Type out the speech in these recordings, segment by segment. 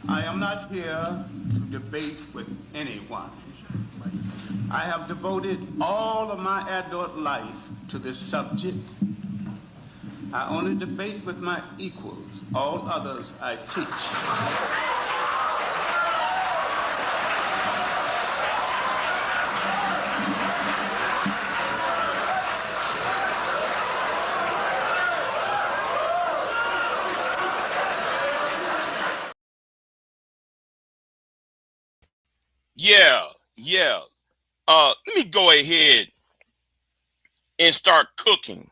I am not here to debate with anyone. I have devoted all of my adult life to this subject. I only debate with my equals. All others I teach. Yeah. Let me go ahead and start cooking.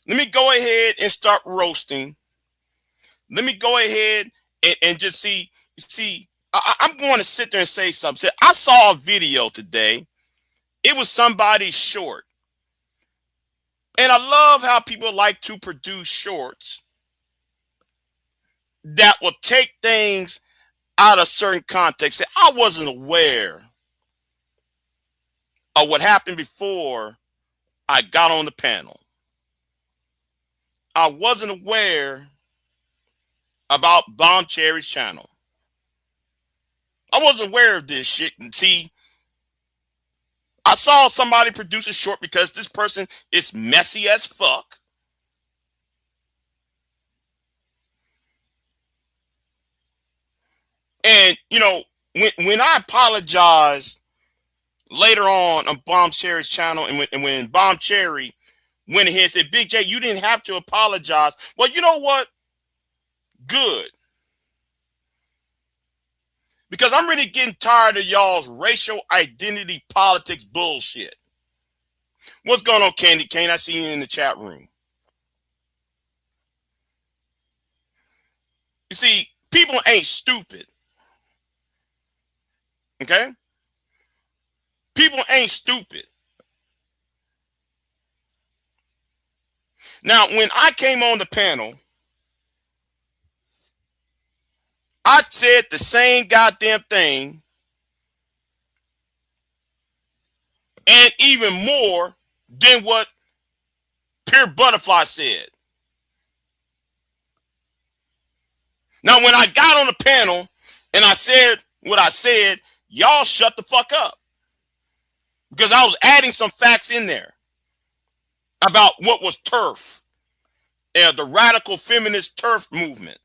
Let me go ahead and start roasting. Let me go ahead and just see. I'm going to sit there and say something. I saw a video today. It was somebody's short. And I love how people like to produce shorts that will take things out of certain context. Say, I wasn't aware of what happened before I got on the panel. I wasn't aware about Bomb Cherry's channel. I wasn't aware of this shit. And see, I saw somebody produce a short because this person is messy as fuck. And, you know, when I apologized later on Bomb Cherry's channel, and when Bomb Cherry went ahead and said, Big J, you didn't have to apologize. Well, you know what? Good. Because I'm really getting tired of y'all's racial identity politics bullshit. What's going on, Candy Cane? I see you in the chat room. You see, people ain't stupid. Okay? People ain't stupid. Now, when I came on the panel, I said the same goddamn thing and even more than what Pure Butterfly said. Now, when I got on the panel and I said what I said, y'all shut the fuck up. Because I was adding some facts in there about what was TERF, the radical feminist TERF movement.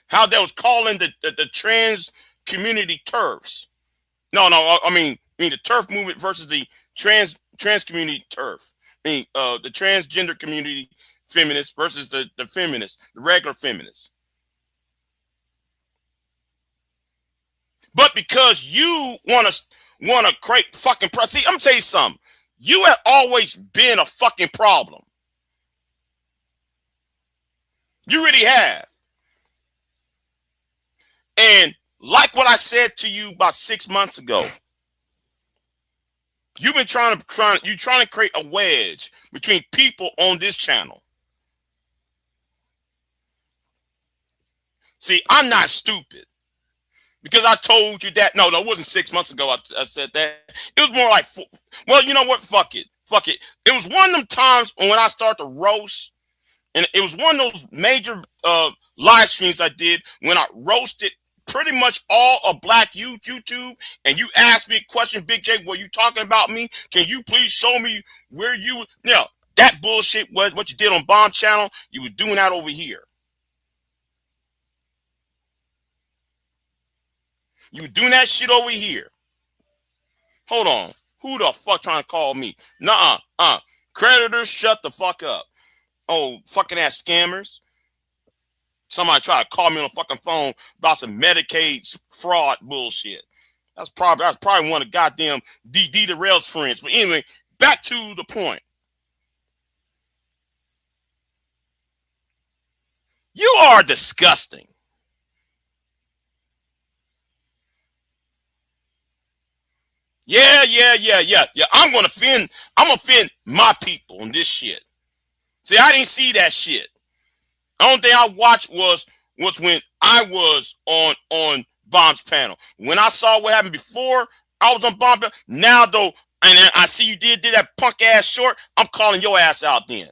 How they was calling the trans community TERFs. No, I mean the TERF movement versus the trans community TERF. I mean, the transgender community feminists versus the feminists, the regular feminists. But because you want to create fucking see, I'm gonna tell you something. You have always been a fucking problem. You really have. And like what I said to you about 6 months ago, you've been trying to create a wedge between people on this channel. See, I'm not stupid. Because I told you that. No, it wasn't 6 months ago I said that. It was more like, well, you know what? Fuck it. It was one of them times when I started to roast, and it was one of those major live streams I did when I roasted pretty much all of Black YouTube, and you asked me a question, Big J, were you talking about me? Can you please show me where you... Now, that bullshit was what you did on Bomb Channel. You were doing that over here. You were doing that shit over here. Hold on. Who the fuck trying to call me? Nuh-uh. Creditors, shut the fuck up. Oh, fucking ass scammers. Somebody try to call me on the fucking phone about some Medicaid fraud bullshit. That's probably one of goddamn D Derail's friends. But anyway, back to the point. You are disgusting. Yeah. I'm gonna offend my people on this shit. See, I didn't see that shit. The only thing I watched was when I was on Bomb's panel. When I saw what happened before I was on Bomb, now though, and I see you did that punk ass short, I'm calling your ass out then.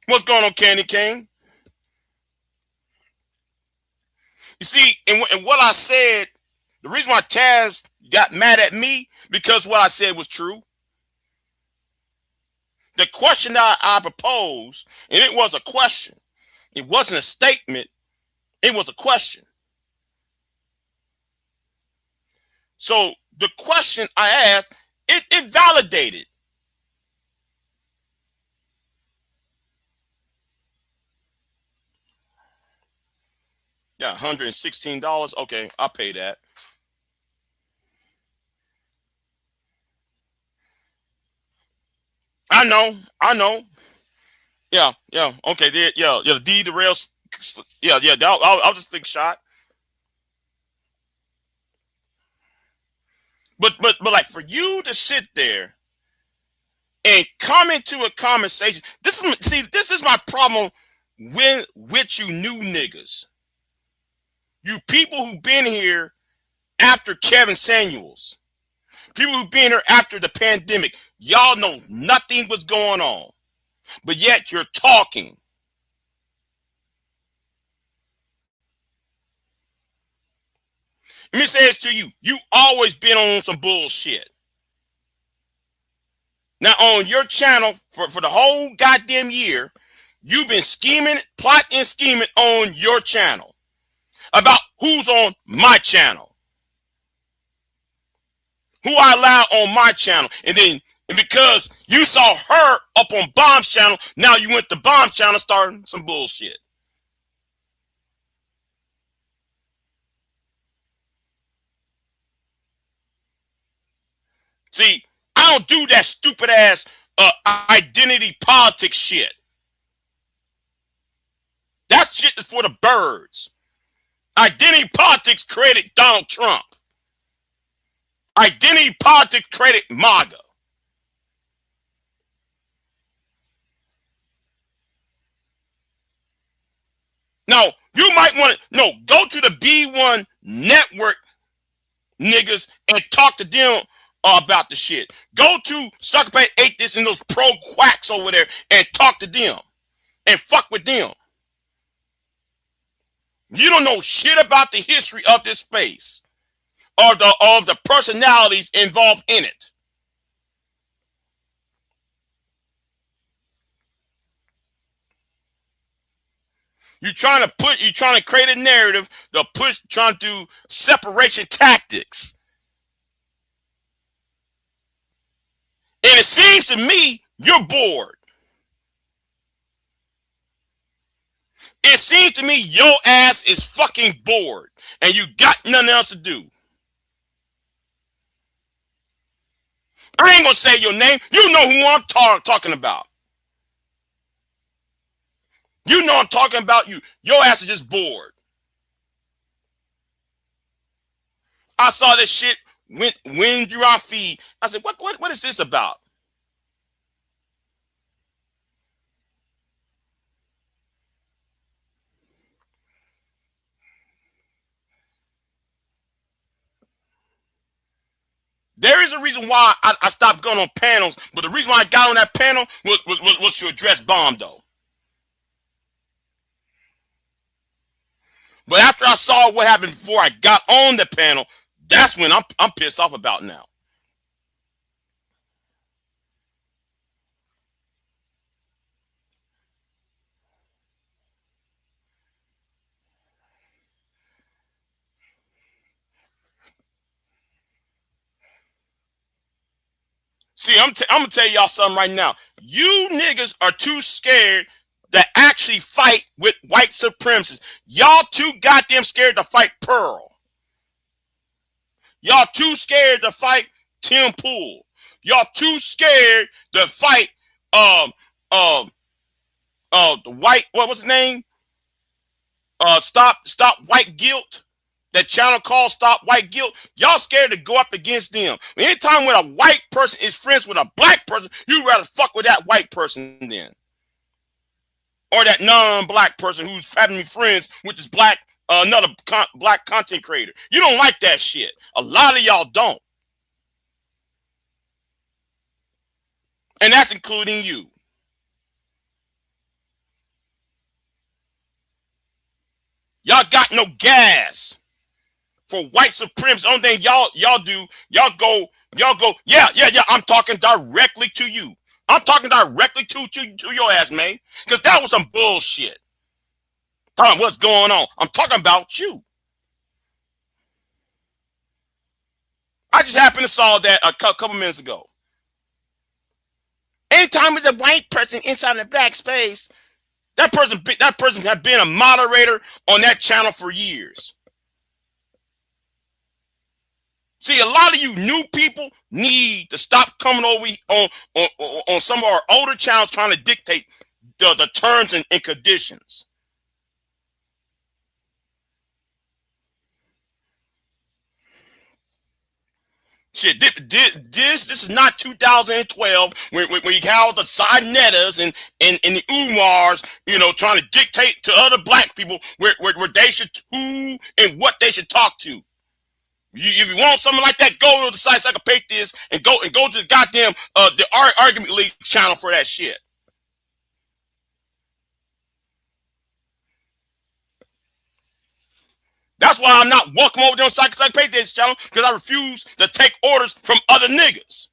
What's going on, Candy King? You see, and what I said, the reason why Taz got mad at me, because what I said was true. The question that I proposed, and it was a question. It wasn't a statement. It was a question. So the question I asked, it validated. Yeah, $116. Okay, I'll pay that. I know. I know. Yeah, yeah. Okay, there. Yeah, yeah. The D, the rail. Yeah, yeah. I'll just think shot. But like for you to sit there and come into a conversation. This is my problem with you new niggas. You people who've been here after Kevin Samuels. People who've been here after the pandemic. Y'all know nothing was going on. But yet you're talking. Let me say this to you. You always been on some bullshit. Now on your channel for the whole goddamn year, you've been scheming, plotting and scheming on your channel about who's on my channel. Who I allow on my channel. And because you saw her up on Bomb's channel, now you went to Bomb's channel starting some bullshit. See, I don't do that stupid ass identity politics shit. That shit is for the birds. Identity politics created Donald Trump. Identity politics created MAGA. Now, you might want to, go to the B1 network niggas and talk to them about the shit. Go to Sucker Ate This and those pro quacks over there and talk to them and fuck with them. You don't know shit about the history of this space or of the personalities involved in it. You're trying to create a narrative trying to do separation tactics. And it seems to me you're bored. It seems to me your ass is fucking bored and you got nothing else to do. I ain't gonna say your name. You know who I'm talking about. You know I'm talking about you. Your ass is just bored. I saw this shit win through our feed. I said, what is this about? There is a reason why I stopped going on panels, but the reason why I got on that panel was to address Bomb, though. But after I saw what happened before I got on the panel, that's when I'm pissed off about now. See, I'm gonna tell y'all something right now. You niggas are too scared to actually fight with white supremacists. Y'all too goddamn scared to fight Pearl. Y'all too scared to fight Tim Pool. Y'all too scared to fight the white, what was his name? Stop White Guilt. That channel called Stop White Guilt. Y'all scared to go up against them. Anytime when a white person is friends with a black person, you rather fuck with that white person then. Or that non-black person who's having friends with this black, another black content creator. You don't like that shit. A lot of y'all don't. And that's including you. Y'all got no gas for white supremacy. Only thing y'all do, y'all go, yeah. I'm talking directly to you. I'm talking directly to your ass, man. Because that was some bullshit. Talking about what's going on. I'm talking about you. I just happened to saw that a couple minutes ago. Anytime there's a white person inside the black space, that person has been a moderator on that channel for years. See, a lot of you new people need to stop coming over on some of our older channels trying to dictate the terms and conditions. Shit, this is not 2012 when you had all the Sinettas and the Umars, trying to dictate to other black people where they should, who and what they should talk to. If you want something like that, go to the site Psychopathies and go to the goddamn the Argument League channel for that shit. That's why I'm not welcome over there on Psychopathies channel, because I refuse to take orders from other niggas.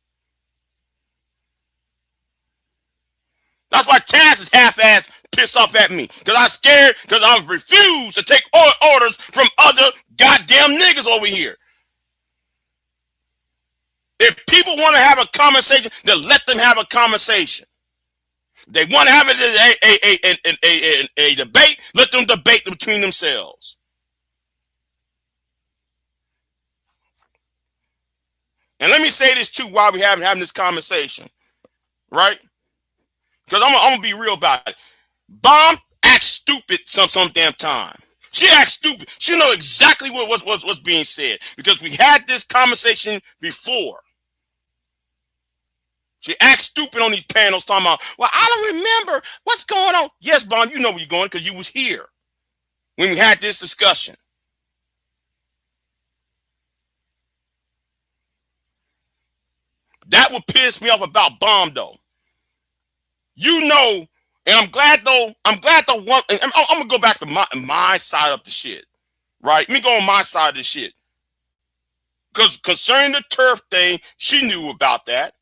That's why Taz is half-ass pissed off at me, because I'm scared, because I refuse to take orders from other goddamn niggas over here. If people want to have a conversation, then let them have a conversation. They want to have a debate, let them debate between themselves. And let me say this too while we're having this conversation, right? Because I'm gonna be real about it. Bomb acts stupid some damn time. She acts stupid. She know exactly what's being said, because we had this conversation before. She acts stupid on these panels talking about, well, I don't remember what's going on. Yes, Bomb, you know where you're going because you was here when we had this discussion. That would piss me off about Bomb, though. And I'm glad though I'm gonna go back to my side of the shit. Right? Let me go on my side of the shit. Because concerning the turf thing, she knew about that.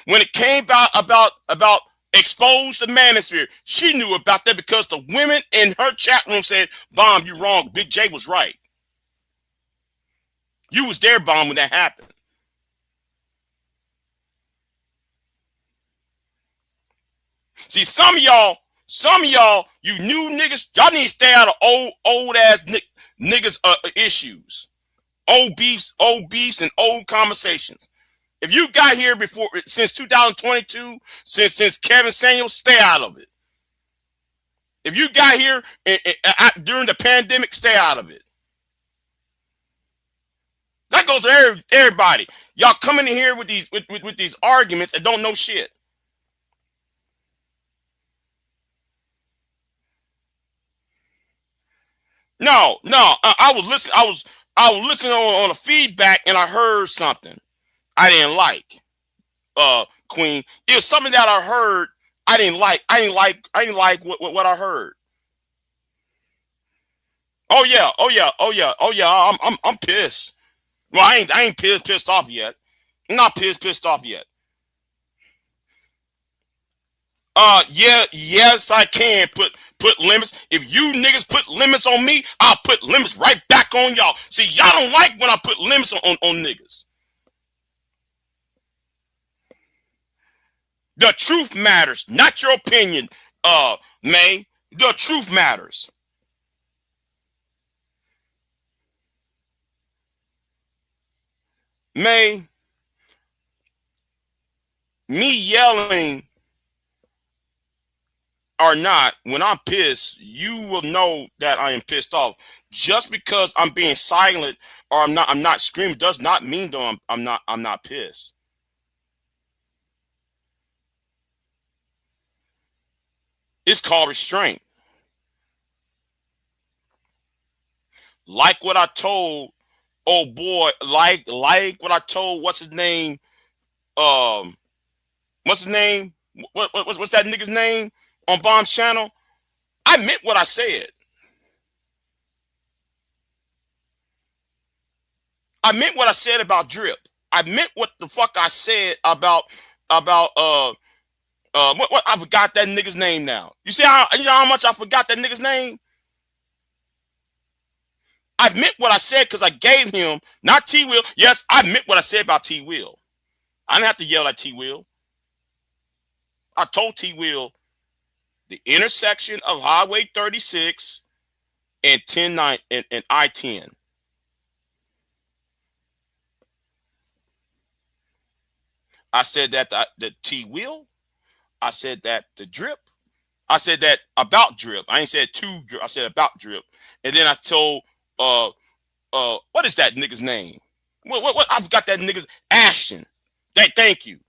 When it came about expose the manosphere, she knew about that because the women in her chat room said, Bomb, you wrong. Big J was right. You was there, Bomb, when that happened. See, some of y'all, you new niggas, y'all need to stay out of old ass niggas issues, old beefs, and old conversations. If you got here since 2022, since Kevin Samuels, stay out of it. If you got here during the pandemic, stay out of it. That goes to everybody. Y'all coming in here with these arguments and don't know shit. No. I was listening on a feedback and I heard something I didn't like. Queen, it was something that I heard I didn't like. I didn't like what I heard. Oh yeah. I'm pissed. Well, I ain't pissed off yet. I'm not pissed off yet. Yes, I can put limits. If you niggas put limits on me, I'll put limits right back on y'all. See, y'all don't like when I put limits on niggas. The truth matters, not your opinion, May. The truth matters. May, me yelling or not, when I'm pissed, you will know that I am pissed off. Just because I'm being silent or I'm not screaming does not mean though I'm not pissed. It's called restraint. Like what I told, oh boy, like what I told, what's his name? What's his name? What's that nigga's name on Bomb's channel? I meant what I said. I meant what I said about Drip. I meant what the fuck I said about what I forgot that nigga's name now. You see how you know how much I forgot that nigga's name? I meant what I said because I gave him not T Will. Yes, I meant what I said about T Will. I didn't have to yell at T Will. I told T Will the intersection of Highway 36 and 109 and I-10. I said that the T Will. I said that the Drip. I said that about Drip. I ain't said to Drip. I said about Drip. And then I told what is that nigga's name? What I forgot that nigga's Ashton. Thank you.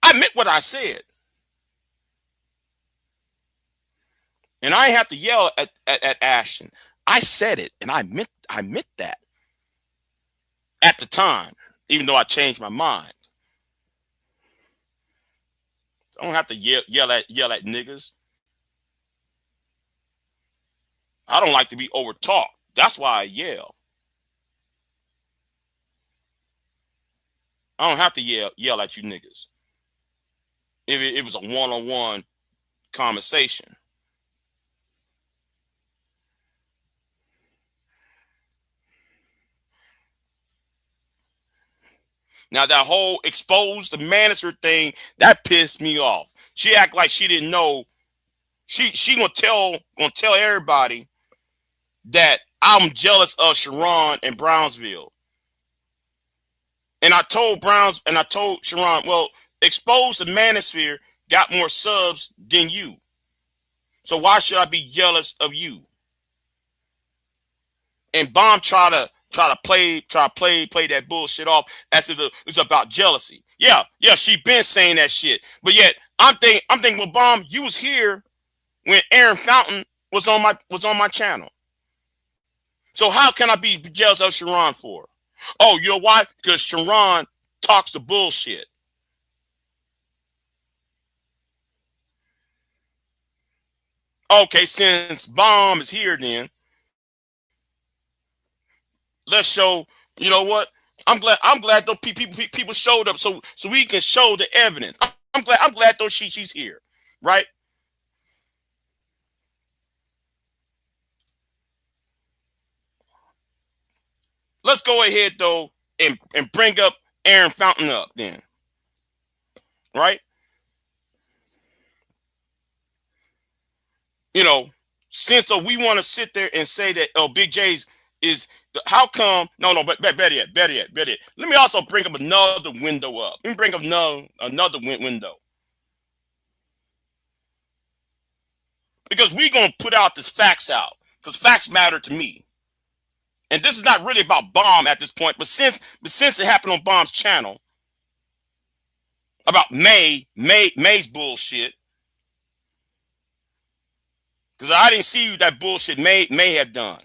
I meant what I said. And I have to yell at Ashton. I said it, and I meant that at the time, even though I changed my mind. I don't have to yell at niggas. I don't like to be over talked. That's why I yell. I don't have to yell at you niggas. If it was a one-on-one conversation. Now that whole expose the manager thing, that pissed me off. She act like she didn't know. She gonna tell everybody that I'm jealous of Sharon and Brownsville. And I told Sharon, well, expose the manosphere got more subs than you. So why should I be jealous of you? And Bomb try to play that bullshit off as if it's about jealousy. Yeah, she been saying that shit. But yet I'm thinking, well, Bomb, you was here when Aaron Fountain was on my channel. So how can I be jealous of Sharon for? Oh, you know why? Because Sharon talks the bullshit. Okay, since Bomb is here, then let's show. You know what? I'm glad those people showed up so we can show the evidence. I'm glad those she's here, right? Let's go ahead though and bring up Aaron Fountain up then, right? You know, since we want to sit there and say that Big J's is how come? No, but better yet. Let me also bring up another window up. Let me bring up another window. Because we're going to put out this facts out. Because facts matter to me. And this is not really about Bomb at this point. But since it happened on Bomb's channel about May's bullshit. Because I didn't see that bullshit May have done.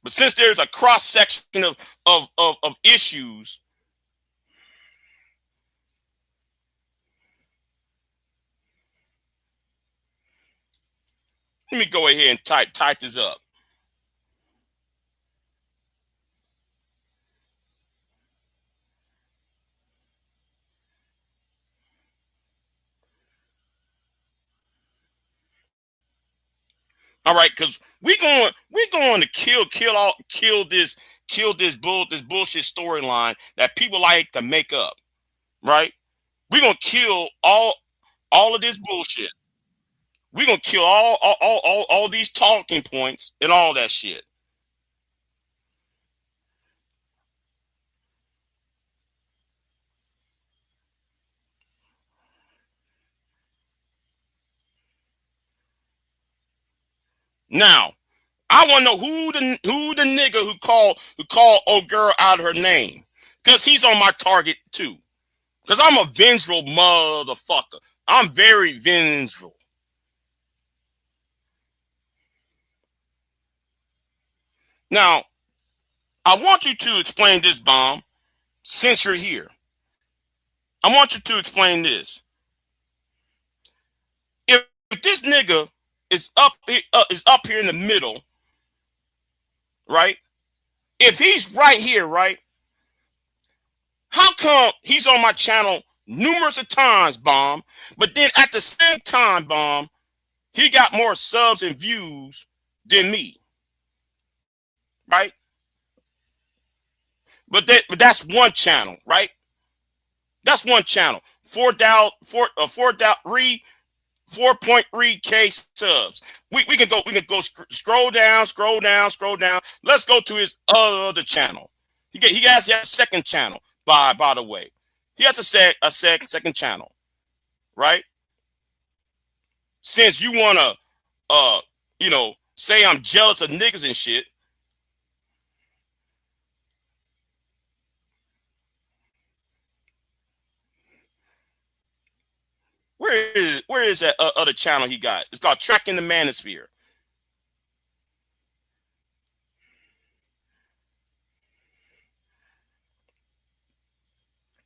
But since there's a cross section of issues, let me go ahead and type this up. All right, because we're going to kill this bullshit storyline that people like to make up, right? We're gonna kill all of this bullshit. We're gonna kill all these talking points and all that shit. Now, I want to know who the nigga who called old girl out of her name, because he's on my target too. Because I'm a vengeful motherfucker. I'm very vengeful. Now, I want you to explain this, Bomb, since you're here. I want you to explain this. this nigga is up here in the middle, right? If he's right here, right? How come he's on my channel numerous of times, Bomb, but then at the same time, Bomb, he got more subs and views than me, right? But that's one channel, right? That's one channel. 4.3K subs. We can go scroll down. Let's go to his other channel. He has a second channel. By the way, he has a second channel, right? Since you wanna say I'm jealous of niggas and shit. Where is that other channel he got? It's called Tracking the Manosphere.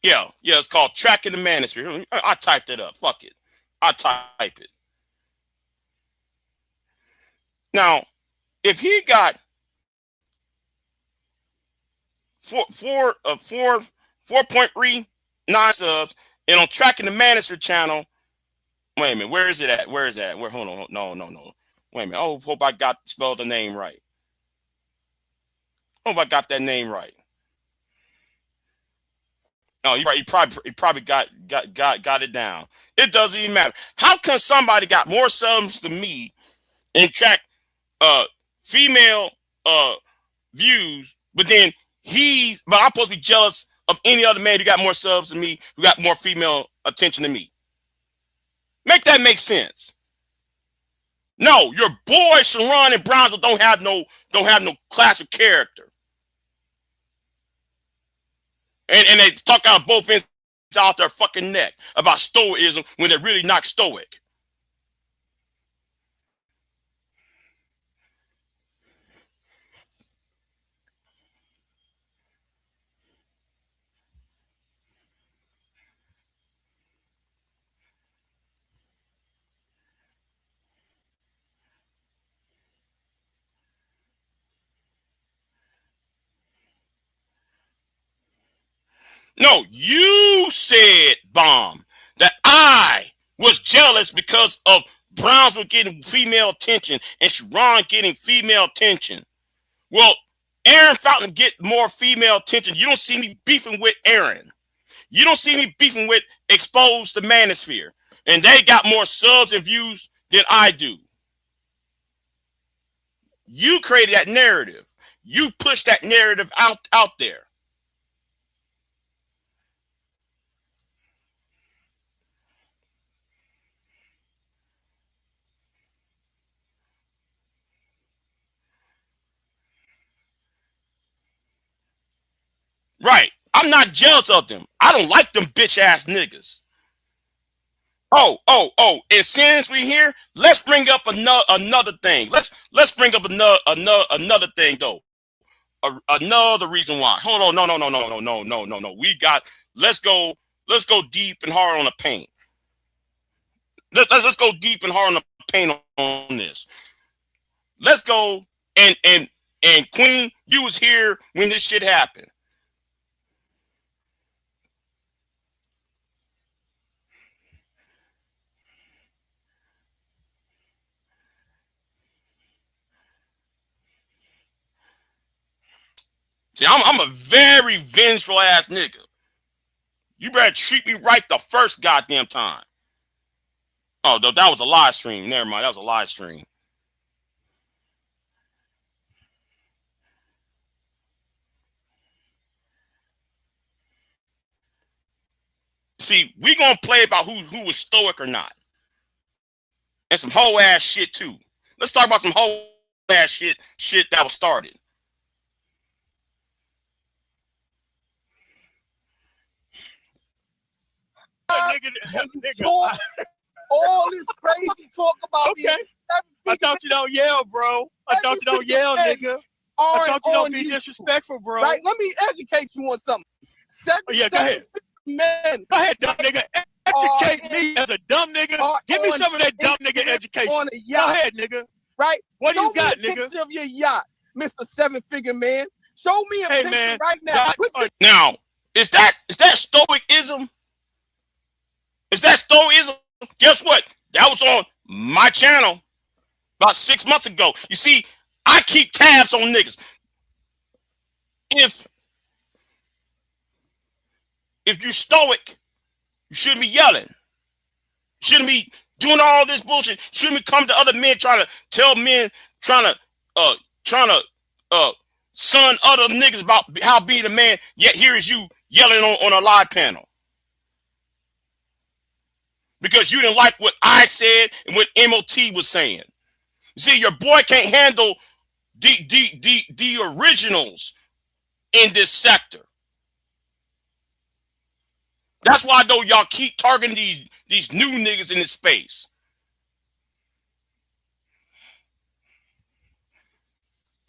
Yeah, it's called Tracking the Manosphere. I typed it up. Fuck it. I type it. Now, if he got 4.39 subs and on Tracking the Manosphere channel, wait a minute, where is it at? Hold on, no. Wait a minute. Oh, hope I spelled the name right. Hope I got that name right. No, you're right. He probably got it down. It doesn't even matter. How come somebody got more subs than me and track female views, but then I'm supposed to be jealous of any other man who got more subs than me, who got more female attention than me? Make that make sense. No, your boy Sharon and Brownsville don't have no class of character. And they talk out both ends out their fucking neck about stoicism when they're really not stoic. No, you said, Bomb, that I was jealous because of Brownsville getting female attention and Sharon getting female attention. Well, Aaron Fountain get more female attention. You don't see me beefing with Aaron. You don't see me beefing with Exposed to Manosphere. And they got more subs and views than I do. You created that narrative. You pushed that narrative out there. Right. I'm not jealous of them. I don't like them bitch ass niggas. Oh. And since we here, let's bring up another thing. Let's bring up another thing though. Another reason why. Hold on. No. Let's go deep and hard on the paint. Let's go deep and hard on the paint on this. Let's go and Queen, you was here when this shit happened. See, I'm a very vengeful ass nigga. You better treat me right the first goddamn time. Oh, that was a live stream. Never mind, that was a live stream. See, we gonna play about who was stoic or not, and some whole ass shit too. Let's talk about some whole ass shit that was started. Talk all this crazy talk about okay. I thought you don't yell, bro. I thought you don't yell, nigga. I thought you don't be disrespectful, bro. Right? Let me educate you on something. Go ahead. Men. Go ahead, dumb nigga. educate me as a dumb nigga. Give me some of that dumb nigga education. On a yacht, go ahead, nigga. Right? What do you got, Show me a nigga? picture of your yacht, Mr. Seven-Figure Man. Show me a picture man, right now. Now, is that stoicism? Is that stoicism? Guess what? That was on my channel about 6 months ago. You see, I keep tabs on niggas. If you're stoic, you shouldn't be yelling. You shouldn't be doing all this bullshit. You shouldn't be coming to other men trying to tell men, trying to son other niggas about how being a man, yet here is you yelling on a live panel. Because you didn't like what I said and what MOT was saying. You see, your boy can't handle the originals in this sector. That's why I know y'all keep targeting these new niggas in this space.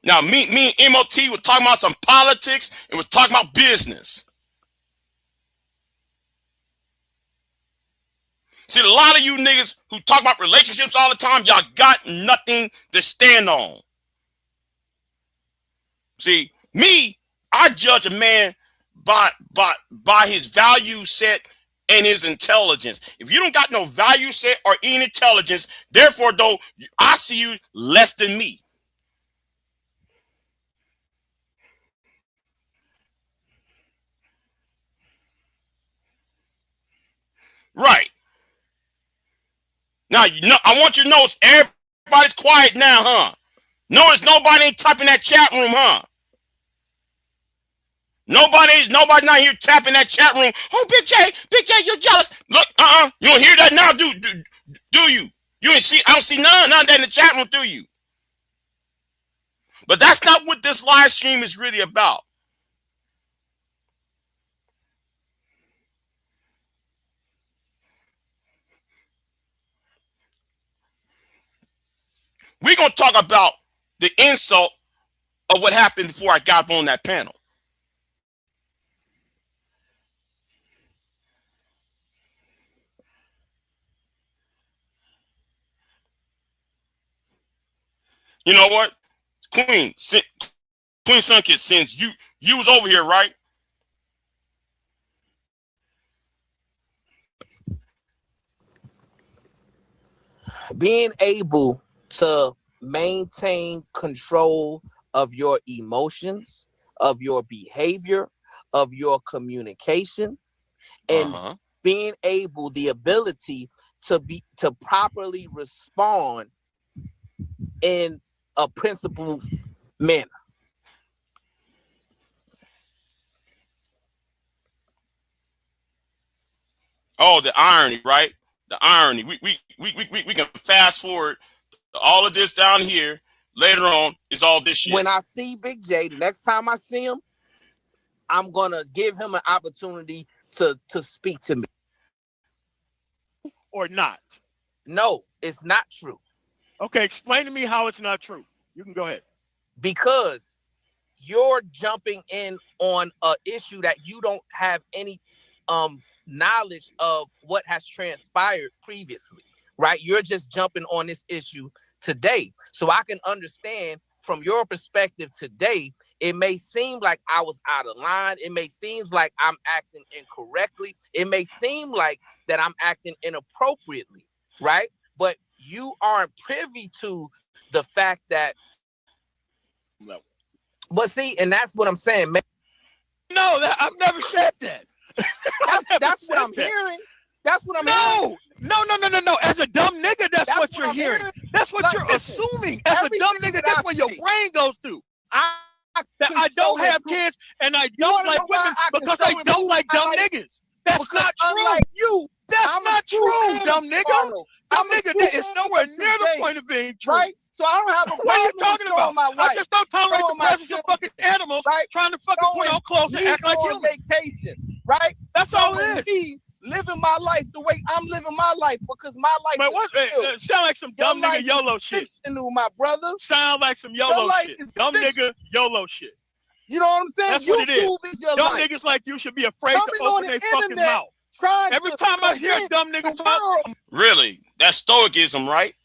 Now, me and MOT were talking about some politics and we're talking about business. See, a lot of you niggas who talk about relationships all the time, y'all got nothing to stand on. See, me, I judge a man by his value set and his intelligence. If you don't got no value set or any intelligence, therefore, though, I see you less than me. Right. Now, you know, I want you to notice everybody's quiet now, huh? Notice nobody ain't typing that chat room, huh? Nobody's not here tapping that chat room. Oh, Big J, you're jealous. Look, you don't hear that now, do you? You ain't see, I don't see none of that in the chat room, do you? But that's not what this live stream is really about. We're going to talk about the insult of what happened before I got on that panel. You know what? Queen Sunkist, since you was over here, right? Being able to maintain control of your emotions, of your behavior, of your communication, and being able, the ability to properly respond in a principled manner. Oh, the irony, right? The irony. We can fast forward all of this down here. Later on, is all this shit. When I see Big J, the next time I see him, I'm gonna give him an opportunity to speak to me. Or not? No, it's not true. Okay, explain to me how it's not true. You can go ahead. Because you're jumping in on an issue that you don't have any knowledge of what has transpired previously, right? You're just jumping on this issue today. So I can understand from your perspective today, it may seem like I was out of line. It may seem like I'm acting incorrectly. It may seem like that I'm acting inappropriately, right? But you aren't privy to the fact that. But see, and that's what I'm saying, man. No, I've never said that. That's what I'm hearing. That's what I'm hearing. No. As a dumb nigga, that's what you're hearing. That's what you're assuming. As a dumb nigga, that's what your brain goes to. I don't have kids and I don't like women because I don't like dumb niggas. That's not true. Unlike you, that's not true, dumb nigga. Dumb nigga, that is nowhere near the point of being true. Right? So I don't have a problem. What are you talking about? I just don't tolerate the presence of fucking animals trying to fucking put on clothes and act like humans. Vacation, right? That's all it is. Living my life the way I'm living my life because my life is sound like some dumb nigga YOLO shit. My brother. Sound like some YOLO shit. Dumb nigga YOLO shit. You know what I'm saying? That's what it is. Dumb niggas like you should be afraid to open their fucking mouth. trying Every to time I hear a dumb nigga talk, really, that's stoicism, right?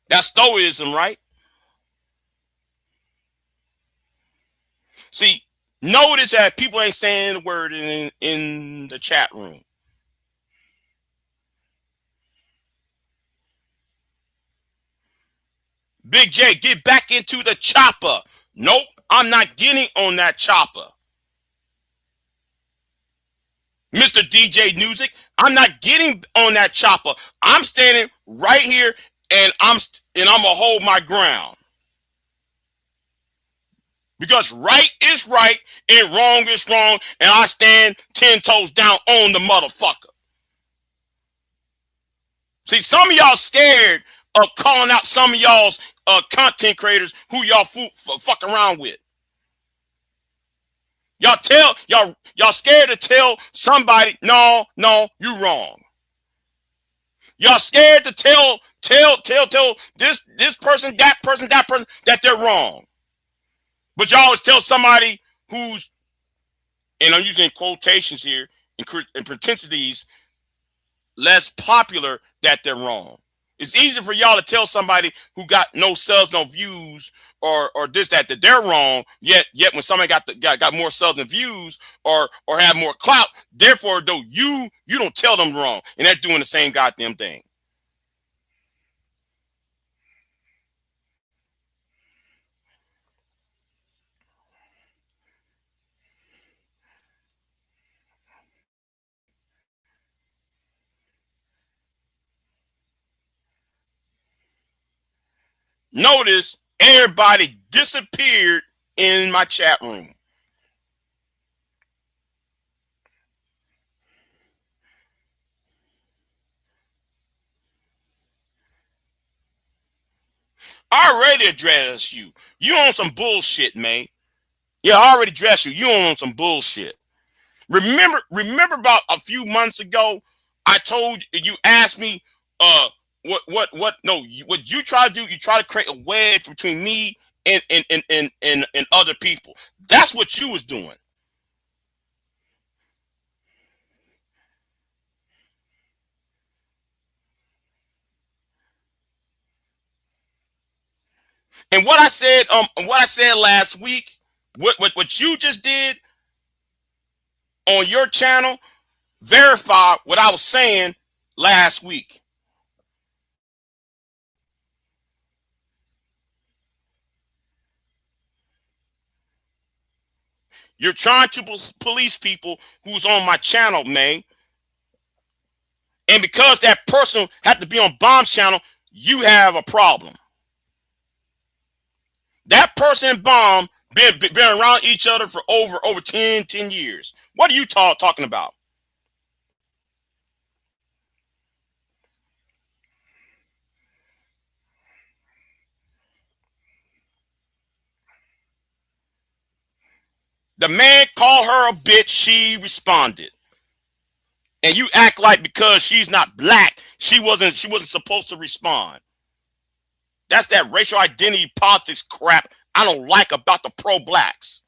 That's stoicism, right? See, notice that people ain't saying the word in the chat room. Big J, get back into the chopper. Nope, I'm not getting on that chopper. Mr. DJ Music, I'm not getting on that chopper. I'm standing right here and I'm gonna hold my ground. Because right is right and wrong is wrong, and I stand 10 toes down on the motherfucker. See, some of y'all scared of calling out some of y'all's content creators who y'all fuck around with. Y'all scared to tell somebody, no, you wrong. Y'all scared to tell this person, that person, that they're wrong. But y'all always tell somebody who's, and I'm using quotations here and pretensities, less popular, that they're wrong. It's easy for y'all to tell somebody who got no subs, no views, or this, that they're wrong. Yet when somebody got more subs and views or have more clout, therefore though you don't tell them wrong, and they're doing the same goddamn thing. Notice everybody disappeared in my chat room. I already addressed you. You on some bullshit, man. Yeah, I already addressed you. You on some bullshit. Remember about a few months ago, I told you, asked me, what you try to do, you try to create a wedge between me and other people. That's what you was doing. And what I said last week, what you just did on your channel, verify what I was saying last week. You're trying to police people who's on my channel, man. And because that person had to be on Bomb's channel, you have a problem. That person and Bomb been around each other for over 10 years. What are you talking about? The man called her a bitch, she responded. And you act like because she's not black, she wasn't supposed to respond. That's that racial identity politics crap I don't like about the pro-blacks.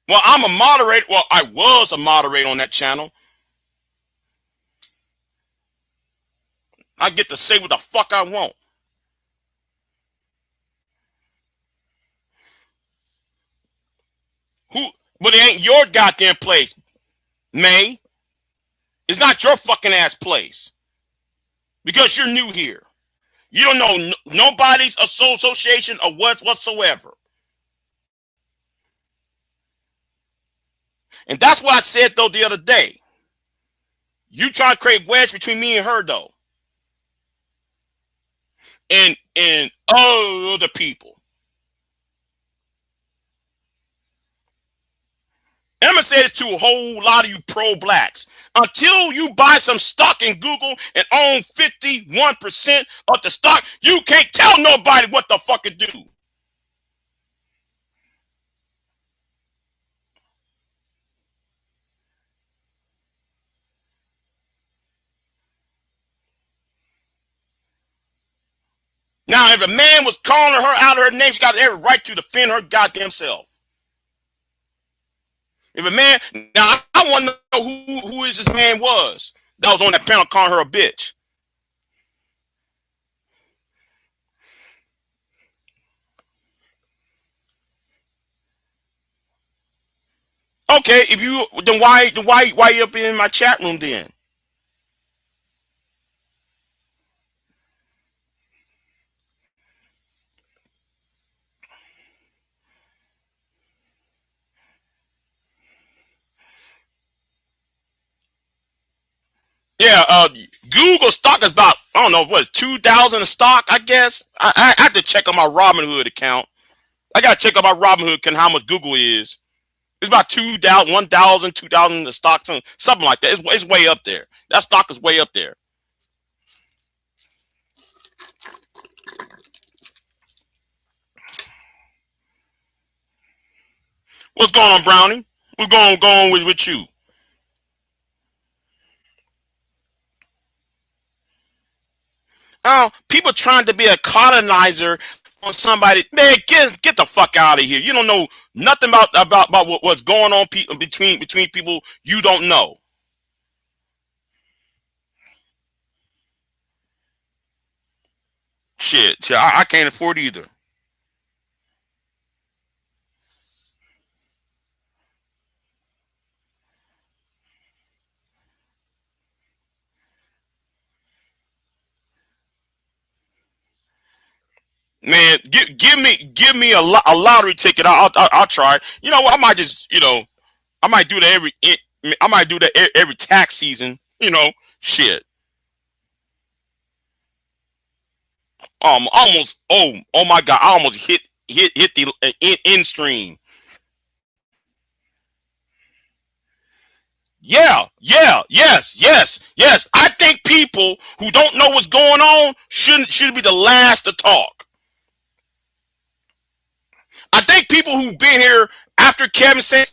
Well, I'm a moderator. Well, I was a moderator on that channel. I get to say what the fuck I want. But it ain't your goddamn place, May. It's not your fucking ass place. Because you're new here. You don't know nobody's association or whatsoever. And that's what I said, though, the other day. You try to create wedge between me and her, though. And other people. And I'm going to say this to a whole lot of you pro-blacks. Until you buy some stock in Google and own 51% of the stock, you can't tell nobody what the fuck to do. Now, if a man was calling her out of her name, she got every right to defend her goddamn self. If a man, now I want to know who this man was that was on that panel calling her a bitch. Okay, if you then why you up in my chat room then? Yeah, Google stock is about, I don't know, what, 2,000 a stock, I guess. I have to check on my Robinhood account. I got to check on my Robinhood account how much Google is. It's about 2,000, 1,000, 2,000 a stock, something like that. It's way up there. That stock is way up there. What's going on, Brownie? What's going on with you? People trying to be a colonizer on somebody. Man, get the fuck out of here. You don't know nothing about what's going on between people you don't know. Shit, I can't afford either. Man, give me a lottery ticket. I'll try. You know what? I might just, I might do that every tax season. Shit. Almost. Oh my God! I almost hit the end stream. Yeah, yes. I think people who don't know what's going on should be the last to talk. I think people who've been here after Kevin said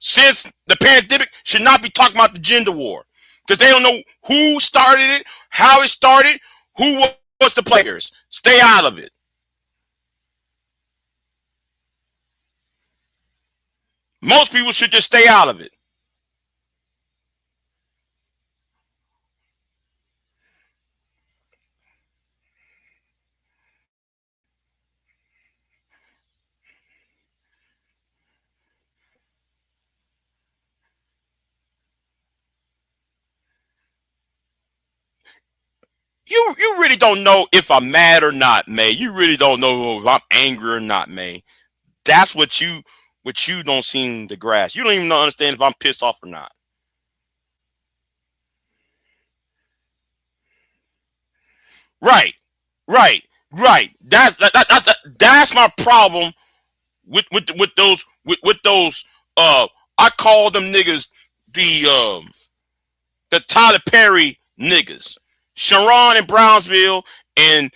since the pandemic should not be talking about the gender war because they don't know who started it, how it started, who was the players. Stay out of it. Most people should just stay out of it. You really don't know if I'm mad or not, May. You really don't know if I'm angry or not, May. That's what you don't seem to grasp. You don't even understand if I'm pissed off or not. Right. That's my problem with those. I call them niggas the Tyler Perry niggas. Sharon in Brownsville and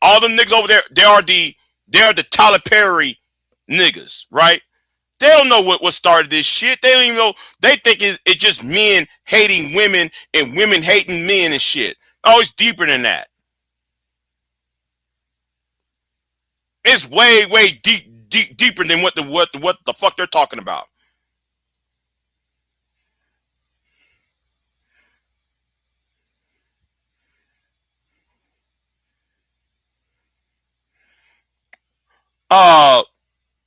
all them niggas over there, they're the Tyler Perry niggas, right? They don't know what started this shit. They don't even know. They think it's just men hating women and women hating men and shit. Oh, it's deeper than that. It's way deeper than what the fuck they're talking about.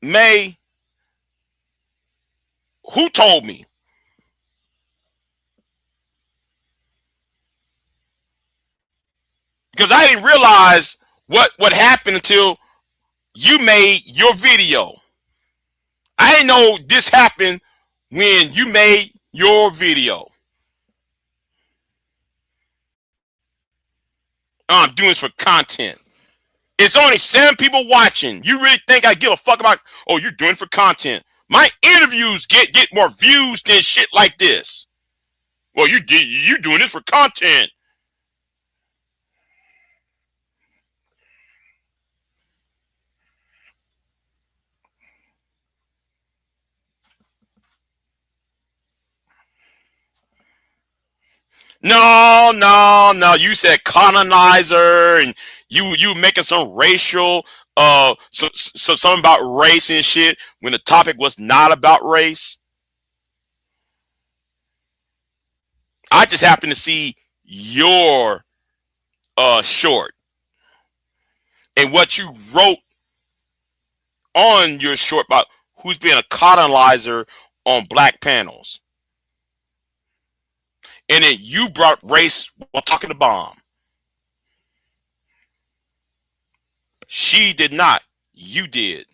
May, who told me? Because I didn't realize what happened until you made your video. I didn't know this happened when you made your video. I'm doing this for content. It's only 7 people watching. You really think I give a fuck about? Oh, you're doing it for content. My interviews get more views than shit like this. Well, you doing this for content. No. You said colonizer, and You making some racial so something about race and shit when the topic was not about race. I just happened to see your short and what you wrote on your short about who's being a colonizer on black panels. And then you brought race while talking to bomb. She did not. You did.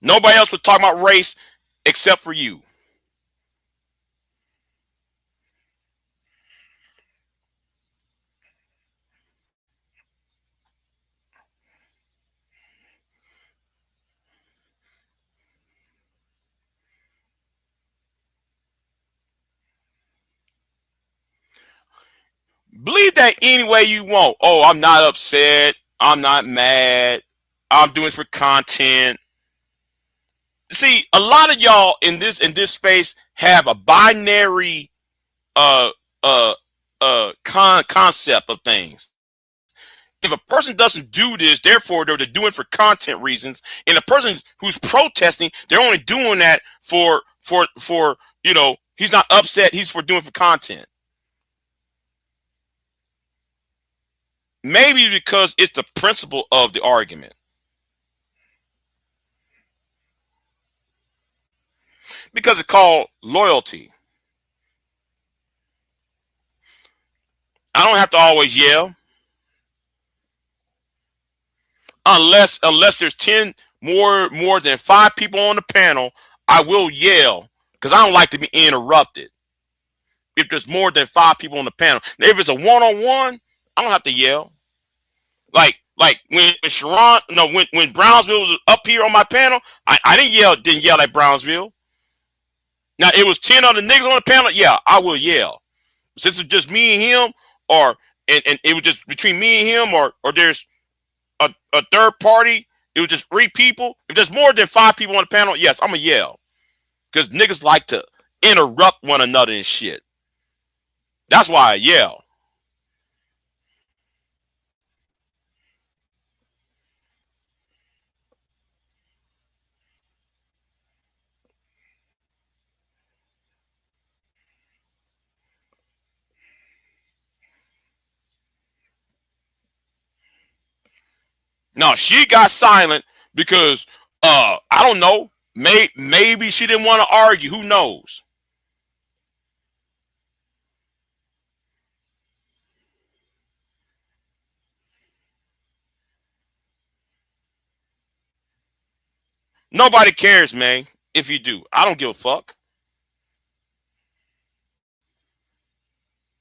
Nobody else was talking about race except for you. Believe that any way you want. Oh, I'm not upset. I'm not mad. I'm doing it for content. See, a lot of y'all in this space have a binary concept of things. If a person doesn't do this, therefore they're doing it for content reasons, and the person who's protesting, they're only doing that for he's not upset, he's for doing it for content. Maybe because it's the principle of the argument. Because it's called loyalty. I don't have to always yell. Unless there's 10 more than 5 people on the panel, I will yell because I don't like to be interrupted. If there's more than 5 people on the panel, now, if it's a one-on-one, I don't have to yell. Like when Sharon, no, when Brownsville was up here on my panel, I didn't yell at Brownsville. Now it was 10 other niggas on the panel, yeah, I will yell. Since it's just me and him, and it was just between me and him, or there's a third party, it was just 3 people. If there's more than 5 people on the panel, yes, I'm gonna yell. Because niggas like to interrupt one another and shit. That's why I yell. No, she got silent because I don't know. Maybe she didn't want to argue. Who knows? Nobody cares, man. If you do, I don't give a fuck.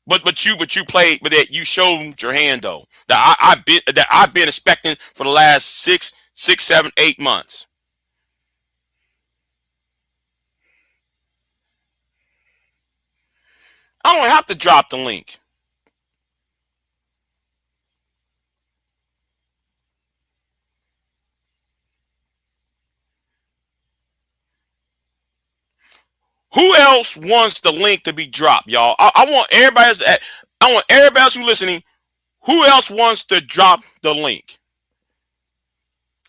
But you played, but that you showed your hand though. That I've been expecting for the last 6, 7, 8 months. I don't have to drop the link. Who else wants the link to be dropped, y'all? I want everybody else. I want everybody else who's listening. Who else wants to drop the link?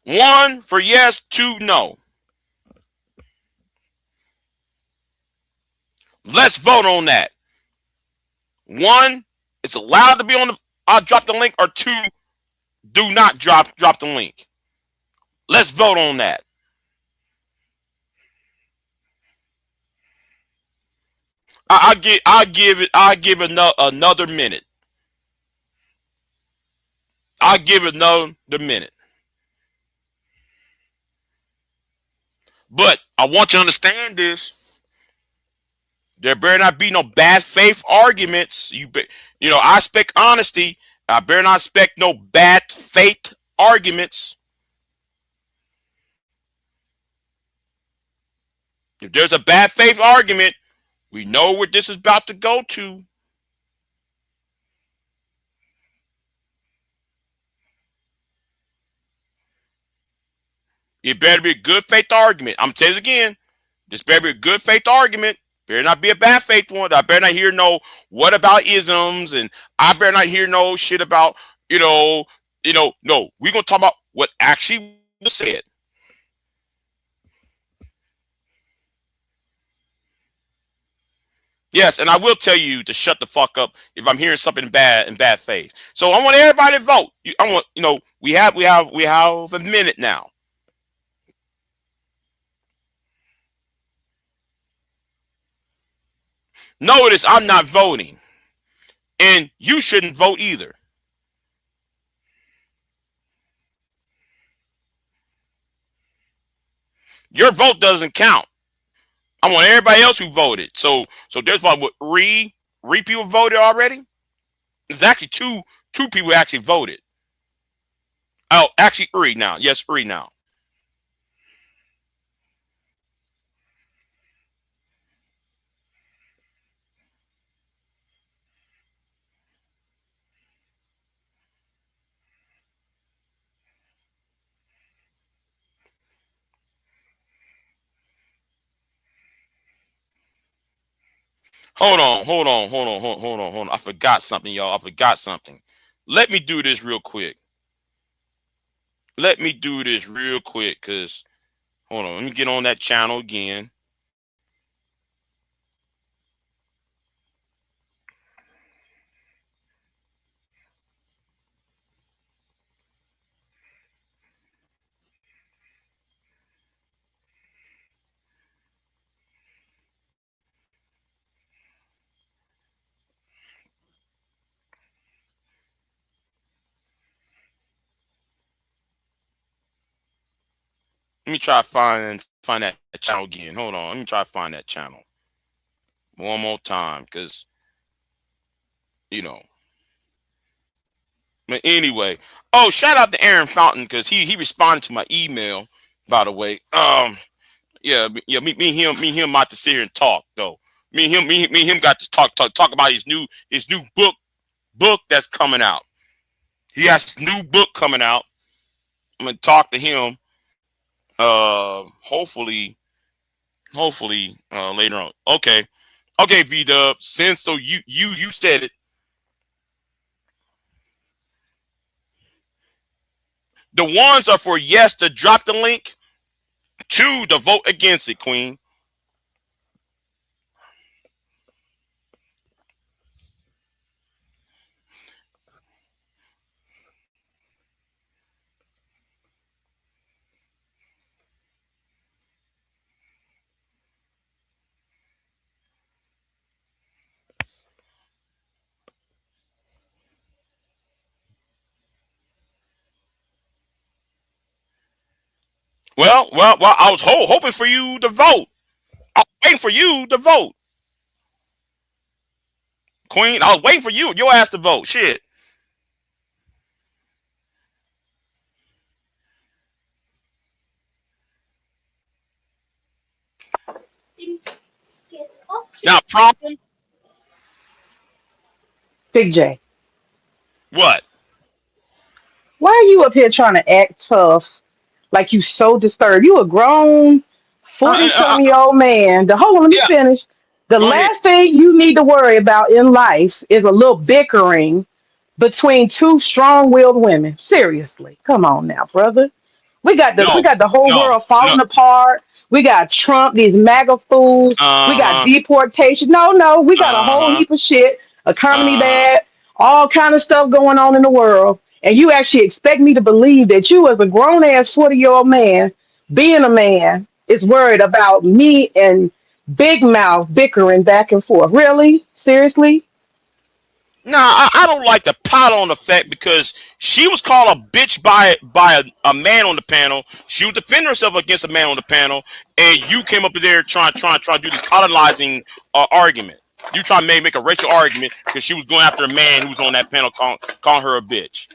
1 for yes, 2 no. Let's vote on that. 1, it's allowed to be on the. I'll drop the link, or 2, do not drop the link. Let's vote on that. I'll give it another minute. I'll give it another minute. But I want you to understand this. There better not be no bad faith arguments. I expect honesty. I better not expect no bad faith arguments. If there's a bad faith argument, we know where this is about to go to. It better be a good faith argument. I'm going to say this again. This better be a good faith argument. Better not be a bad faith one. I better not hear no what about isms, and I better not hear no shit about no. We're gonna talk about what actually was said. Yes, and I will tell you to shut the fuck up if I'm hearing something bad in bad faith. So I want everybody to vote. I want we have a minute now. Notice I'm not voting, and you shouldn't vote either. Your vote doesn't count. I want everybody else who voted. So there's what people voted already. There's actually two people actually voted. Oh, actually, now. Yes, now. Hold on. I forgot something, y'all. I forgot something. Let me do this real quick. Cause hold on. Let me get on that channel again. Let me try to find that channel again. Hold on. Let me try to find that channel one more time, cause you know. But anyway, oh, shout out to Aaron Fountain because he responded to my email. By the way, yeah. Me and him about to sit here and talk though. Me and him got to talk about his new book that's coming out. He has a new book coming out. I'm gonna talk to him. Hopefully later on. Okay, V Dub. Since so you said it. The ones are for yes to drop the link. 2 to vote against it, Queen. Well. I was hoping for you to vote. I was waiting for you to vote, Queen. I was waiting for your ass to vote. Shit. Now, problem. Big J, What? why are you up here trying to act tough like you so disturbed? You a grown 40 Uh, something year old man. The hold on, let me yeah. finish. The Go ahead. last thing you need to worry about in life is a little bickering between two strong willed women. Seriously. Come on now, brother. We No. got the whole No. world No. falling apart. We got Trump, these MAGA fools. We Uh got huh. deportation. No, we got a Uh whole huh. heap of shit. Economy Uh huh. bad, all kind of stuff going on in the world. And you actually expect me to believe that you, as a grown ass 40-year-old man, being a man, is worried about me and Big Mouth bickering back and forth. Really? Seriously? Nah, I don't like the pot on the fact because she was called a bitch by a man on the panel. She was defending herself against a man on the panel, and you came up there trying to do this colonizing argument. You try to make a racial argument because she was going after a man who was on that panel calling her a bitch.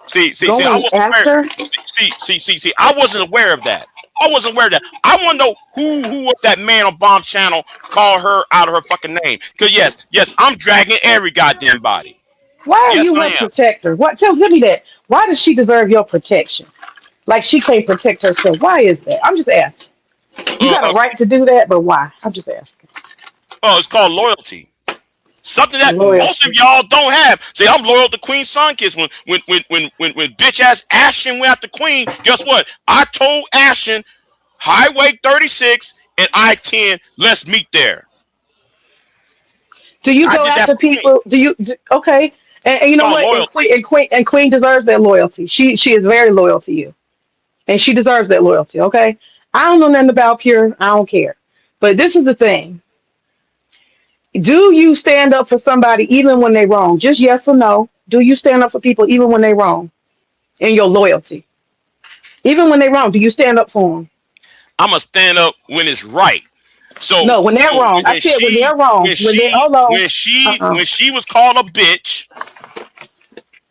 See, I Going wasn't aware. after? See, I wasn't aware of that. I wasn't aware of that. I want to know who was that man on Bomb's channel call her out of her fucking name. Because yes, I'm dragging every goddamn body. Why are Yes, you I her am. protector? What tell me that. Why does she deserve your protection? Like she can't protect herself. Why is that? I'm just asking. You got a Uh, right to do that, but why? I'm just asking. Oh, it's called loyalty. Something that most of Loyalty. y'all don't have. Say, I'm loyal to Queen Sunkiss. When bitch ass Ashton went after Queen, guess what? I told Ashton, Highway 36 and I-10, let's meet there. Do you I go did that after for Queen. people? Okay? And you It's know called what? loyalty. And Queen deserves that loyalty. She is very loyal to you, and she deserves that loyalty. Okay? I don't know nothing about Pure. I don't care. But this is the thing. Do you stand up for somebody even when they wrong? Just yes or no. Do you stand up for people even when they wrong in your loyalty? Even when they wrong, do you stand up for them? I'm gonna stand up when it's right. So, No, when they're so wrong. I when said when she they're wrong. when When they she hold on. when she Uh-uh. when she was called a bitch,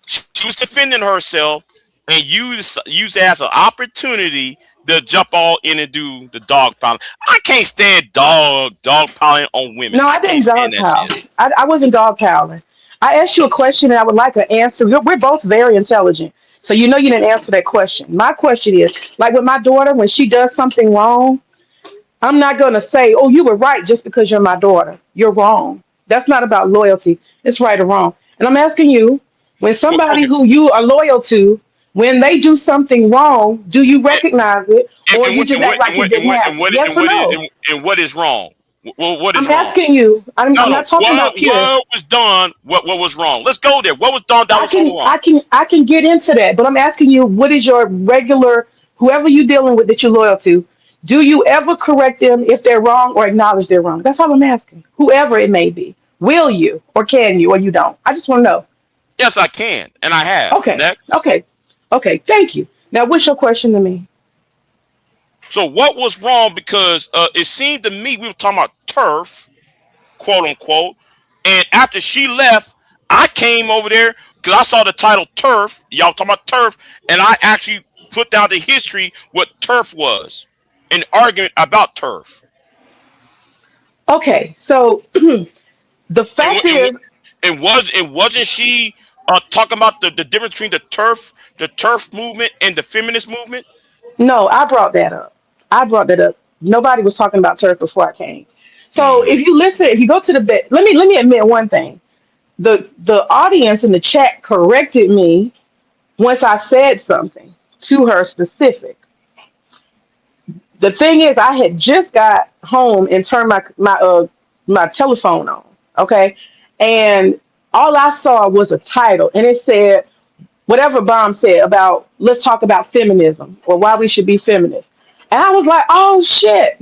she was defending herself and used it as an opportunity to jump all in and do the dog piling. I can't stand dog piling on women. No, I I can't didn't stand dog that shit. I wasn't dog piling. I asked you a question and I would like an answer. We're both very intelligent. So you know you didn't answer that question. My question is, like with my daughter, when she does something wrong, I'm not gonna say, "Oh, you were right," just because you're my daughter. You're wrong. That's not about loyalty. It's right or wrong. And I'm asking you, when Well, somebody okay, who you are loyal to, when they do something wrong, do you and, recognize it, or and you what just and act what and like it what and didn't what and happen? what Yes and or what is no? and what is wrong? What I'm is wrong? asking you. I'm No, not no. talking about pure. What was done? What was wrong? Let's go there. What was done that I was so can wrong? I can I can get into that, but I'm asking you, what is your regular whoever you're dealing with that you're loyal to? Do you ever correct them if they're wrong or acknowledge they're wrong? That's all I'm asking. Whoever it may be. Will you or can you or you don't? I just want to know. Yes, I can, and I have. Okay. Next. Okay. Okay. Thank you. Now what's your question to me? So what was wrong? Because it seemed to me we were talking about turf, quote unquote, and after she left, I came over there because I saw the title turf. Y'all talking about turf, and I actually put down the history what turf was, an argument about turf. Okay. So the And fact is, wasn't she talking about the difference between the turf movement and the feminist movement? no, I brought that up. I brought that up. Nobody was talking about turf before I came. So Mm-hmm. if you listen, if you go to the bed, let me admit one thing. The audience in the chat corrected me once I said something to her specific. The thing is, I had just got home and turned my telephone on. Okay, and all I saw was a title, and it said whatever Bomb said about let's talk about feminism or why we should be feminists. And I was like, oh shit,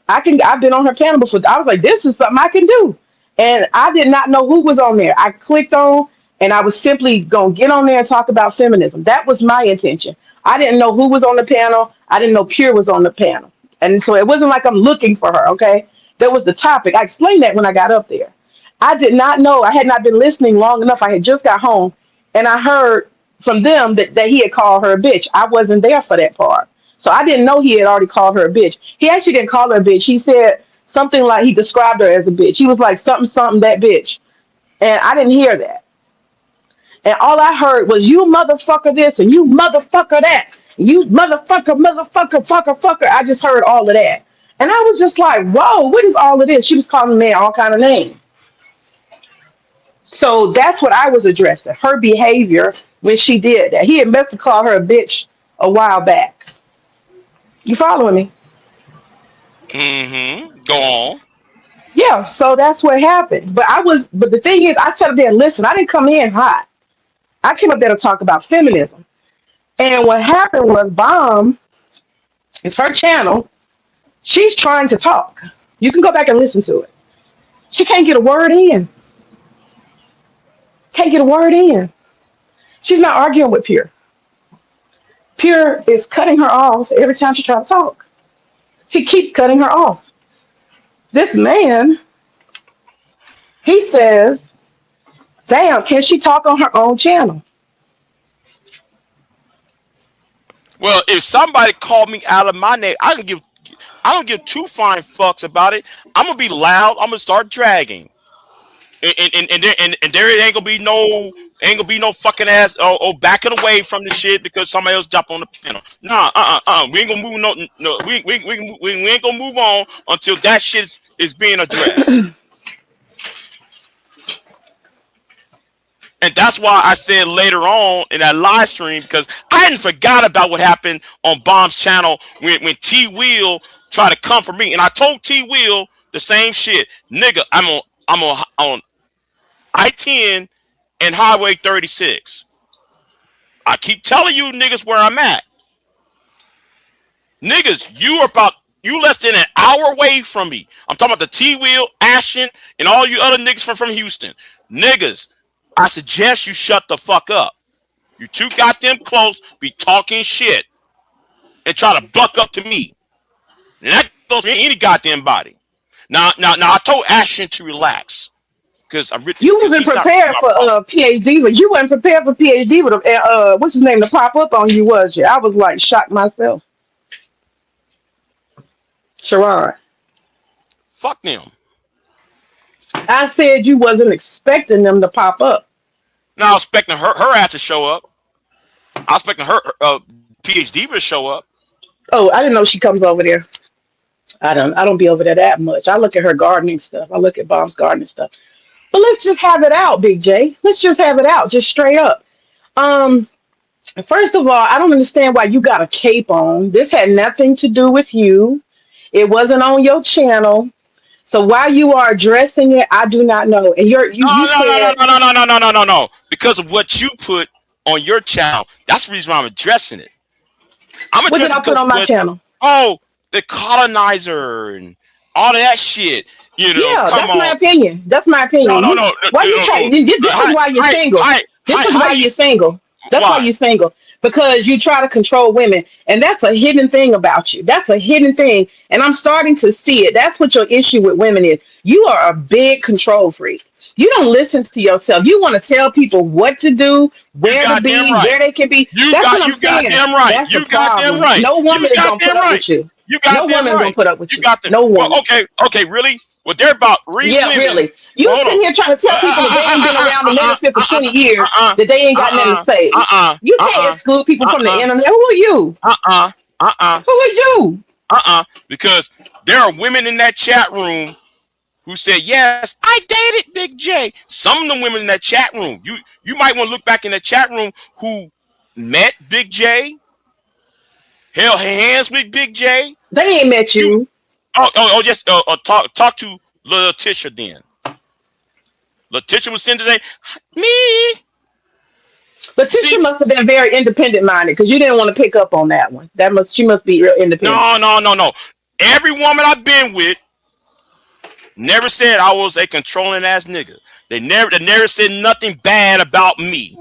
I've been on her panel before. I was like, this is something I can do. And I did not know who was on there. I clicked on and I was simply gonna get on there and talk about feminism. That was my intention. I didn't know who was on the panel. I didn't know Pure was on the panel. And so it wasn't like I'm looking for her, okay? That was the topic. I explained that when I got up there. I did not know. I had not been listening long enough. I had just got home and I heard from them that he had called her a bitch. I wasn't there for that part. So I didn't know he had already called her a bitch. He actually didn't call her a bitch. He said something like he described her as a bitch. He was like something, something, that bitch. And I didn't hear that. And all I heard was you motherfucker this and you motherfucker that. You motherfucker, motherfucker, fucker, fucker. I just heard all of that. And I was just like, whoa, what is all of this? She was calling the man all kind of names. So that's what I was addressing. Her behavior when she did that. He had meant to call her a bitch a while back. You following me? Mm-hmm. Go on. Yeah, so that's what happened. But the thing is, I sat up there and listened. I didn't come in hot. I came up there to talk about feminism. And what happened was, Bomb is her channel. She's trying to talk. You can go back and listen to it. She can't get a word in. Can't get a word in. She's not arguing with Pure. Pure is cutting her off every time she tries to talk. She keeps cutting her off. This man, he says, damn, can she talk on her own channel? Well, if somebody called me out of my name, I don't give two fine fucks about it. I'm gonna be loud. I'm gonna start dragging. And there ain't gonna be no fucking ass or backing away from the shit because somebody else jump on the panel. Nah, we ain't gonna move no we ain't gonna move on until that shit's is being addressed. And that's why I said later on in that live stream, because I hadn't forgot about what happened on Bomb's channel when T Will tried to come for me. And I told T Will the same shit. Nigga, I'm on I-10 and Highway 36. I keep telling you niggas where I'm at. Niggas, you less than an hour away from me. I'm talking about the T Will, Ashton, and all you other niggas from Houston. Niggas, I suggest you shut the fuck up. You too goddamn close, be talking shit, and try to buck up to me. And that goes for any goddamn body. Now, I told Ashton to relax. Because you wasn't prepared for PhD, but you wasn't prepared for PhD with what's his name to pop up on you, was you? I was like shocked myself. Sherrod. Fuck them. I said you wasn't expecting them to pop up. No, I was expecting her ass to show up. I was expecting her PhD to show up. Oh, I didn't know she comes over there. I don't be over there that much. I look at her gardening stuff. I look at Bomb's gardening stuff. But let's just have it out, Big J. Let's just have it out, just straight up. First of all, I don't understand why you got a cape on. This had nothing to do with you. It wasn't on your channel. So why you are addressing it, I do not know. And No. Because of what you put on your channel. That's the reason why I'm addressing it. What did I put on my channel? Oh, the colonizer and all that shit. You know, yeah, that's my opinion. That's my opinion. No. Why you trying? This is why you're single. This is why you're single. That's why you're single. Because you try to control women. And that's a hidden thing about you. That's a hidden thing. And I'm starting to see it. That's what your issue with women is. You are a big control freak. You don't listen to yourself. You want to tell people what to do, where to be, where they can be. That's what I'm saying. That's the problem. No woman is going to put up with you. No woman is going to put up with you. No woman. Well, okay, really? Well, they're about real women. Really. You sitting here trying to tell people that they ain't been around the ministry for 20 years, that they ain't got nothing to say. You can't exclude people from the internet. Who are you? Who are you? Because there are women in that chat room who said, yes, I dated Big J. Some of the women in that chat room, you might want to look back in the chat room who met Big J, held hands with Big J. They ain't met you. Just talk to Letitia then. Letitia was sent to say, me. Letitia must have been very independent minded because you didn't want to pick up on that one. She must be real independent. No. Every woman I've been with never said I was a controlling ass nigga. They never said nothing bad about me.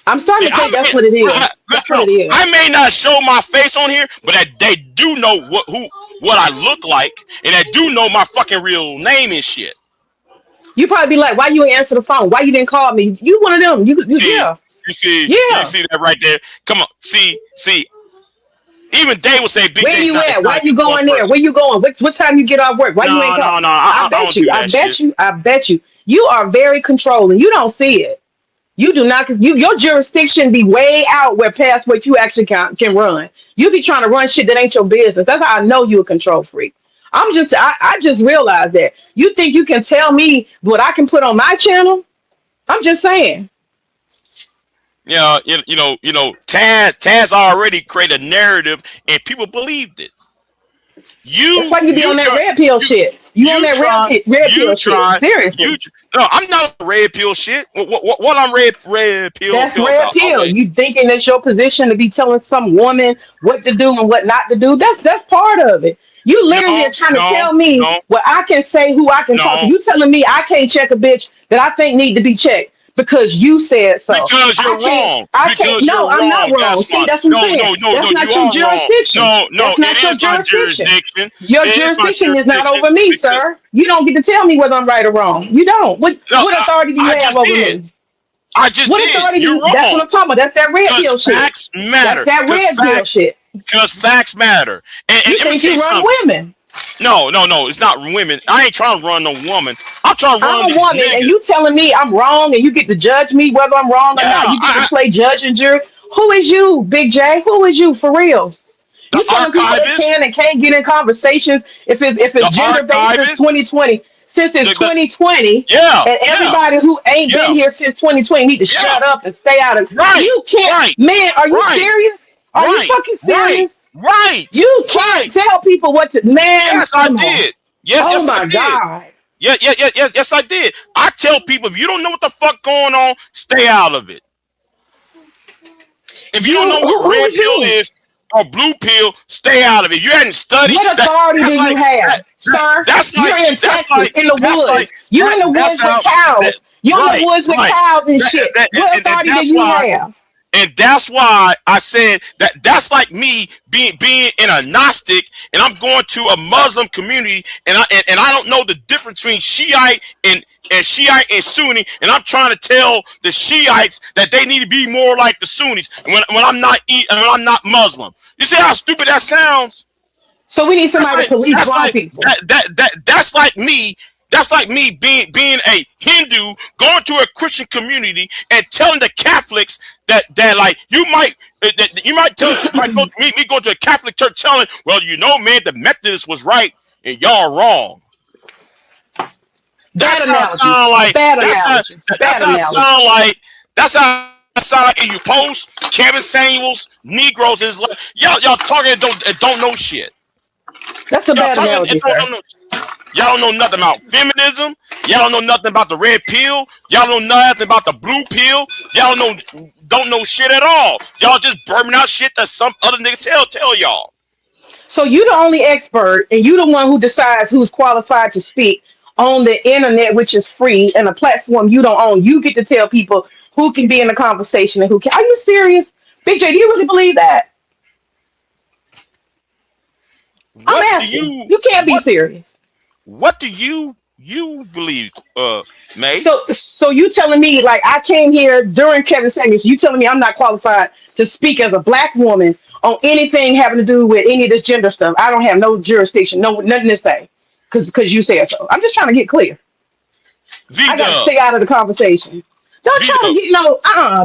I'm starting to think that's what it is. That's what it is. I may not show my face on here, but they do know what I look like, and they do know my fucking real name and shit. You probably be like, why you ain't answer the phone? Why you didn't call me? You one of them. You see that right there? Come on, see. Even Dave would say, "Big where you at? Why you going there? Where you going? What time you get off work? Why you ain't calling?" I bet you. You are very controlling. You don't see it. You do not, because your jurisdiction be way out where past what you actually can run. You be trying to run shit that ain't your business. That's how I know you a control freak. I just realized that. You think you can tell me what I can put on my channel? I'm just saying. Yeah, Taz already created a narrative and people believed it. That's why you be on that red pill shit. You on that red pill shit. Seriously. No, I'm not red pill shit. What I'm red pill? That's red pill. Okay. You thinking it's your position to be telling some woman what to do and what not to do? That's part of it. You literally are trying to tell me what I can say, who I can talk to. You telling me I can't check a bitch that I think need to be checked because you said so. Because you're wrong. I'm not wrong. See, that's what I'm saying. That's not your jurisdiction. That's not your jurisdiction. Your jurisdiction is not over me, sir. You don't get to tell me whether I'm right or wrong. You don't. What authority do you have over me? I just did. You're wrong. That's what I'm talking about. That's that red pill shit. Facts matter. That's that red pill shit. Because facts matter. And you think you run women? No, it's not women. I ain't trying to run no woman. I'm trying to run a woman, niggas. And you telling me I'm wrong, and you get to judge me whether I'm wrong or not. You get to play judge and jury. Who is you, Big J? Who is you for real? The You telling people they archivist, can and can't get in conversations if the it's gender based since archivist, 2020. Since it's the 2020, yeah, and yeah, everybody who ain't yeah, been here since 2020 need to yeah. shut up and stay out of. Right, You can't, right, man. Are you right, serious? Are you right, fucking right, serious? right, You can't right. tell people what to. Man, Yes, I come on. did. Yes, Oh yes, I my did. God. Yeah, yeah, yeah, yes, I did. I tell people if you don't know what the fuck going on, stay out of it. If you don't You know what red who's pill you? is or blue pill, stay out of it. You hadn't studied What that. authority That's do you like have, sir? that's You're like in that's Texas, like in the that's like woods. You in the that's woods with how that cows. You in the right, woods with right. cows and shit. What And authority do that's you why. have? And that's why I said that's like me being in a Gnostic and I'm going to a Muslim community and I don't know the difference between Shiite and Shiite and Sunni, and I'm trying to tell the Shiites that they need to be more like the Sunnis when I'm not Muslim. You see how stupid that sounds? So we need somebody to police That's grown like people. that's like me. That's like me being a Hindu going to a Christian community and telling the Catholics that like you might go to me go to a Catholic church telling, well, you know, man, the Methodists was right and y'all wrong. Bad That's how it analogy. sound like. Bad That's how analogy. that's Bad how it analogy. sound like. That's how it sound like. And you post Kevin Samuels, Negroes is like y'all talking and don't know shit. That's a Y'all bad talking and analogy, sir. don't know. Y'all don't know nothing about feminism. Y'all don't know nothing about the red pill. Y'all don't know nothing about the blue pill. Y'all don't know shit at all. Y'all just burning out shit that some other nigga tell y'all. So you the only expert, and you the one who decides who's qualified to speak on the internet, which is free, and a platform you don't own. You get to tell people who can be in the conversation and who can. Are you serious, Big J? Do you really believe that? I'm What do asking. you You can't be what serious. what do you believe, May? So you telling me like I came here during Kevin Samuels? You telling me I'm not qualified to speak as a black woman on anything having to do with any of this gender stuff? I don't have no jurisdiction, no nothing to say, because you said so. I'm just trying to get clear. V I got to Dub, stay out of the conversation. Don't V try to Dub. get no.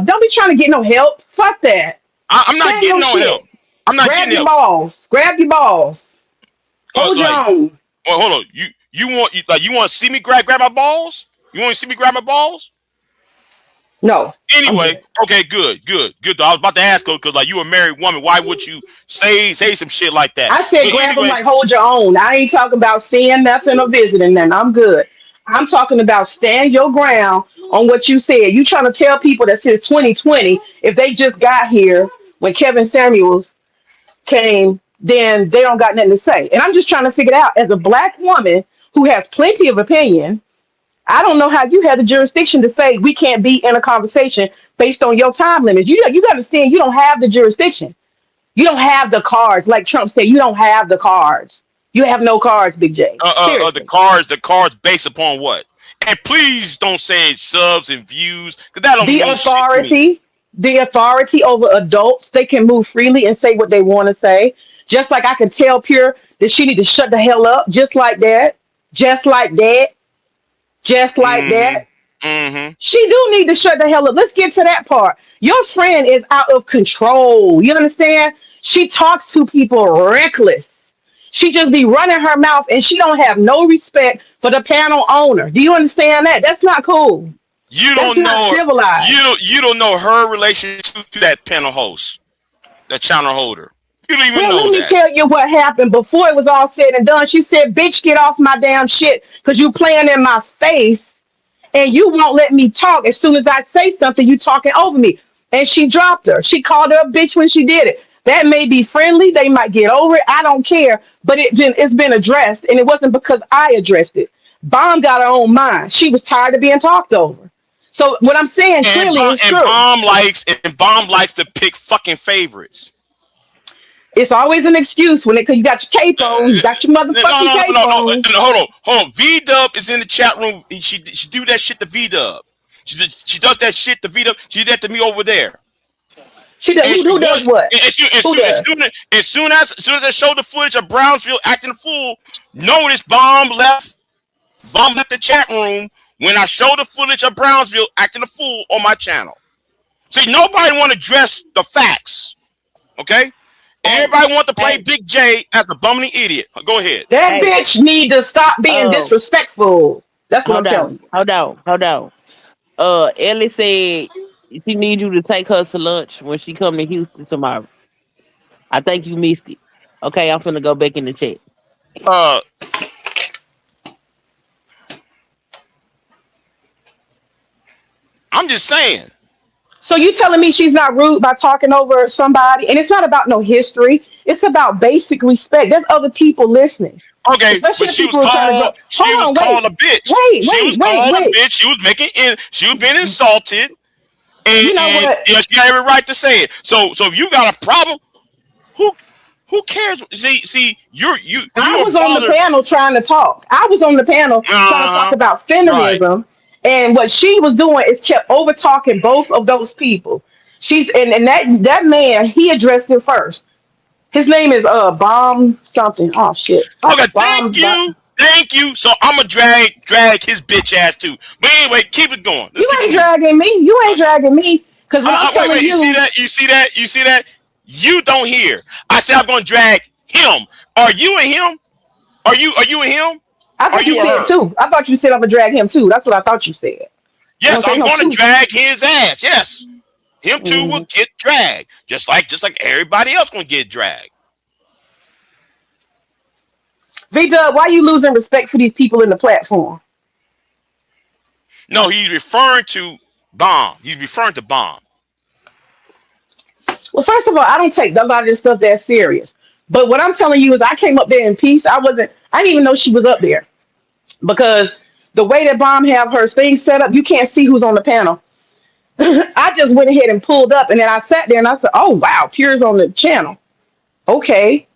Don't be trying to get no help. Fuck that. I'm not Stand getting your no help. shit. I'm not Grab getting your help. balls. Grab your balls. Hold your Like, own. well, hold on. You want to see me grab my balls? You want to see me grab my balls? No, I'm Anyway, good. okay, good. I was about to ask her because like you a married woman, why would you say some shit like that? I said But grab them anyway, like hold your own. I ain't talking about seeing nothing or visiting nothing. I'm good. I'm talking about stand your ground on what you said. You trying to tell people that since 2020, if they just got here when Kevin Samuels came, then they don't got nothing to say. And I'm just trying to figure it out. As a black woman who has plenty of opinion, I don't know how you have the jurisdiction to say we can't be in a conversation based on your time limits. You got to understand you don't have the jurisdiction. You don't have the cards, like Trump said. You don't have the cards. You have no cards, Big J. Seriously. the cards based upon what? And please don't say subs and views because that don't The mean shit to me. authority, the authority over adults, they can move freely and say what they want to say. Just like I can tell Pure that she need to shut the hell up, just like that, just like that, just like Mm-hmm. that. Mm-hmm. She do need to shut the hell up. Let's get to that part. Your friend is out of control. You understand? She talks to people reckless. She just be running her mouth and she don't have no respect for the panel owner. Do you understand that? That's not cool. You That's don't not know civilized. you don't know her relationship to that panel host, that channel holder. You don't even Well, know let me that. tell you what happened before it was all said and done. She said, bitch, get off my damn shit because you playing in my face and you won't let me talk. As soon as I say something, you talking over me. And she dropped her. She called her a bitch when she did it. That may be friendly. They might get over it. I don't care. But it's been addressed, and it wasn't because I addressed it. Bomb got her own mind. She was tired of being talked over. So what I'm saying clearly is true. Bomb likes to pick fucking favorites. It's always an excuse when you got your cape on. You got your No, motherfucking no, no, cape no, no, on. no. Hold on. V Dub is in the chat room. She do that shit to V Dub. She does that shit to V Dub. She did that to me over there. She does. And Who does what? Who does? as soon as I showed the footage of Brownsville acting a fool, notice Bomb left the chat room when I showed the footage of Brownsville acting a fool on my channel. See, nobody want to address the facts, okay? Everybody want to play Big J as a bumming idiot. Go ahead. That bitch need to stop being disrespectful. That's what I'm telling you. Hold on. Ellie said she needs you to take her to lunch when she come to Houston tomorrow. I think you missed it. Okay, I'm finna go back in the chat. I'm just saying. So you telling me she's not rude by talking over somebody? And it's not about no history. It's about basic respect. There's other people listening. Okay, but she was called. She was called a bitch. She was called a bitch. She was making. She was being insulted. And you know what? She had every right to say it. So if you got a problem, who cares? See, you. I was on the panel trying to talk. I was on the panel trying to talk about feminism. Right. And what she was doing is kept over talking both of those people. And that man, he addressed it first. His name is Bomb something. Oh shit. Okay, thank you. So I'm gonna drag his bitch ass too. But anyway, keep it going. You ain't dragging me. You ain't dragging me. Because when I'm telling you, you see that? You don't hear. I said I'm gonna drag him. Are you and him? Are you and him? I thought you said too. I thought you said I'm gonna drag him too. That's what I thought you said. Yes, I'm gonna drag his ass. Yes, him too will get dragged, just like everybody else gonna get dragged. V-Dub, why are you losing respect for these people in the platform? No, he's referring to Bomb. He's referring to Bomb. Well, first of all, I don't take a lot of this stuff that serious. But what I'm telling you is I came up there in peace. I didn't even know she was up there. Because the way that Bomb have her thing set up, you can't see who's on the panel. I just went ahead and pulled up, and then I sat there and I said, oh, wow, Pure's on the channel. Okay.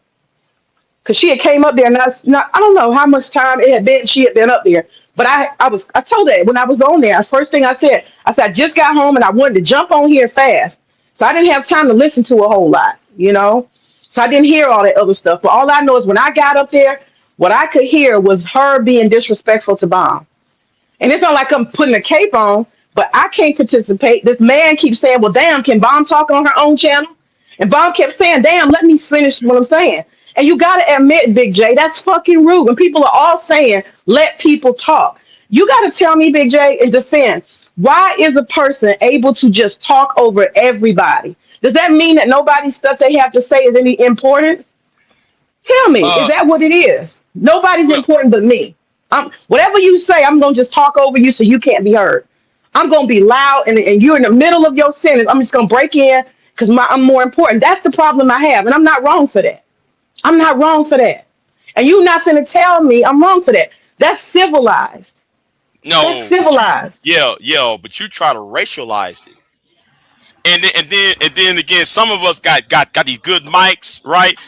Because she had came up there, and I don't know how much time it had been she had been up there. But I told her when I was on there, first thing I said, I just got home, and I wanted to jump on here fast. So I didn't have time to listen to a whole lot, you know. So I didn't hear all that other stuff. But all I know is when I got up there, what I could hear was her being disrespectful to Bomb. And it's not like I'm putting a cape on, but I can't participate. This man keeps saying, well, damn, can Bomb talk on her own channel? And Bomb kept saying, damn, let me finish what I'm saying. And you got to admit, Big J, that's fucking rude. When people are all saying, let people talk. You got to tell me, Big J, in defense, why is a person able to just talk over everybody? Does that mean that nobody's stuff they have to say is any importance? Tell me, is that what it is? Nobody's important but me. Whatever you say, I'm going to just talk over you so you can't be heard. I'm going to be loud, and you're in the middle of your sentence. I'm just going to break in because I'm more important. That's the problem I have, and I'm not wrong for that. I'm not wrong for that. And you're not going to tell me I'm wrong for that. That's civilized. No. That's civilized. Yeah, but you try to racialize it. And then again, some of us got these good mics, right?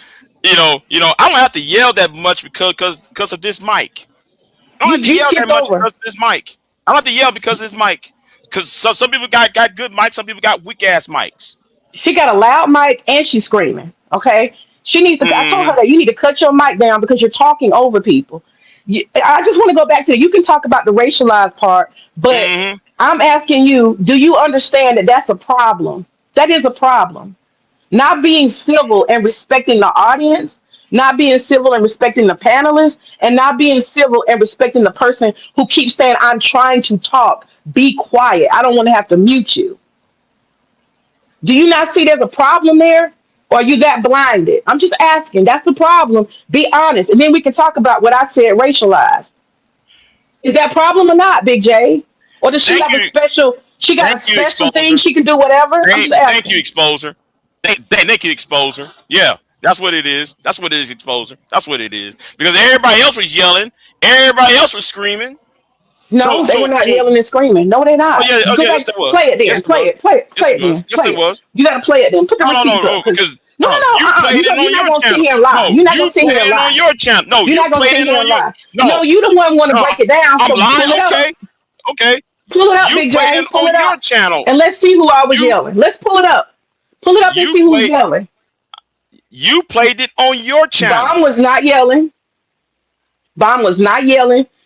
You know, I don't have to yell that much because of this mic. I don't have to yell that much because of this mic. I don't have to yell because of this mic. Because some people got good mics, some people got weak ass mics. She got a loud mic and she's screaming. Okay, she needs to. I told her that you need to cut your mic down because you're talking over people. I just want to go back to that. You can talk about the racialized part, but I'm asking you: do you understand that that's a problem? That is a problem. Not being civil and respecting the audience, not being civil and respecting the panelists, and not being civil and respecting the person who keeps saying, I'm trying to talk. Be quiet. I don't want to have to mute you. Do you not see there's a problem there? Or are you that blinded? I'm just asking. That's the problem. Be honest. And then we can talk about what I said, racialized. Is that a problem or not, Big J? Or does she have a special, she got a special thing she can do whatever? Thank you, Exposer. Thank you, Exposer. Yeah, that's what it is. That's what it is, Exposer. That's what it is. Because everybody else was yelling. Everybody else was screaming. No, they were not yelling and screaming. No, they're not. Yes, it was. Play it then. Yes, play it. Yes, it was. You got to play it then. Put the receipts up. Because no. You played it on your channel. You're not going to sit here and lie. On your channel. No, you're not going to sit here and lie. No, you the one want to break it down. I'm lying. Okay. Pull it up, Big J. Pull it up. Your channel. And let's see who I was yelling. Let's pull it up. Pull it up and see who's yelling. You played it on your channel. Bomb was not yelling.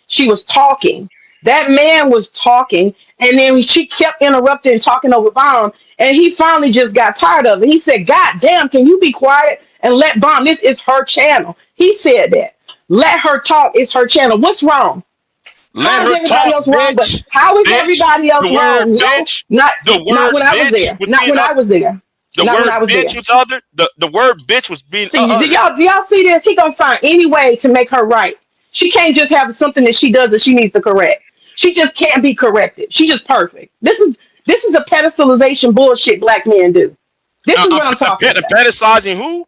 She was talking. That man was talking, and then she kept interrupting and talking over Bomb, and he finally just got tired of it. He said, God damn, can you be quiet and let Bomb? This is her channel. He said that. Let her talk. It's her channel. What's wrong? Let How is her everybody talk, else wrong? But bitch. how is Bitch. everybody The else word wrong? No, bitch. not The not word when I was bitch there. was Not being when I was there. the Not when word I was bitch there. was other. The word bitch was being See, uttered. do y'all see this? He gonna find any way to make her right. She can't just have something that she does that she needs to correct. She just can't be corrected. She's just perfect. This is a pedestalization bullshit black men do. This is what I'm talking about. Pedestalizing who?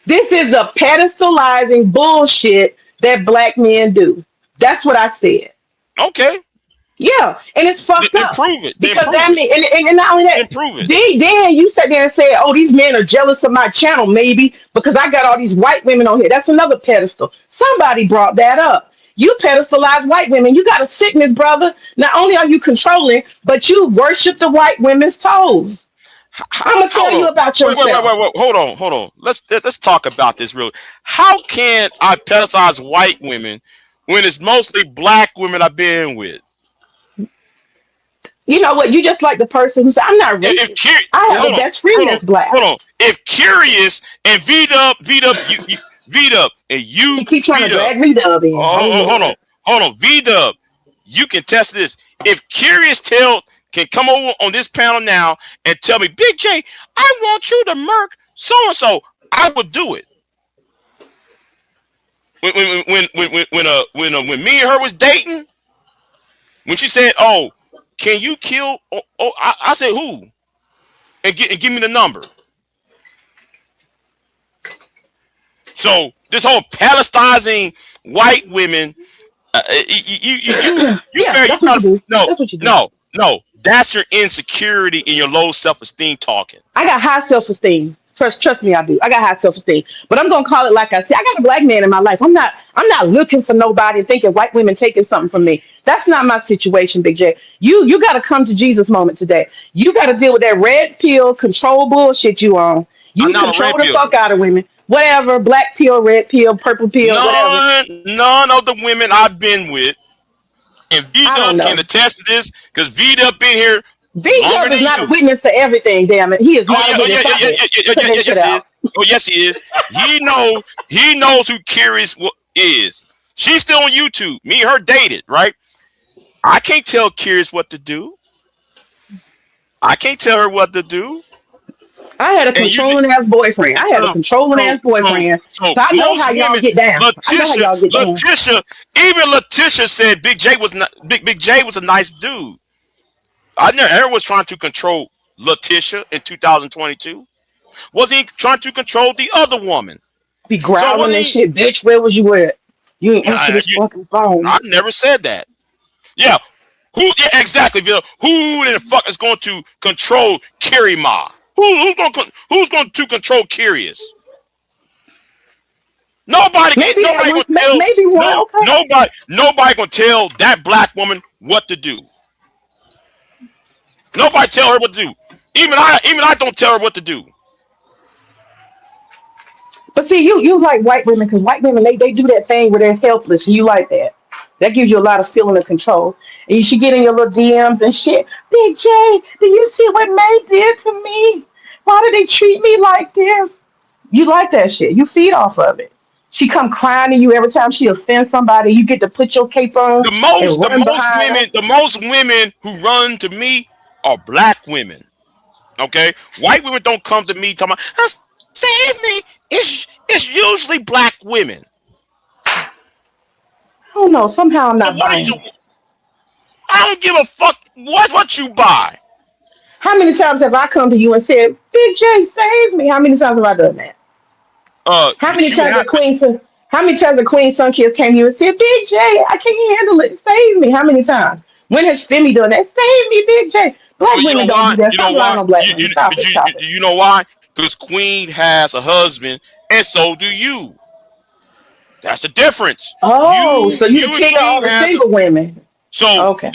This is a pedestalizing bullshit that black men do. That's what I said. Okay. Yeah, and it's fucked Then up prove it. Then because prove that it. mean, and not only that, Then prove it. then you sat there and said, "Oh, these men are jealous of my channel, maybe because I got all these white women on here." That's another pedestal. Somebody brought that up. You pedestalize white women. You got a sickness, brother. Not only are you controlling, but you worship the white women's toes. I'm gonna tell Hold you on. about Wait. yourself. Hold on. Let's talk about this real. How can I pedestalize white women when it's mostly black women I've been with? You know what? You just like the person who said, "I'm not racist. I have a Hold on, best friend that's black." hold on. If Curious and V Dub, and He you keep trying V to Dub. drag me dub in. Oh Lord. Hold on, V Dub. You can test this. If Curious Tale can come over on this panel now and tell me, Big J, I want you to murk so and so, I would do it. When me and her was dating, when she said, "Oh, can you kill?" I said, "Who?" And give me the number. So this whole Palestinizing white women, Yeah, you that's what you gotta do. That's what you do. no. That's your insecurity and your low self esteem talking. I got high self esteem. Trust me, I do. I got high self esteem. But I'm gonna call it like I said. I got a black man in my life. I'm not looking for nobody and thinking white women taking something from me. That's not my situation, Big J. You gotta come to Jesus moment today. You gotta deal with that red pill control bullshit you on. I'm You not a control red the pill. fuck out of women. Whatever, black pill, red pill, purple pill, whatever. None of the women I've been with, and V I don't Dub can know. attest to this, because V Dub been here Big longer Dub is than not a you. witness to everything, damn it. He is not a Oh witness. Stop it. Cut that shit yes he is. out. Oh yes he is. He knows who Curious is. She's still on YouTube. Me and her dated, right? I can't tell Curious what to do. I can't tell her what to do. I had a And you controlling ass boyfriend. I had a so controlling ass boyfriend. So I know most how y'all women, get down. I know how y'all get down. Even Letitia said Big J was a nice dude. I know everyone was trying to control Letitia in 2022. Was he trying to control the other woman? Be So was growling and he? shit, bitch. Where was you at? You ain't answer this fucking phone. I never said that. Yeah. Who? Yeah, exactly. Bill. Who in the fuck is going to control Kirima? Who's going to control Curious? Maybe that Nobody one. gonna tell Maybe one. Okay. nobody gonna tell that black woman what to do. Nobody tell her what to do. Even I don't tell her what to do. But see, you like white women because white women they do that thing where they're helpless, and you like that. That gives you a lot of feeling of control. And you should get in your little DMs and shit. Big J, do you see what May did to me? Why do they treat me like this? You like that shit. You feed off of it. She come crying to you every time she offends somebody. You get to put your cape on and run behind her. The most women who run to me are black women. Okay, white women don't come to me talking about save me. It's usually black women. I don't know. Somehow I'm So not what are buying you? it. I don't give a fuck what you buy. How many times have I come to you and said, Big J, save me? How many times have I done that? How many But you times have the Queen Son, how many times the Queen Sun Kids came to you and said, Big J, I can't handle it. Save me. How many times? When has Femi done that? Save me, Big J. Black you know women don't why? do that. Stop lying on black women. Stop it. Stop it. You know why? Because Queen has a husband, and so do you. That's the difference. Oh, so you the You and king of all Queen the has single women. so Okay.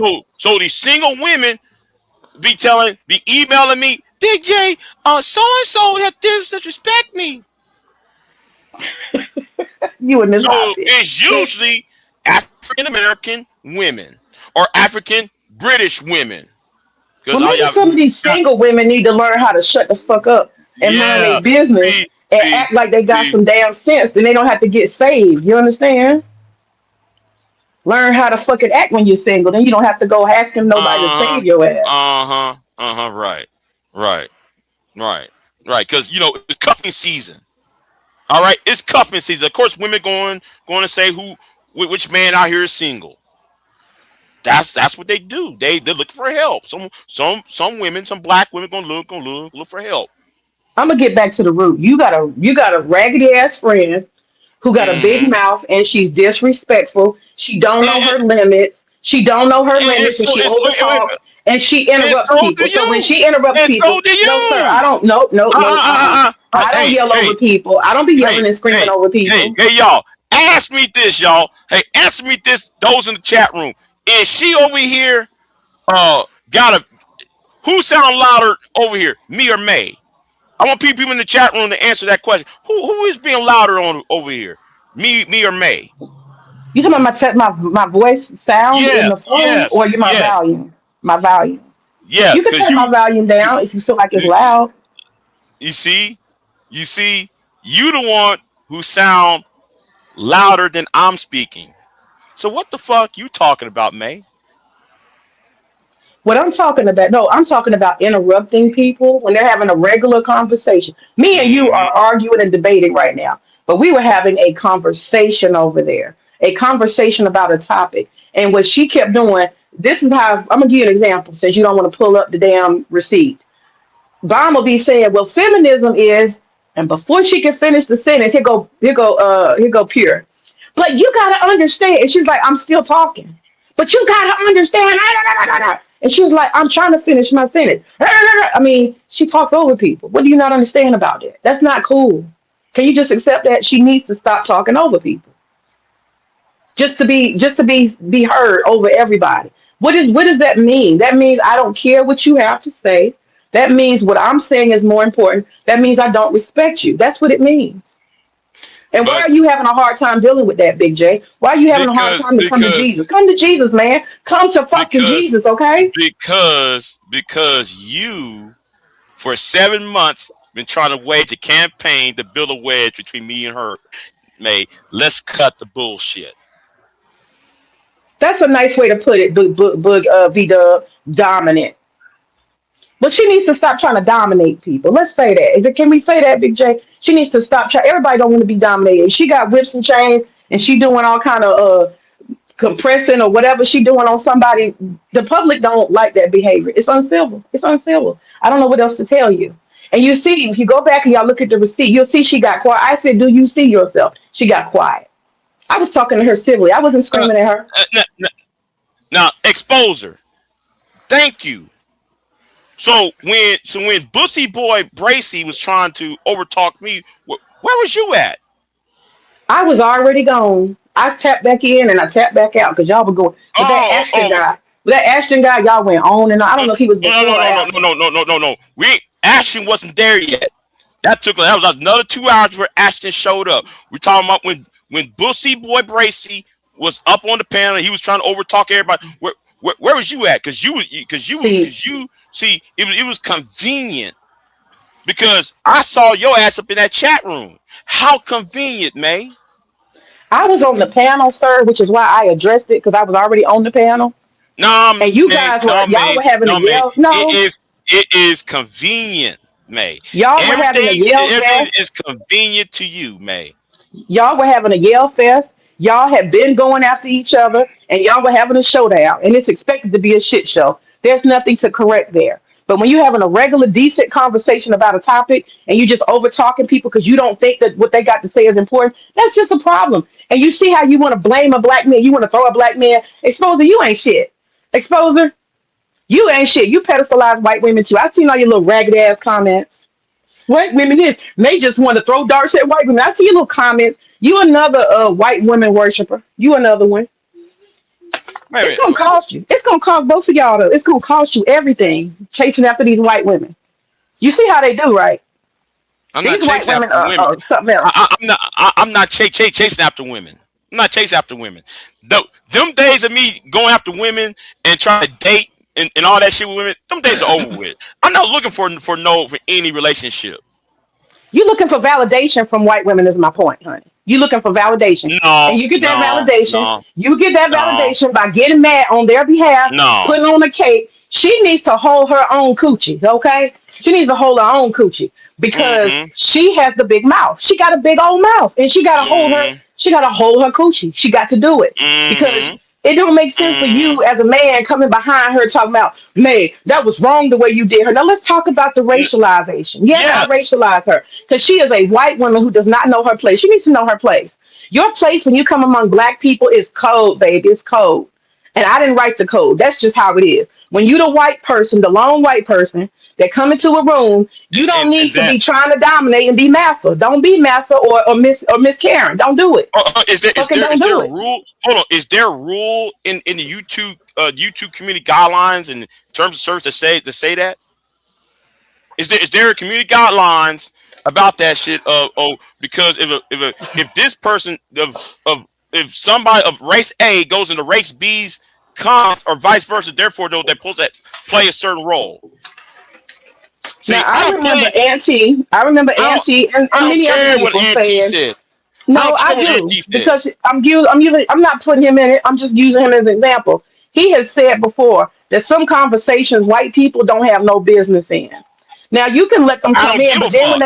these single women be emailing me, Big J, so and so had disrespect me. You in this So hot bitch. it's usually after African American women or African British women. Well, Because maybe some of these single women need to learn how to shut the fuck up and mind yeah, their business see, and see, act like they got see, some damn sense. Then they don't have to get saved. You understand? Learn how to fucking act when you're single. Then you don't have to go asking nobody to uh-huh, save your ass. right, right, right, right. Because it's cuffing season. All right, it's cuffing season. Of course, women going to say which man out here is single. That's what they do. They're looking for help. Some women, some black women gonna look for help. I'm gonna get back to the root. You got a raggedy ass friend who got a big Mm-hmm. mouth and she's disrespectful. She don't know And, her limits. She don't know her and, and limits and so she and so overtalks and she and interrupts so do people. So when you. she interrupts And so people, do no sir, I you. don't no no no I don't Hey, yell over hey, people. I don't be hey, yelling and screaming hey, over hey, people. hey, y'all. Ask me this, y'all. Hey, answer me this. Those in the chat room. Is she over here? Got a who sound louder over here? Me or May? I want people in the chat room to answer that question. Who is being louder on over here? Me or May? You talking about my voice sound in Yeah, the phone yes, or you my yes, volume? My volume. yeah. You can Cause turn my volume you, down if you feel like it's you, loud. you see, you see, you the one who sound louder than I'm speaking. So what the fuck you talking about, May? What I'm talking about, no, I'm talking about interrupting people when they're having a regular conversation. Me and you Mm-hmm. are arguing and debating right now, but we were having a conversation over there, a conversation about a topic. And what she kept doing, this is how I'm gonna give you an example since you don't want to pull up the damn receipt. Vaughn will be saying, well, feminism is, and before she can finish the sentence, here go pure. But you gotta understand. And she's like, I'm still talking. But you gotta understand. And she was like, I'm trying to finish my sentence. I mean, she talks over people. What do you not understand about it? That's not cool. Can you just accept that she needs to stop talking over people? Just to be heard over everybody. What does that mean? That means I don't care what you have to say. That means what I'm saying is more important. That means I don't respect you. That's what it means. And why But are you having a hard time dealing with that, Big J? Why are you having a hard because time to come to because Jesus? Come to Jesus, man. Come to fucking because Jesus, okay? because you for 7 months been trying to wage a campaign to build a wedge between me and her. May let's cut the bullshit. That's a nice way to put it, V Dub, dominant. But she needs to stop trying to dominate people. Let's say that. Is it? Can we say that, Big J? She needs to stop trying. Everybody don't want to be dominated. She got whips and chains, and she doing all kind of compressing or whatever she doing on somebody. The public don't like that behavior. It's uncivil. It's uncivil. I don't know what else to tell you. And you see, if you go back and y'all look at the receipt, you'll see she got quiet. I said, "Do you see yourself?" She got quiet. I was talking to her civilly. I wasn't Uh, screaming at her. now, exposure. Thank you. So when Bussy Boy Bracy was trying to overtalk me, where was you at? I was already gone. I tapped back in and I tapped back out because y'all were going. But Oh, That Ashton guy, y'all went on and on. I don't no, know if he was no, before no, or no, no, no, after. no, no, no, no, no. Ashton wasn't there yet. That was another 2 hours where Ashton showed up. We're talking about when Bussy Boy Bracy was up on the panel. He was trying to overtalk everybody. Where was you at? See, Because you see it was convenient because I saw your ass up in that chat room. How convenient, May. I was on the panel, sir, which is why I addressed it because I was already on the panel. No, And you May, guys no, y'all May, were having a no, May. yell. It No, is it is convenient, May. y'all were having a yell Everything fest. is convenient to you, May. Y'all were having a yell fest. Y'all had been going after each other, and y'all were having a showdown. And it's expected to be a shit show. There's nothing to correct there. But when you're having a regular, decent conversation about a topic, and you just over talking people because you don't think that what they got to say is important, that's just a problem. And you see how you want to blame a black man, you want to throw a black man. Exposer, you ain't shit. Exposer, you ain't shit. You pedestalize white women too. I seen all your little ragged ass comments. White women is they just want to throw darts at white women. I see your little comments. You another white woman worshiper. You another one. Wait a It's minute. gonna cost you. It's gonna cost both of y'all though. It's gonna cost you everything chasing after these white women. You see how they do, right? I'm not These white chasing women after are, women. something else. I'm not chasing after women. I'm not chasing after women. Them days of me going after women and trying to date and all that shit with women, them days are over with. I'm not looking for any relationship. You looking for validation from white women is my point, honey. You looking for validation. And No, you get that no, validation. no, You get that no, validation by getting mad on their behalf, no. putting on a cake. She needs to hold her own coochie, okay? She needs to hold her own coochie because Mm-hmm. she has the big mouth. She got a big old mouth. And Mm-hmm. she gotta hold her coochie. She got to do it. Because Mm-hmm. it don't make sense for Mm-hmm. you as a man coming behind her talking about, May, that was wrong the way you did her. Now let's talk about the racialization. Yes, I Yeah. racialize her because she is a white woman who does not know her place. She needs to know her place. Your place when you come among black people is code, baby. It's code. And I didn't write the code. That's just how it is. When you the white person, the lone white person that come into a room, you don't need And to that be trying to dominate and be massa. Don't be massa or Miss Karen. Don't do it. is there is Fucking there don't is there do a it. rule? Hold on. Is there a rule in the YouTube community guidelines and terms of service to say that? Is there a community guidelines about that shit? Because if this person of if somebody of race A goes into race B's cons or vice versa, therefore they're supposed to play a certain role. Now See, I don't play. I remember I don't. Auntie I and don't many other care what people Auntie saying, said. I no, don't I care what do Auntie because says. I'm not putting him in it. I'm just using him as an example. He has said before that some conversations white people don't have no business in. Now you can let them I come don't in, give a but then fuck.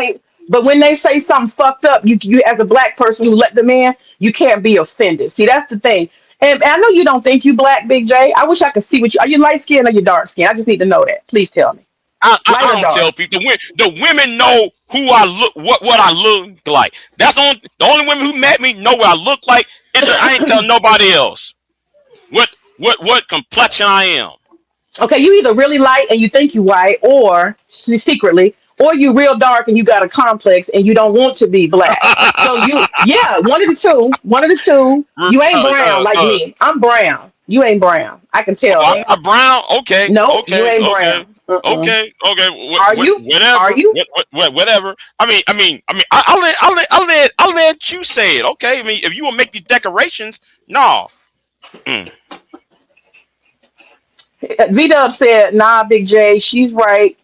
when they say something fucked up, you as a black person who let them in, you can't be offended. See, that's the thing. And I know you don't think you black, Big J. I wish I could see what you are. You light skin or you dark skin? I just need to know that. Please tell me, light I or don't tell dark. people. The women know who I look, what I look like. The only women who met me know what I look like. I ain't telling nobody else what complexion I am. Okay, you either really light and you think you white, or secretly, or you real dark and you got a complex and you don't want to be black. So yeah, one of the two. One of the two. uh, You ain't brown uh, like uh, me. I'm brown. You ain't brown. I can tell I'm that. not brown. Okay, No, you okay, ain't okay, brown. Uh-uh. okay, okay. Are you? Are Whatever. you? Whatever. I'll let you say it. Okay. I mean, if you will make these decorations, no. Mm. V Dub said, "Nah, Big J, she's right.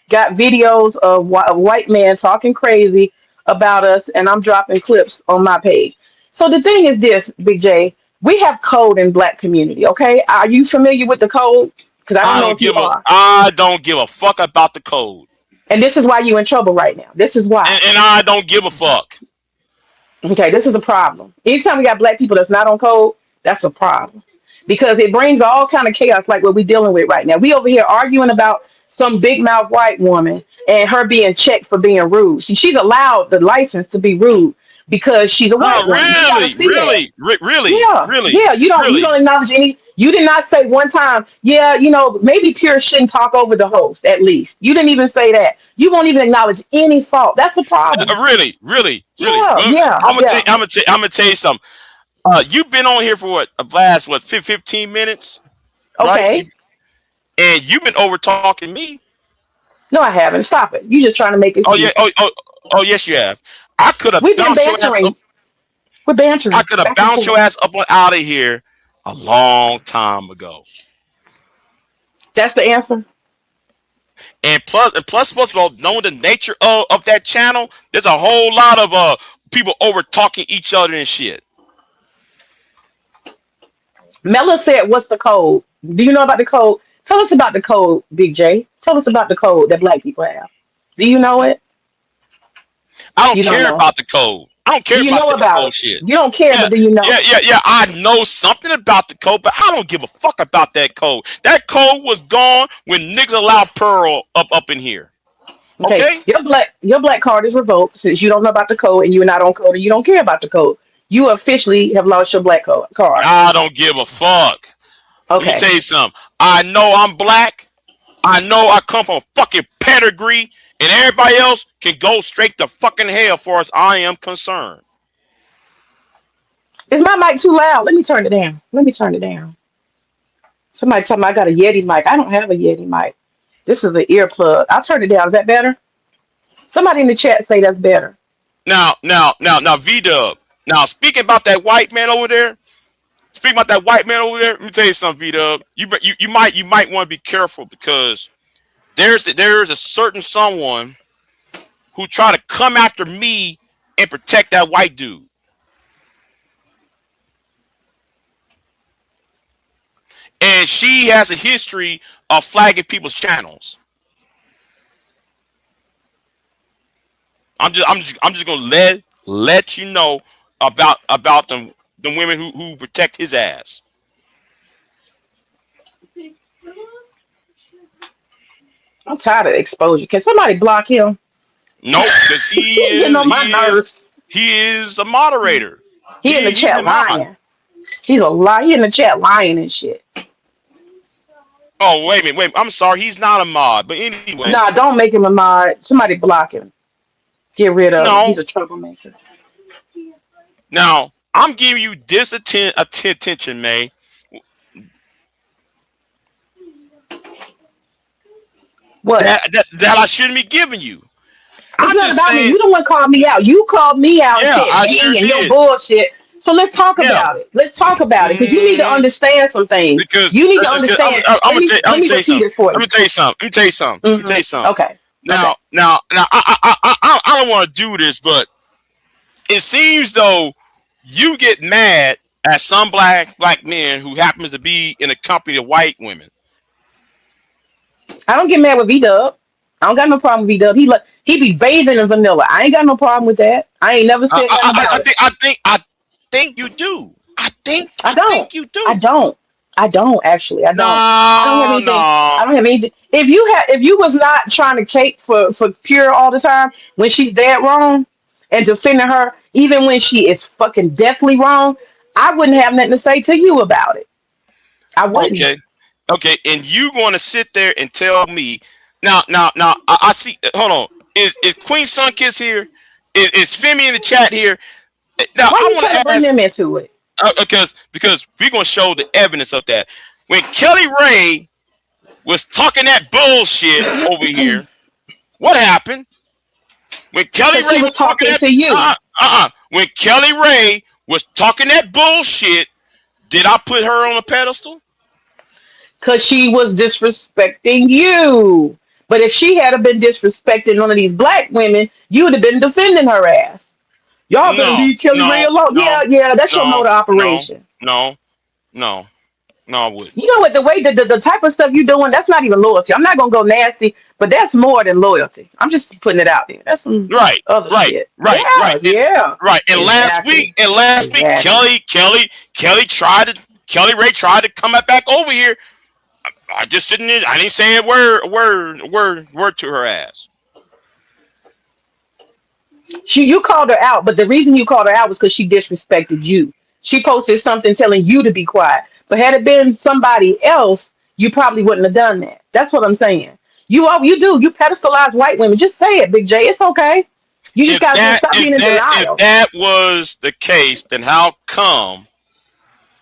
Got videos of a white man talking crazy about us, and I'm dropping clips on my page." So the thing is this, Big J, we have code in black community. Okay, are you familiar with the code? Because I don't know if you are, I don't give a fuck about the code, and this is why you're in trouble right now. This is why. and I don't give a fuck. Okay, this is a problem. Anytime we got black people that's not on code, that's a problem because it brings all kind of chaos like what we're dealing with right now. We over here arguing about some big mouth white woman and her being checked for being rude. She's allowed the license to be rude because she's a white Oh, woman. You got to really, see that. really, really, Yeah, really, yeah. You really. don't acknowledge any. You did not say one time. Yeah, maybe Pure shouldn't talk over the host. At least you didn't even say that. You won't even acknowledge any fault. That's a problem. Really, really, really. Yeah, Well, yeah, yeah. I'm gonna tell you something. You've been on here for what 15 minutes, right? Okay. And you've been over talking me. No, I haven't. Stop it. You just trying to make Oh yeah. excuses. Oh yes, you have. I could have We've been bounced your ass up. bantering. We're I bantering could have back and bounced your forth. ass up and out of here a long time ago. That's the answer. And plus, knowing the nature of that channel, there's a whole lot of people over talking each other and shit. Mela said, "What's the code? Do you know about the code? Tell us about the code, Big J. Tell us about the code that black people have. Do you know it? I don't You don't care know. about the code. I don't Do care you about know that about code it? shit. You don't care, Yeah, but do you know? yeah. I know something about the code, but I don't give a fuck about that code. That code was gone when niggas allowed Pearl up in here. Okay, Okay? your black card is revoked since you don't know about the code and you're not on code and you don't care about the code. You officially have lost your card. I don't give a fuck. Let me Okay. tell you something. I know I'm black. I know I come from fucking pedigree, and everybody else can go straight to fucking hell as far as I am concerned. Is my mic too loud? Let me turn it down. Let me turn it down. Somebody tell me I got a Yeti mic. I don't have a Yeti mic. This is an earplug. I'll turn it down. Is that better? Somebody in the chat say that's better. Now, V Dub. Now, speaking about that white man over there, let me tell you something, V-Dub. You might want to be careful because there's a certain someone who try to come after me and protect that white dude. And she has a history of flagging people's channels. I'm just gonna let you know about the women who protect his ass. I'm tired of exposure. Can somebody block him? Nope, because He's getting on my nerves. he is a moderator. He in the He's chat a mod. lying. He's a lie. He in the chat lying and shit. Oh, wait a minute. I'm sorry. He's not a mod. But anyway. Nah, don't make him a mod. Somebody block him. Get rid of him. He's a troublemaker. Now, I'm giving you this attention, May. What? That I shouldn't be giving you. It's not about me. You don't want to call me out. You called me out and said, and your bullshit. So let's talk about it. Let's talk about it because you need to understand some things. Because you need to understand. Let me repeat it for you. Let me tell you something. Okay. Now, I don't want to do this, but it seems though you get mad at some black men who happens to be in a company of white women. I don't get mad with V-Dub. I don't got no problem with V-Dub. He be bathing in vanilla. I ain't got no problem with that. I ain't never said nothing about it. I think you do. I think you do. I don't actually. I don't. I don't have anything. I don't have anything. If you was not trying to cape for Pure all the time when she's dead wrong and defending her, even when she is fucking deathly wrong, I wouldn't have nothing to say to you about it. I wouldn't. Okay, and you going to sit there and tell me now? I see. Hold on. Is Queen Sunkiss here? Is Femi in the chat here? Now, why you trying to bring them into it? Because we're gonna show the evidence of that. When Kelly Ray was talking that bullshit over here, what happened? When Kelly Ray was talking to you. When Kelly Ray was talking that bullshit, did I put her on a pedestal? Because she was disrespecting you. But if she had been disrespecting one of these black women, you would have been defending her ass. Y'all better leave Kelly Ray alone. Yeah, that's your mode of operation. No, I wouldn't. You know what? The way the type of stuff you doing, that's not even loyalty. I'm not gonna go nasty, but that's more than loyalty. I'm just putting it out there. That's some other shit. Right. And last week, Kelly Ray tried to come back over here. I just didn't. I didn't say a word to her ass. You called her out, but the reason you called her out was because she disrespected you. She posted something telling you to be quiet. But had it been somebody else, you probably wouldn't have done that. That's what I'm saying. You pedestalize white women. Just say it, Big J. It's okay. You just gotta stop being in denial. If that was the case, then how come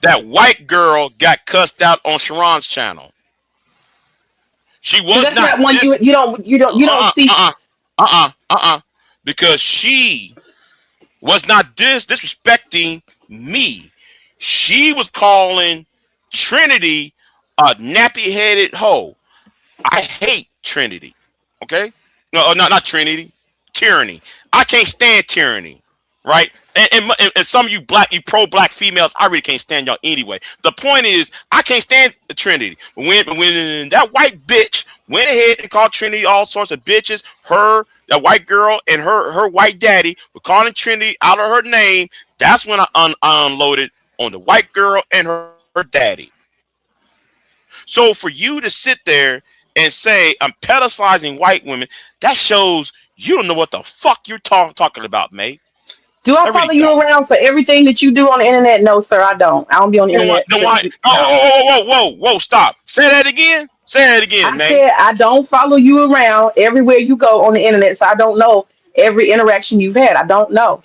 that white girl got cussed out on Sharon's channel? She was that's not one you don't see. Because she was not disrespecting me. She was calling Trinity a nappy-headed hoe. I hate Trinity. Okay? No, not Trinity. Tyranny. I can't stand tyranny. Right? And some of you pro-black females, I really can't stand y'all anyway. The point is, I can't stand the Trinity. When that white bitch went ahead and called Trinity all sorts of bitches, that white girl and her white daddy were calling Trinity out of her name, that's when I unloaded on the white girl and her daddy. So for you to sit there and say I'm pedestalizing white women, that shows you don't know what the fuck you're talking about, mate. Do I follow you around for everything that you do on the internet? No, sir, I don't. I don't be on the internet. Whoa, stop. Say that again, I said I don't follow you around everywhere you go on the internet, so I don't know every interaction you've had. I don't know.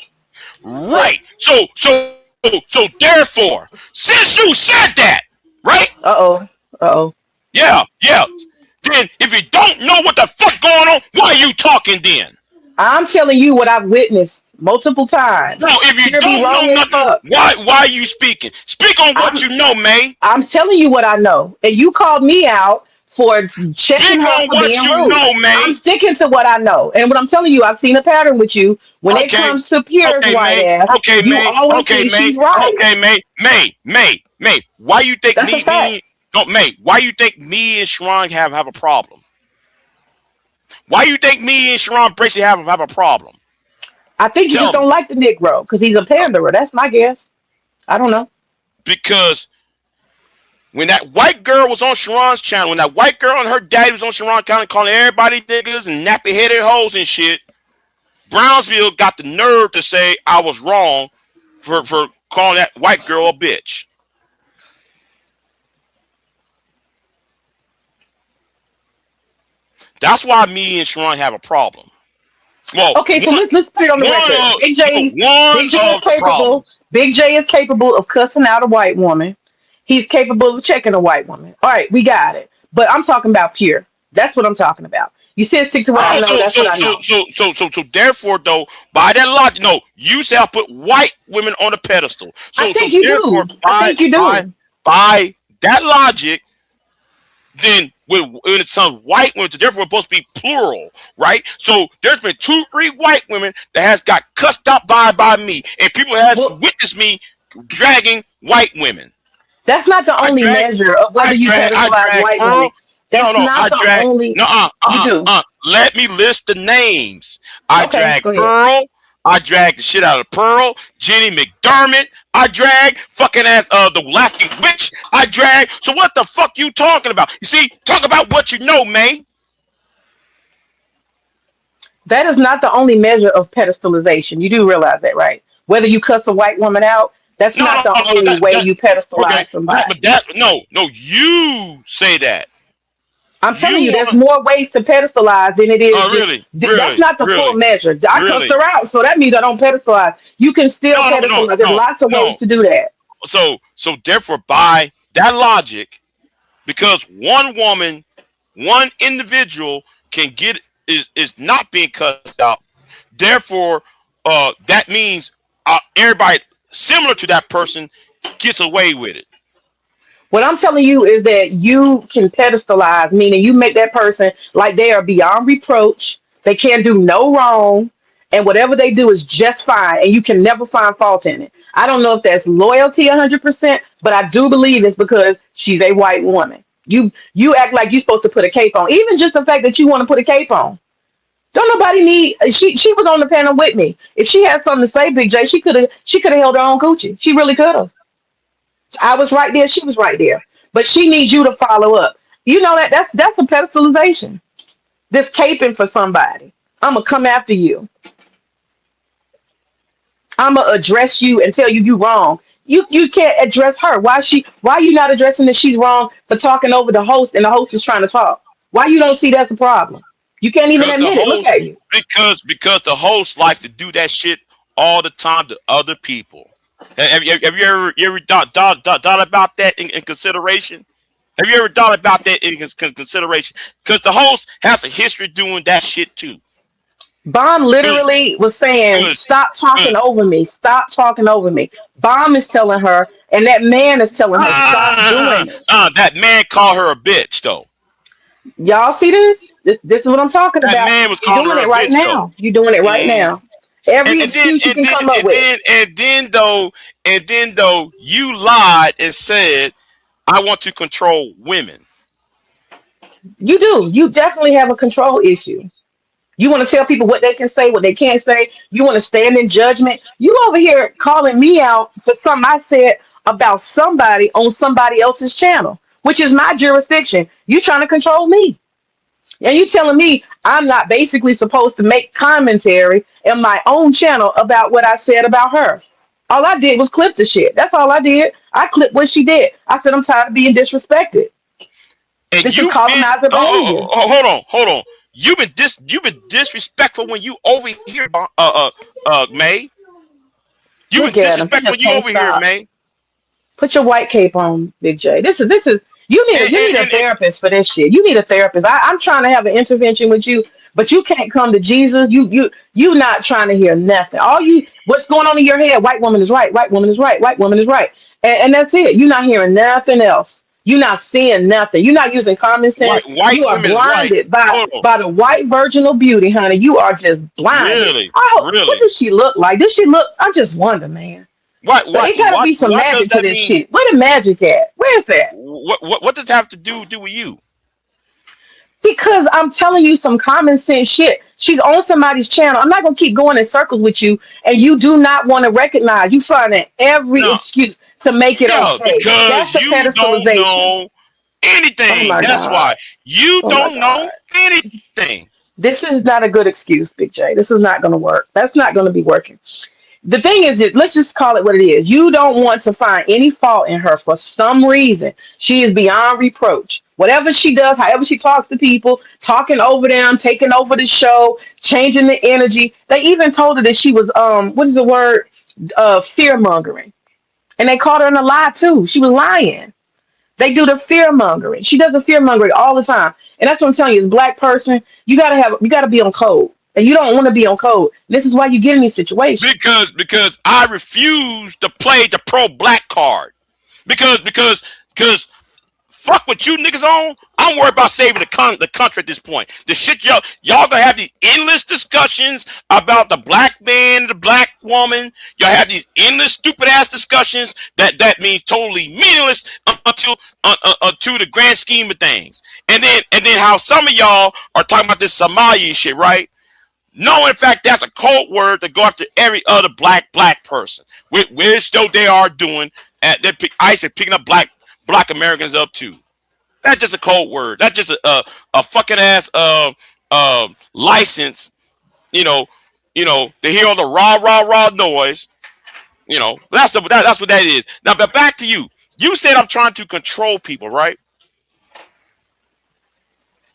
Right. So therefore, since you said that, right? Uh-oh. Yeah. Then if you don't know what the fuck going on, why are you talking then? I'm telling you what I've witnessed multiple times. No, if you Pure be don't know wrong as nothing, fuck. why are you speaking? Speak on what I'm you know, May. I'm telling you what I know, and you called me out for checking Speak her on for what being you rude. know, I'm May. sticking to what I know, and what I'm telling you, I've seen a pattern with you. When it Okay. comes to Pure's Okay, white May. ass, Okay, you May. always Okay, think May. she's right. Okay, May. May. Why you think That's a fact. no, May, why you think me and Sharon have a problem? Why you think me and Sharon Bracey have a problem? I think you just Tell me. don't like the Negro because he's a panderer. That's my guess. I don't know. Because when that white girl was on Sharon's channel, when that white girl and her daddy was on Sharon's channel calling everybody niggas and nappy headed hoes and shit, Brownsville got the nerve to say I was wrong for calling that white girl a bitch. That's why me and Sharon have a problem. Well, Okay, so let's put it on the record. one Big J is of the capable. problems. Big J is capable of cussing out a white woman. He's capable of checking a white woman. All right, we got it. But I'm talking about Pure. That's what I'm talking about. You said stick to what I know. That's what I know. So therefore, though, by that logic, no, you say I put white women on a pedestal. I So think you therefore, do. I think you do. by that logic, then when it's some white women, therefore it's supposed to be plural, right? So there's been 2, 3 white women that has got cussed out by me, and people has Well, witnessed me dragging white women. that's not the I only drag, measure of whether you I pedestalize drag white women. Pearl. That's I not the drag. only. No, You do. Let me list the names. I Okay, drag go ahead. Pearl. I drag the shit out of Pearl. Jenny McDermott. I drag fucking ass the laughing witch. I drag. So what the fuck you talking about? You see, talk about what you know, May. That is not the only measure of pedestalization. You do realize that, right? Whether you cuss a white woman out, that's No, not no, the no, no. only way That you okay. pedestalize No, but somebody. that no. You say that. I'm telling You you, there's wanna? more ways to pedestalize than it is Oh, just. really, That's not the full measure. I cussed really. her out, so that means I don't pedestalize. You can still pedestalize. There's lots of ways No. to do that. So therefore, by that logic, because one woman, one individual can get is not being cussed out. Therefore, that means everybody similar to that person gets away with it. What I'm telling you is that you can pedestalize, meaning you make that person like they are beyond reproach. They can't do no wrong. And whatever they do is just fine. And you can never find fault in it. I don't know if that's loyalty 100%, but I do believe it's because she's a white woman. You act like you're supposed to put a cape on. Even just the fact that you want to put a cape on. Don't nobody need she was on the panel with me. If she had something to say, Big J, she could have held her own coochie. She really could have. I was right there. She was right there. But she needs you to follow up. You know that's a pedestalization. This caping for somebody. I'm gonna come after you. I'm gonna address you and tell you wrong. You can't address her. Why you not addressing that she's wrong for talking over the host and the host is trying to talk? Why you don't see that's a problem? You can't even Because the admit it. Look host at you. because the host likes to do that shit all the time to other people. Have you ever thought about that in consideration? Have you ever thought about that in consideration? Because the host has a history doing that shit too. Bomb Cause, literally was saying, cause, stop talking 'cause, over me. Stop talking over me. Bomb is telling her, and that man is telling her, stop doing it. that man called her a bitch though. Y'all see this? This is what I'm talking That about. man was You're calling doing her a it right bitch though. now. You're doing it right Mm. now. Every excuse you can come up with. And then though you lied and said I want to control women. You do. You definitely have a control issue. You want to tell people what they can say, what they can't say. You want to stand in judgment. You over here calling me out for something I said about somebody on somebody else's channel, which is my jurisdiction. You trying to control me. And you telling me I'm not basically supposed to make commentary in my own channel about what I said about her. All I did was clip the shit. That's all I did. I clipped what she did. I said I'm tired of being disrespected. And This is you've been colonizer behavior. hold on. You've been disrespectful when you over here, May. You've Look been at him. He disrespectful just when you can't over here, stop. May. Put your white cape on, Big J. This is you need a And, therapist for this shit. You need a therapist. I'm trying to have an intervention with you But you can't come to Jesus. You not trying to hear nothing. All you what's going on in your head? White woman is right. White woman is right. White woman is right. And that's it. You're not hearing nothing else. You're not seeing nothing. You're not using common sense. White You are women is right. blinded by Hold on. by the white virginal beauty, honey. You are just blinded. Really? I hope, what Really? does she look like? Does she look? I just wonder, man. Why It gotta be some what does magic to that this mean? shit. Where the magic at? Where is that? What does it have to do with you? Because I'm telling you some common sense shit. She's on somebody's channel. I'm not gonna keep going in circles with you, and you do not want to recognize. You finding every No, excuse to make it no, okay. That's because the you don't pedestalization. know Oh anything. my That's why god. you Oh my don't know god. anything. This is not a good excuse, Big J. This is not gonna work. That's not gonna be working. The thing is that let's just call it what it is. You don't want to find any fault in her for some reason. She is beyond reproach. Whatever she does, however she talks to people, talking over them, taking over the show, changing the energy. They even told her that she was what is the word? Fear mongering. And they caught her in a lie too. She was lying. They do the fear mongering. She does the fear mongering all the time. And that's what I'm telling you, as a black person, you gotta be on code. And you don't want to be on code. This is why you get in these situations. Because I refuse to play the pro black card. Because fuck what you niggas on. I'm worried about saving the country at this point. The shit y'all gonna have these endless discussions about the black man, the black woman. Y'all have these endless stupid ass discussions that means totally meaningless until the grand scheme of things. And then how some of y'all are talking about this Somalia shit, right? No, in fact, that's a code word to go after every other black person, which though they are doing. ICE picking up black Americans up too. That's just a code word. That's just a fucking ass license. You know, to hear all the rah noise. That's what that is. Now, but back to you. You said I'm trying to control people, right?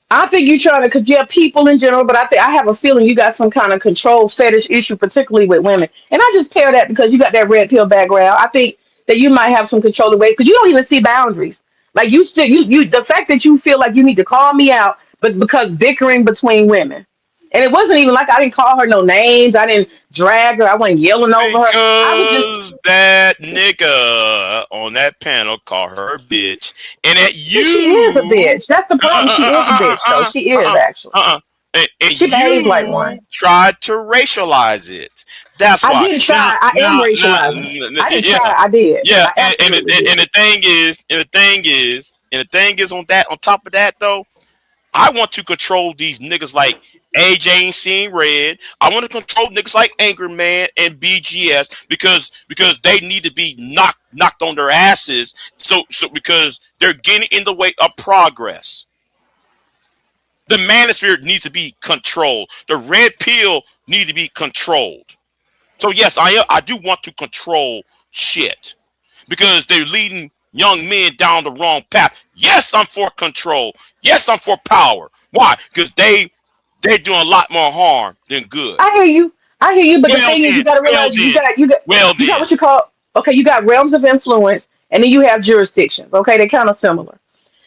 I think you're trying to, yeah, people in general, but I have a feeling you got some kind of control fetish issue, particularly with women. And I just pair that because you got that red pill background. I think that you might have some control of ways because you don't even see boundaries. Like you still, the fact that you feel like you need to call me out, but because bickering between women, and it wasn't even like I didn't call her no names, I didn't drag her, I wasn't yelling over her. I was just, Because that nigga on that panel called her a bitch, and that she is a you, bitch. That's the uh, problem. She is a bitch, though. She is actually. and She behaves like one. you tried to racialize it. That's I why. didn't try. I am racializing it. I didn't Yeah, try. I did. yeah, I absolutely and did. the thing is on top of that though. I want to control these niggas like AJ ain't seeing red. I want to control niggas like Anchor Man and BGS because they need to be knocked on their asses. So because they're getting in the way of progress. The manosphere needs to be controlled. The red pill need to be controlled. So yes, I do want to control shit because they're leading young men down the wrong path. Yes, I'm for control. Yes, I'm for power. Why? Because they're doing a lot more harm than good. I hear you. I hear you. But the Well thing is, then, you got to well realize then, well you got then. what you call, okay. You got realms of influence, and then you have jurisdictions. Okay, they're kind of similar.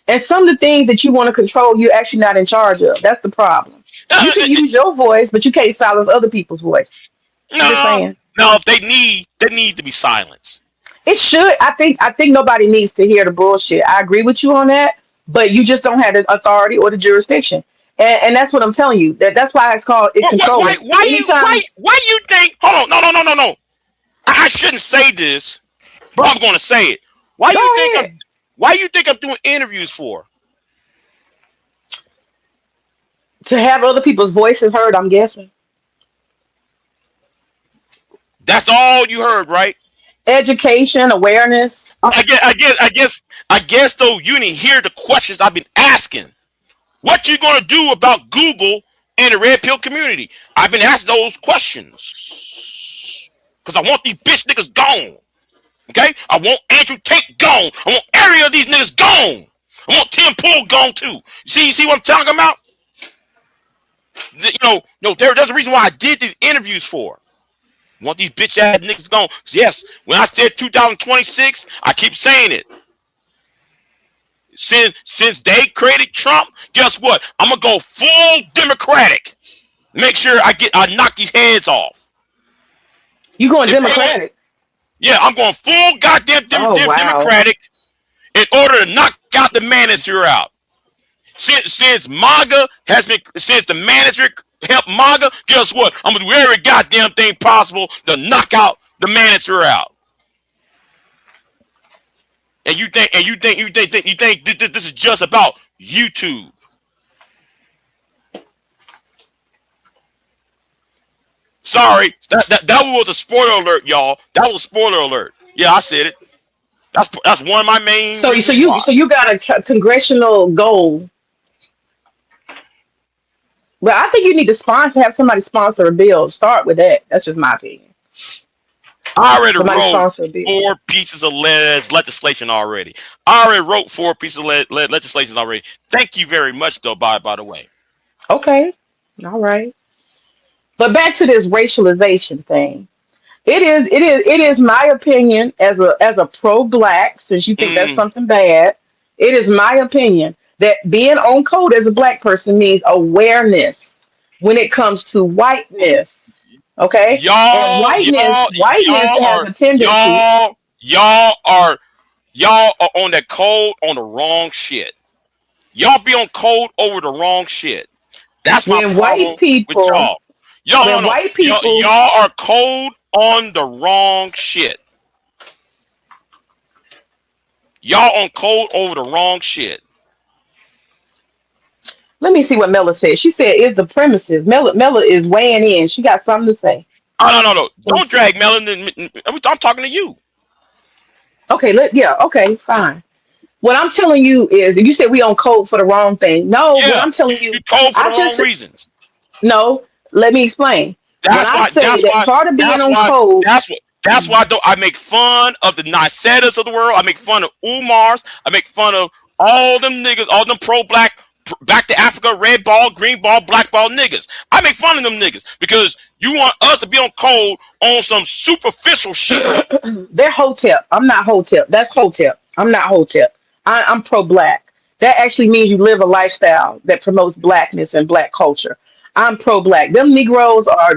And some of the things that you want to control, you're actually not in charge of. That's the problem. You can use your voice, but you can't silence other people's voice. I'm just No, saying. no, they need to be silenced. It should. I think nobody needs to hear the bullshit. I agree with you on that, but you just don't have the authority or the jurisdiction. And that's what I'm telling you. That's why I call it controlling. Anytime, Why you think? Hold on, no. I shouldn't say this, but I'm going to say it. Why go you think ahead. I'm doing interviews for? To have other people's voices heard, I'm guessing. That's all you heard, right? Education, awareness. I guess though you didn't hear the questions I've been asking. What you gonna do about Google and the red pill community? I've been asking those questions because I want these bitch niggas gone. Okay, I want Andrew Tate gone. I want area of these niggas gone. I want Tim Pool gone too. You see what I'm talking about? There's a reason why I did these interviews for. I want these bitch ass niggas gone. Yes, when I said 2026, I keep saying it. Since they created Trump, guess what? I'm gonna go full Democratic. Make sure I knock these heads off. You going If they don't, Democratic? yeah, I'm going full goddamn Oh wow. Democratic in order to knock out the manosphere out. Since MAGA has been, since the manosphere helped MAGA, guess what? I'm gonna do every goddamn thing possible to knock out the manosphere out. And you think this is just about YouTube? Sorry, that was a spoiler alert, y'all. That was a spoiler alert. Yeah, I said it. That's one of my main So reasons why. you got a congressional goal. Well, I think you need to have somebody sponsor a bill. Start with that. That's just my opinion. I already Somebody wrote sponsor a bill. 4 pieces of legislation already. I already wrote 4 pieces of legislation already. Thank you very much, though. By the way. Okay. All right. But back to this racialization thing. It is my opinion as a pro-black, since you think that's Mm, something bad. It is my opinion that being on code as a black person means awareness when it comes to whiteness. Okay? And y'all, whiteness has a tendency. y'all, y'all are y'all are on that code on the wrong shit. Y'all be on code over the wrong shit. That's my When problem white with people, y'all. Y'all when no, white people, y'all are cold on the wrong shit. Y'all on cold over the wrong shit. let me see what Mela said. She said, "Is the premises." Mela is weighing in. She got something to say. Oh no. Let me Don't see. drag Melon. I'm talking to you. Okay, yeah, okay, fine. What I'm telling you is, you said we on code for the wrong thing. No, what Yeah, I'm telling you you, cold for the I wrong just reasons. no. Let me explain. When That's I why. say That's that why. part of being That's on why. code, That's why. I make fun of the Nicetas of the world. I make fun of Umars. I make fun of all them niggas, all them pro-black, back to Africa, red ball, green ball, black ball niggas. I make fun of them niggas because you want us to be on code on some superficial shit. they're hotep. I'm not hotep. That's hotep. I'm not hotep. I'm pro-black. That actually means you live a lifestyle that promotes blackness and black culture. I'm pro-black. Them Negroes are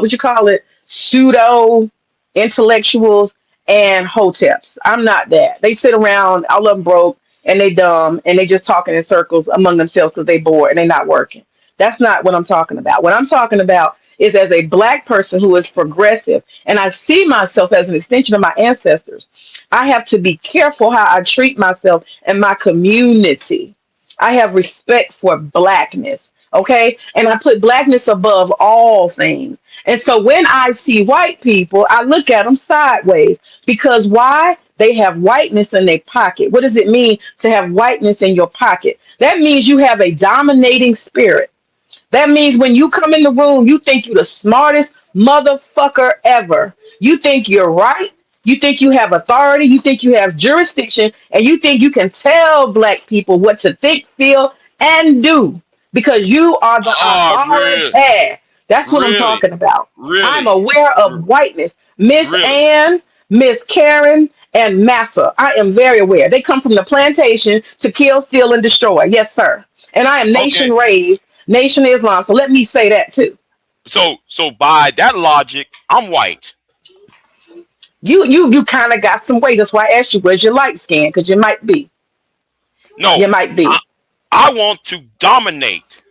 what you call it, pseudo intellectuals and hoteps. I'm not that. They sit around, all of them broke, and they dumb, and they just talking in circles among themselves because they bored and they not working. That's not what I'm talking about. What I'm talking about is, as a black person who is progressive, and I see myself as an extension of my ancestors, I have to be careful how I treat myself and my community. I have respect for blackness. Okay. And I put blackness above all things. And so when I see white people, I look at them sideways, because why? They have whiteness in their pocket. What does it mean to have whiteness in your pocket? That means you have a dominating spirit. That means when you come in the room, you think you're the smartest motherfucker ever. You think you're right. You think you have authority. You think you have jurisdiction. And you think you can tell black people what to think, feel, and do, because you are the Oh, authority. really, That's what I'm really, talking about. I'm really, aware of whiteness. Miss really. Ann, Miss Karen, and Massa. I am very aware. They come from the plantation to kill, steal, and destroy. Yes, sir. And I am Okay. nation raised, Nation Islam. So let me say that too. So by that logic, I'm white. You kind of got some weight. That's why I asked you, where's your light skin? Because you might be. No, You might I, be. I want to dominate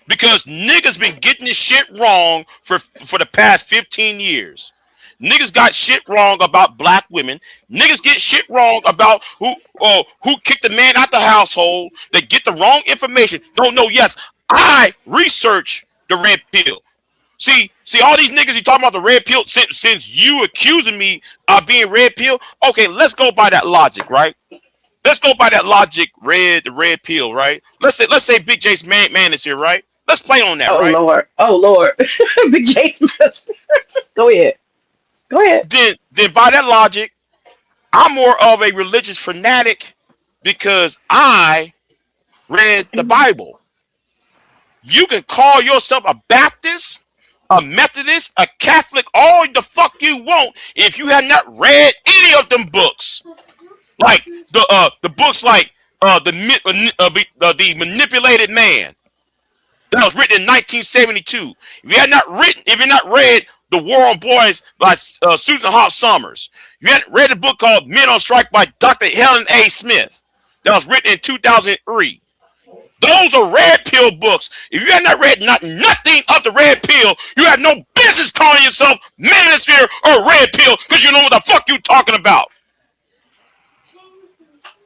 because niggas been getting this shit wrong for the past 15 years. Niggas got shit wrong about black women. Niggas get shit wrong about who kicked the man out the household. They get the wrong information. No, yes, I research the red pill. See, all these niggas you talking about the red pill. Since you accusing me of being red pill, okay, let's go by that logic, right? Let's go by that logic. The red pill, right? Let's say Big J's man is here, right? Let's play on that, Oh right? Lord. Oh Lord. Big J. Go ahead. Go ahead. Then by that logic, I'm more of a religious fanatic because I read the Bible. You can call yourself a Baptist, a Methodist, a Catholic, all the fuck you want if you have not read any of them books. Like the books like the manipulated man. That was written in 1972. If you not read The War on Boys by Susan Hart Summers, you hadn't read a book called Men on Strike by Dr. Helen A. Smith, that was written in 2003. Those are red pill books. If you have not read nothing of the red pill, you have no business calling yourself manosphere or red pill because you know what the fuck you talking about.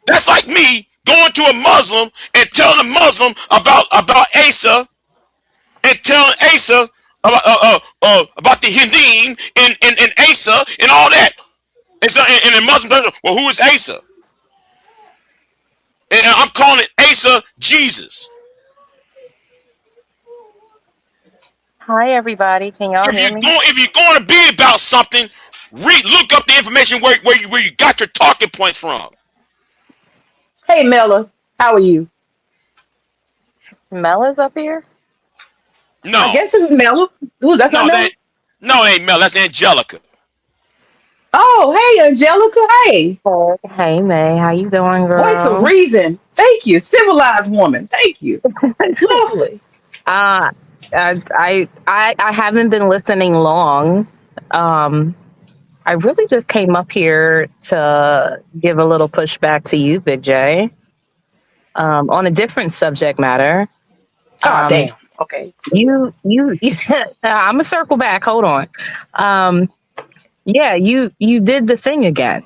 That's like me going to a Muslim and telling a Muslim about Asa and telling Asa about the Hindim and Asa and all that. And so and the Muslim doesn't. Well, who is Asa? And I'm calling it Asa Jesus. Hi, everybody. Can y'all hear me? If you're going to be about something, look up the information where you got your talking points from. Hey, Mella, how are you? Mel is up here? No. I guess this is Mella. Ooh, that's not Mella? No, it ain't Mel. That's Angelica. Oh, hey, Angelica. Hey. Hey, May. How you doing, girl? Voice of reason. Thank you. Civilized woman. Thank you. Lovely. I haven't been listening long. I really just came up here to give a little pushback to you, Big J, on a different subject matter. Oh, damn. Okay. You I'm gonna circle back. Hold on. Yeah, you did the thing again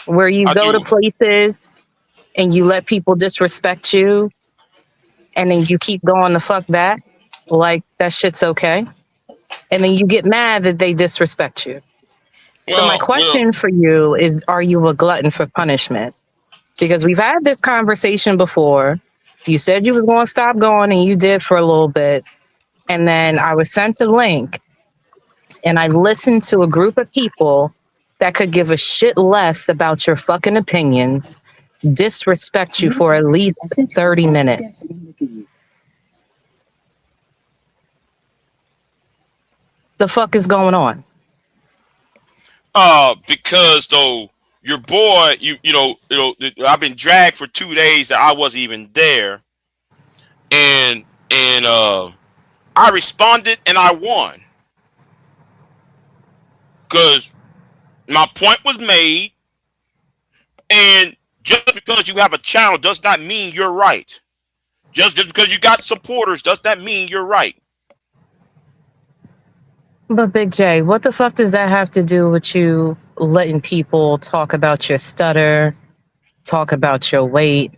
where you go to places and you let people disrespect you and then you keep going the fuck back like that shit's okay. And then you get mad that they disrespect you. So my question for you is, are you a glutton for punishment? Because we've had this conversation before. You said you were going to stop going and you did for a little bit. And then I was sent a link and I listened to a group of people that could give a shit less about your fucking opinions, disrespect you for at least 30 minutes. The fuck is going on? Because though your boy, you know, I've been dragged for 2 days that I wasn't even there, and I responded and I won because my point was made, and just because you have a channel does not mean you're right. Just because you got supporters does not mean you're right. But Big J, what the fuck does that have to do with you letting people talk about your stutter, talk about your weight,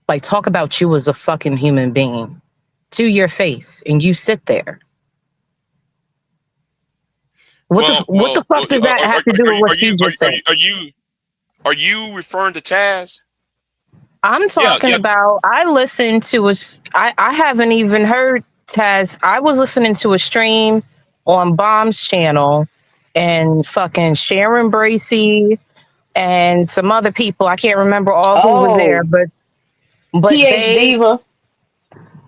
like talk about you as a fucking human being to your face and you sit there? What the fuck does that have to do with what you just said? Are you referring to Taz? I'm talking about, I listened to I haven't even heard Taz. I was listening to a stream on Bomb's channel and fucking Sharon Bracey and some other people. I can't remember all who was there, but Diva.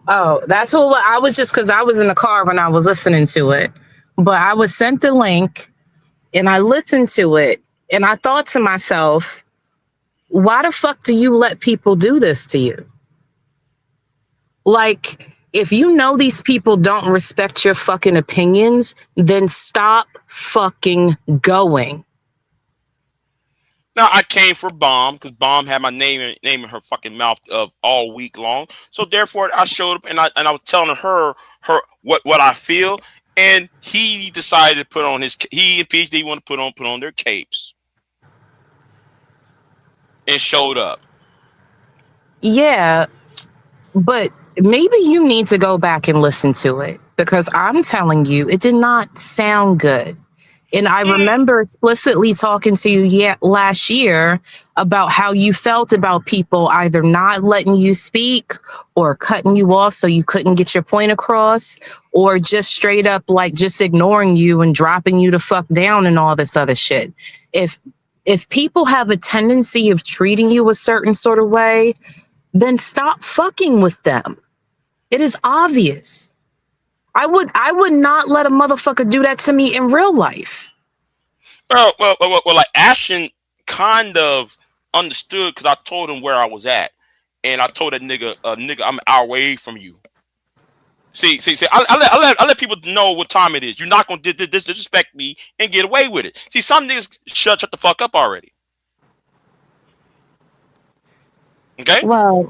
Oh, that's who I was, just because I was in the car when I was listening to it. But I was sent the link and I listened to it and I thought to myself, why the fuck do you let people do this to you? Like, if you know these people don't respect your fucking opinions, then stop fucking going. Now I came for Bomb because Bomb had my name in her fucking mouth of all week long. So therefore, I showed up and I was telling her what I feel, and he decided to put on he and PhD want to put on their capes and showed up. Yeah, but maybe you need to go back and listen to it, because I'm telling you, it did not sound good. And I remember explicitly talking to you last year about how you felt about people either not letting you speak or cutting you off so you couldn't get your point across, or just straight up like just ignoring you and dropping you the fuck down and all this other shit. If people have a tendency of treating you a certain sort of way, then stop fucking with them. It is obvious. I would not let a motherfucker do that to me in real life. Well, like Ashton kind of understood because I told him where I was at, and I told that nigga, I'm an hour away from you. See. I let people know what time it is. You're not gonna disrespect me and get away with it. See, some niggas shut the fuck up already. Okay. Well,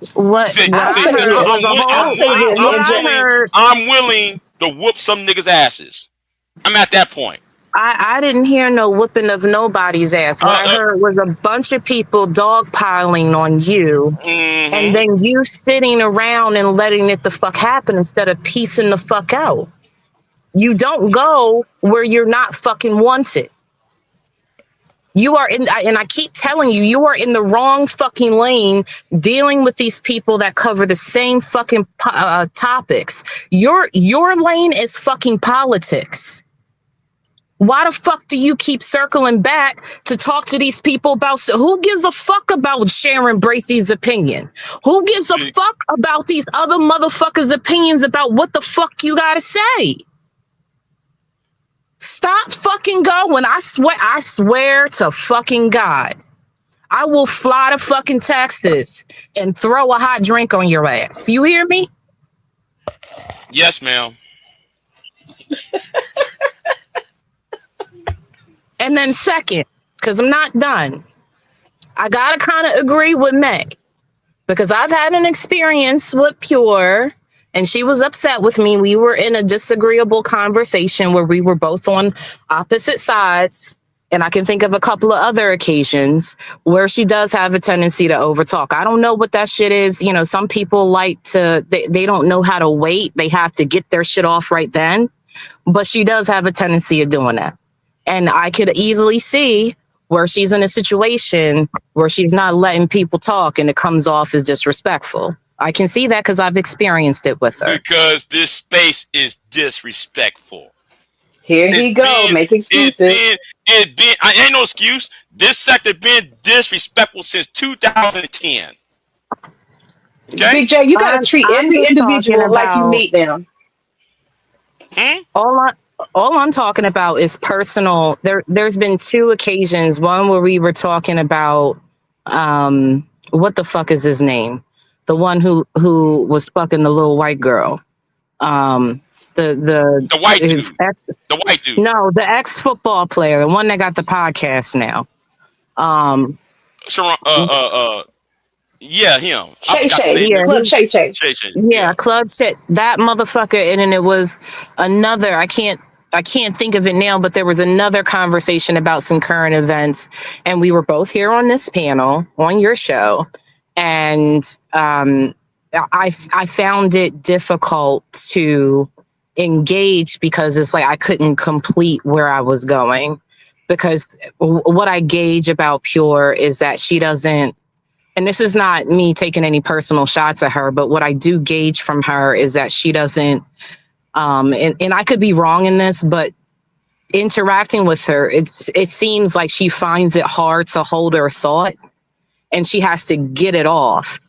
I'm willing to whoop some niggas' asses. I'm at that point. I didn't hear no whooping of nobody's ass. What I heard was a bunch of people dogpiling on you, and then you sitting around and letting it the fuck happen instead of piecing the fuck out. You don't go where you're not fucking wanted. You are in, and I keep telling you, you are in the wrong fucking lane dealing with these people that cover the same fucking topics. Your lane is fucking politics. Why the fuck do you keep circling back to talk to these people about who gives a fuck about Sharon Bracey's opinion? Who gives a fuck about these other motherfuckers' opinions about what the fuck you gotta say? Stop fucking going. I swear to fucking God. I will fly to fucking Texas and throw a hot drink on your ass. You hear me? Yes, ma'am. And then second, because I'm not done, I gotta kind of agree with May, because I've had an experience with Pure, and she was upset with me. We were in a disagreeable conversation where we were both on opposite sides, and I can think of a couple of other occasions where she does have a tendency to overtalk. I don't know what that shit is. You know, some people like to, they don't know how to wait. They have to get their shit off right then, but she does have a tendency of doing that. And I could easily see where she's in a situation where she's not letting people talk and it comes off as disrespectful. I can see that because I've experienced it with her. Because this space is disrespectful. Here he go, make excuses. I ain't no excuse. This sector been disrespectful since 2010. Okay? BIGJ, you gotta treat every individual like you meet them. All I'm talking about is personal. There's been two occasions. One where we were talking about what the fuck is his name? The one who was fucking the little white girl. The white dude. The white dude. No, the ex-football player, the one that got the podcast now. Yeah, him. Shay. Yeah, Club Shay. That motherfucker, and then it was another. I can't think of it now, but there was another conversation about some current events, and we were both here on this panel on your show, and I found it difficult to engage because it's like I couldn't complete where I was going, because what I gauge about Pure is that she doesn't, and this is not me taking any personal shots at her, but what I do gauge from her is that she doesn't, and I could be wrong in this, but interacting with her, it seems like she finds it hard to hold her thought, and she has to get it off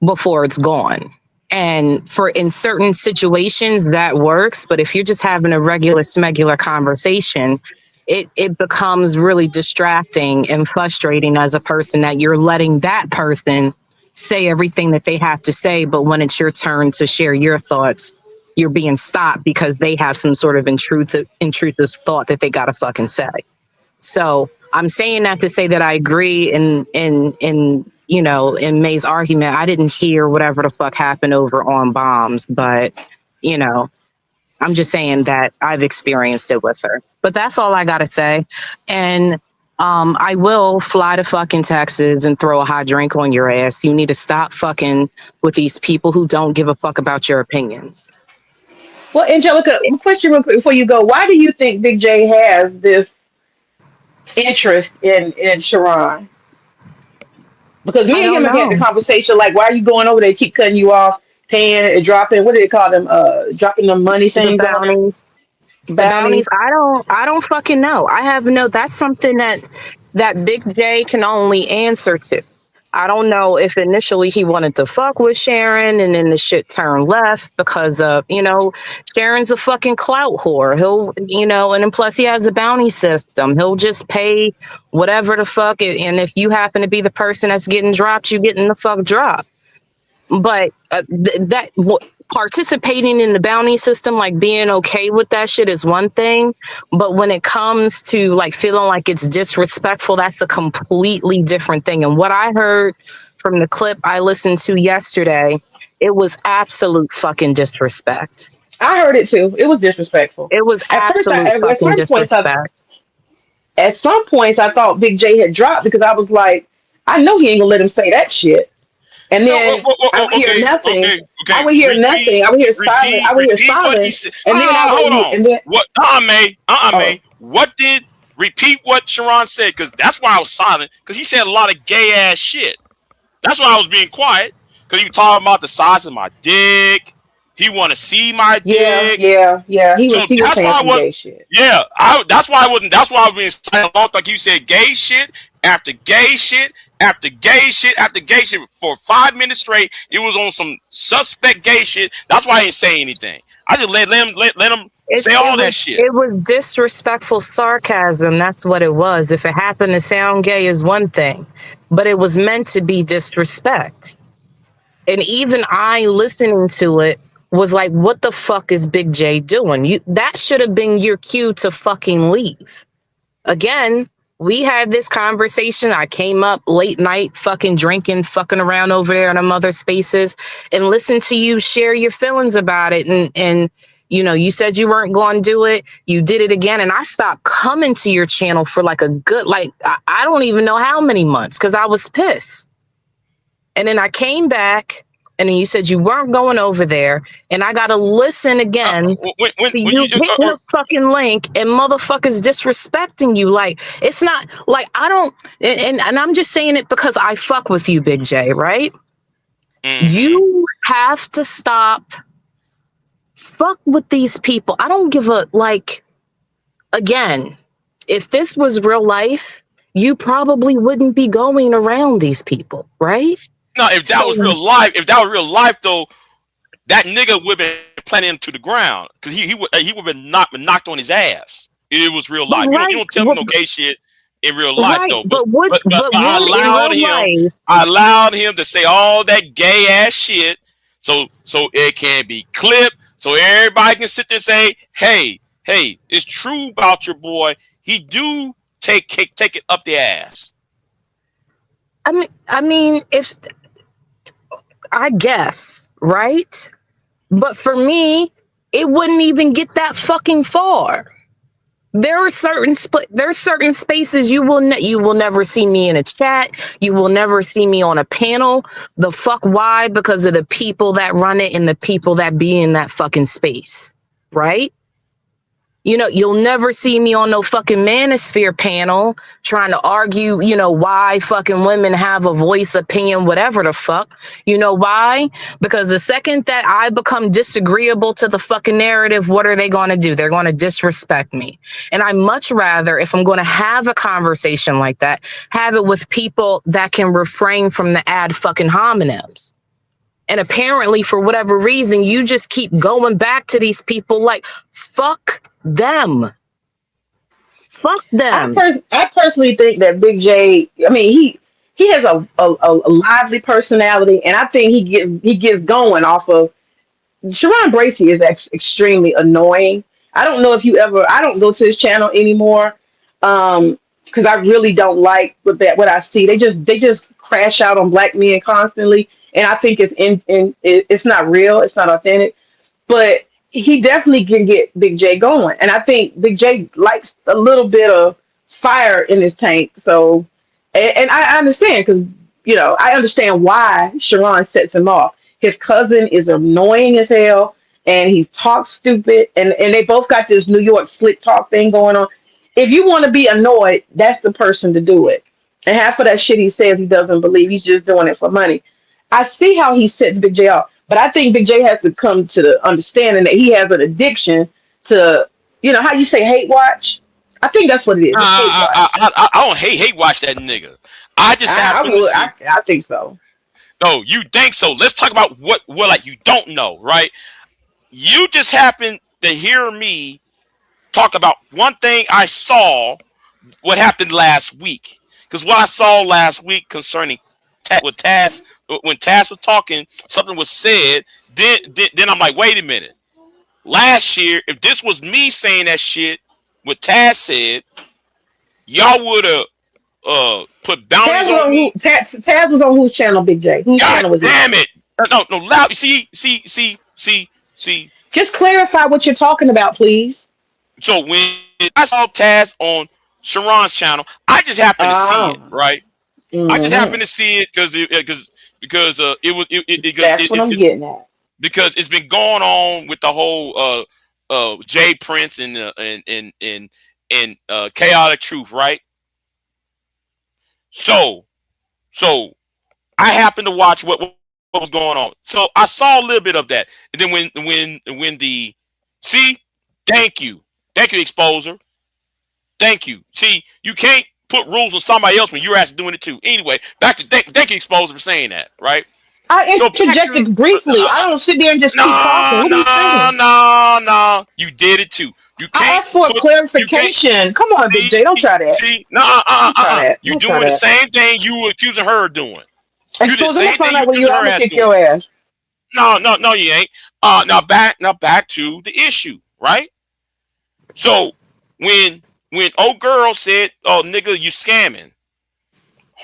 before it's gone. And in certain situations that works, but if you're just having a regular smegular conversation, it becomes really distracting and frustrating as a person that you're letting that person say everything that they have to say, but when it's your turn to share your thoughts, you're being stopped because they have some sort of intrusive thought that they gotta fucking say. So I'm saying that to say that I agree in May's argument. I didn't hear whatever the fuck happened over on bombs, but I'm just saying that I've experienced it with her. But that's all I gotta say. And I will fly to fucking Texas and throw a hot drink on your ass. You need to stop fucking with these people who don't give a fuck about your opinions. Well, Angelica, question real quick before you go. Why do you think BIGJ has this interest in Sharon? Because me and him have had the conversation, like, why are you going over there, keep cutting you off, paying and dropping, what do they call them? Dropping the money things. The bounties. I don't fucking know. That's something that BIGJ can only answer to. I don't know if initially he wanted to fuck with Sharon and then the shit turned left because of, Sharon's a fucking clout whore. He'll, and then plus he has a bounty system. He'll just pay whatever the fuck. And if you happen to be the person that's getting dropped, you getting the fuck dropped. But participating in the bounty system, like being okay with that shit is one thing. But when it comes to like feeling like it's disrespectful, that's a completely different thing. And what I heard from the clip I listened to yesterday, it was absolute fucking disrespect. I heard it too. It was disrespectful. It was At first, absolute fucking disrespect. at some points, I thought Big J had dropped because I was like, I know he ain't gonna let him say that shit. And then I would hear nothing. I would hear nothing. I would hear silence. I would hear silence. And then I would. Hold on. And then What? May. What did? Repeat what Sharon said, because that's why I was silent. Because he said a lot of gay ass shit. That's why I was being quiet. Because he was talking about the size of my dick. He want to see my dick. Yeah. He was saying some gay shit. Yeah, that's why I wasn't. That's why I was being silent. Like you said, gay shit after gay shit after gay shit after gay shit for 5 minutes straight. It was on some suspect gay shit. That's why I didn't say anything. I just let him say all that shit. It was disrespectful sarcasm. That's what it was. If it happened to sound gay is one thing, but it was meant to be disrespect. And even I listening to it was like, what the fuck is Big J doing? That should have been your cue to fucking leave. Again, we had this conversation. I came up late night, fucking drinking, fucking around over there in them other spaces and listened to you share your feelings about it. And you know, you said you weren't going to do it. You did it again. And I stopped coming to your channel for like a good, like, I don't even know how many months because I was pissed. And then I came back. And then you said you weren't going over there, and I got to listen again to you hitting the fucking link and motherfuckers disrespecting you. Like, it's not like I don't, and I'm just saying it because I fuck with you, Big J, right? You have to stop fuck with these people. I don't give a, like, again, if this was real life, you probably wouldn't be going around these people, right? No, if that was real life, though, that nigga would have been planting him to the ground because he would have been knocked on his ass. It was real life. You don't tell me no gay shit in real life, though. But I allowed him to say all that gay ass shit, so it can be clipped, so everybody can sit there and say, hey, it's true about your boy. He do take it up the ass. I mean, if I guess, right? But for me, it wouldn't even get that fucking far. There are certain spaces you will never see me in a chat. You will never see me on a panel. The fuck why? Because of the people that run it and the people that be in that fucking space, right? You know, you'll never see me on no fucking manosphere panel trying to argue, you know, why fucking women have a voice, opinion, whatever the fuck. You know why? Because the second that I become disagreeable to the fucking narrative, what are they going to do? They're going to disrespect me. And I much rather, if I'm going to have a conversation like that, have it with people that can refrain from the ad fucking hominems. And apparently, for whatever reason, you just keep going back to these people like, fuck them. Fuck them. I personally think that Big J, I mean, he has a lively personality, and I think he gets going off of Sharon Bracey is extremely annoying. I don't know if I don't go to his channel anymore. Because I really don't like what I see. They just crash out on black men constantly. And I think it's not real, it's not authentic. But he definitely can get Big J going. And I think Big J likes a little bit of fire in his tank. So, and I understand because, you know, I understand why Sharon sets him off. His cousin is annoying as hell and he talks stupid. And they both got this New York slick talk thing going on. If you want to be annoyed, that's the person to do it. And half of that shit he says he doesn't believe. He's just doing it for money. I see how he sets Big J off. But I think Big J has to come to the understanding that he has an addiction to, you know, how you say hate watch? I think that's what it is. I don't hate watch that nigga. I just happen to see. I think so. No, you think so. Let's talk about what like you don't know, right? You just happen to hear me talk about one thing I saw what happened last week. Because what I saw last week concerning Taz, when Taz was talking, something was said. Then I'm like, wait a minute. Last year, if this was me saying that shit, what Taz said, y'all would have put bounties on me. Taz was on whose channel, Big J? Whose God channel was damn it? No, loud. See. Just clarify what you're talking about, please. So when I saw Taz on Sharon's channel, I just happened to see it, right? Mm-hmm. I just happened to see it because That's what I'm getting at. Because it's been going on with the whole Jay Prince and Chaotic Truth, right? So I happened to watch what was going on. So I saw a little bit of that, and then when the thank you exposer, thank you. See, you can't put rules on somebody else when you're actually doing it too. Anyway, back to thank you exposer for saying that, right? I interjected briefly. I don't sit there and just keep talking. What are you saying? No. You did it too. You can't. I asked for clarification. Come on, Big J. Don't try that. See, You're doing the same thing you were accusing her of doing. You did the same thing you accusing her as doing. Your ass. No, you ain't. Now back to the issue, right? So when old girl said, "Oh, nigga, you scamming,"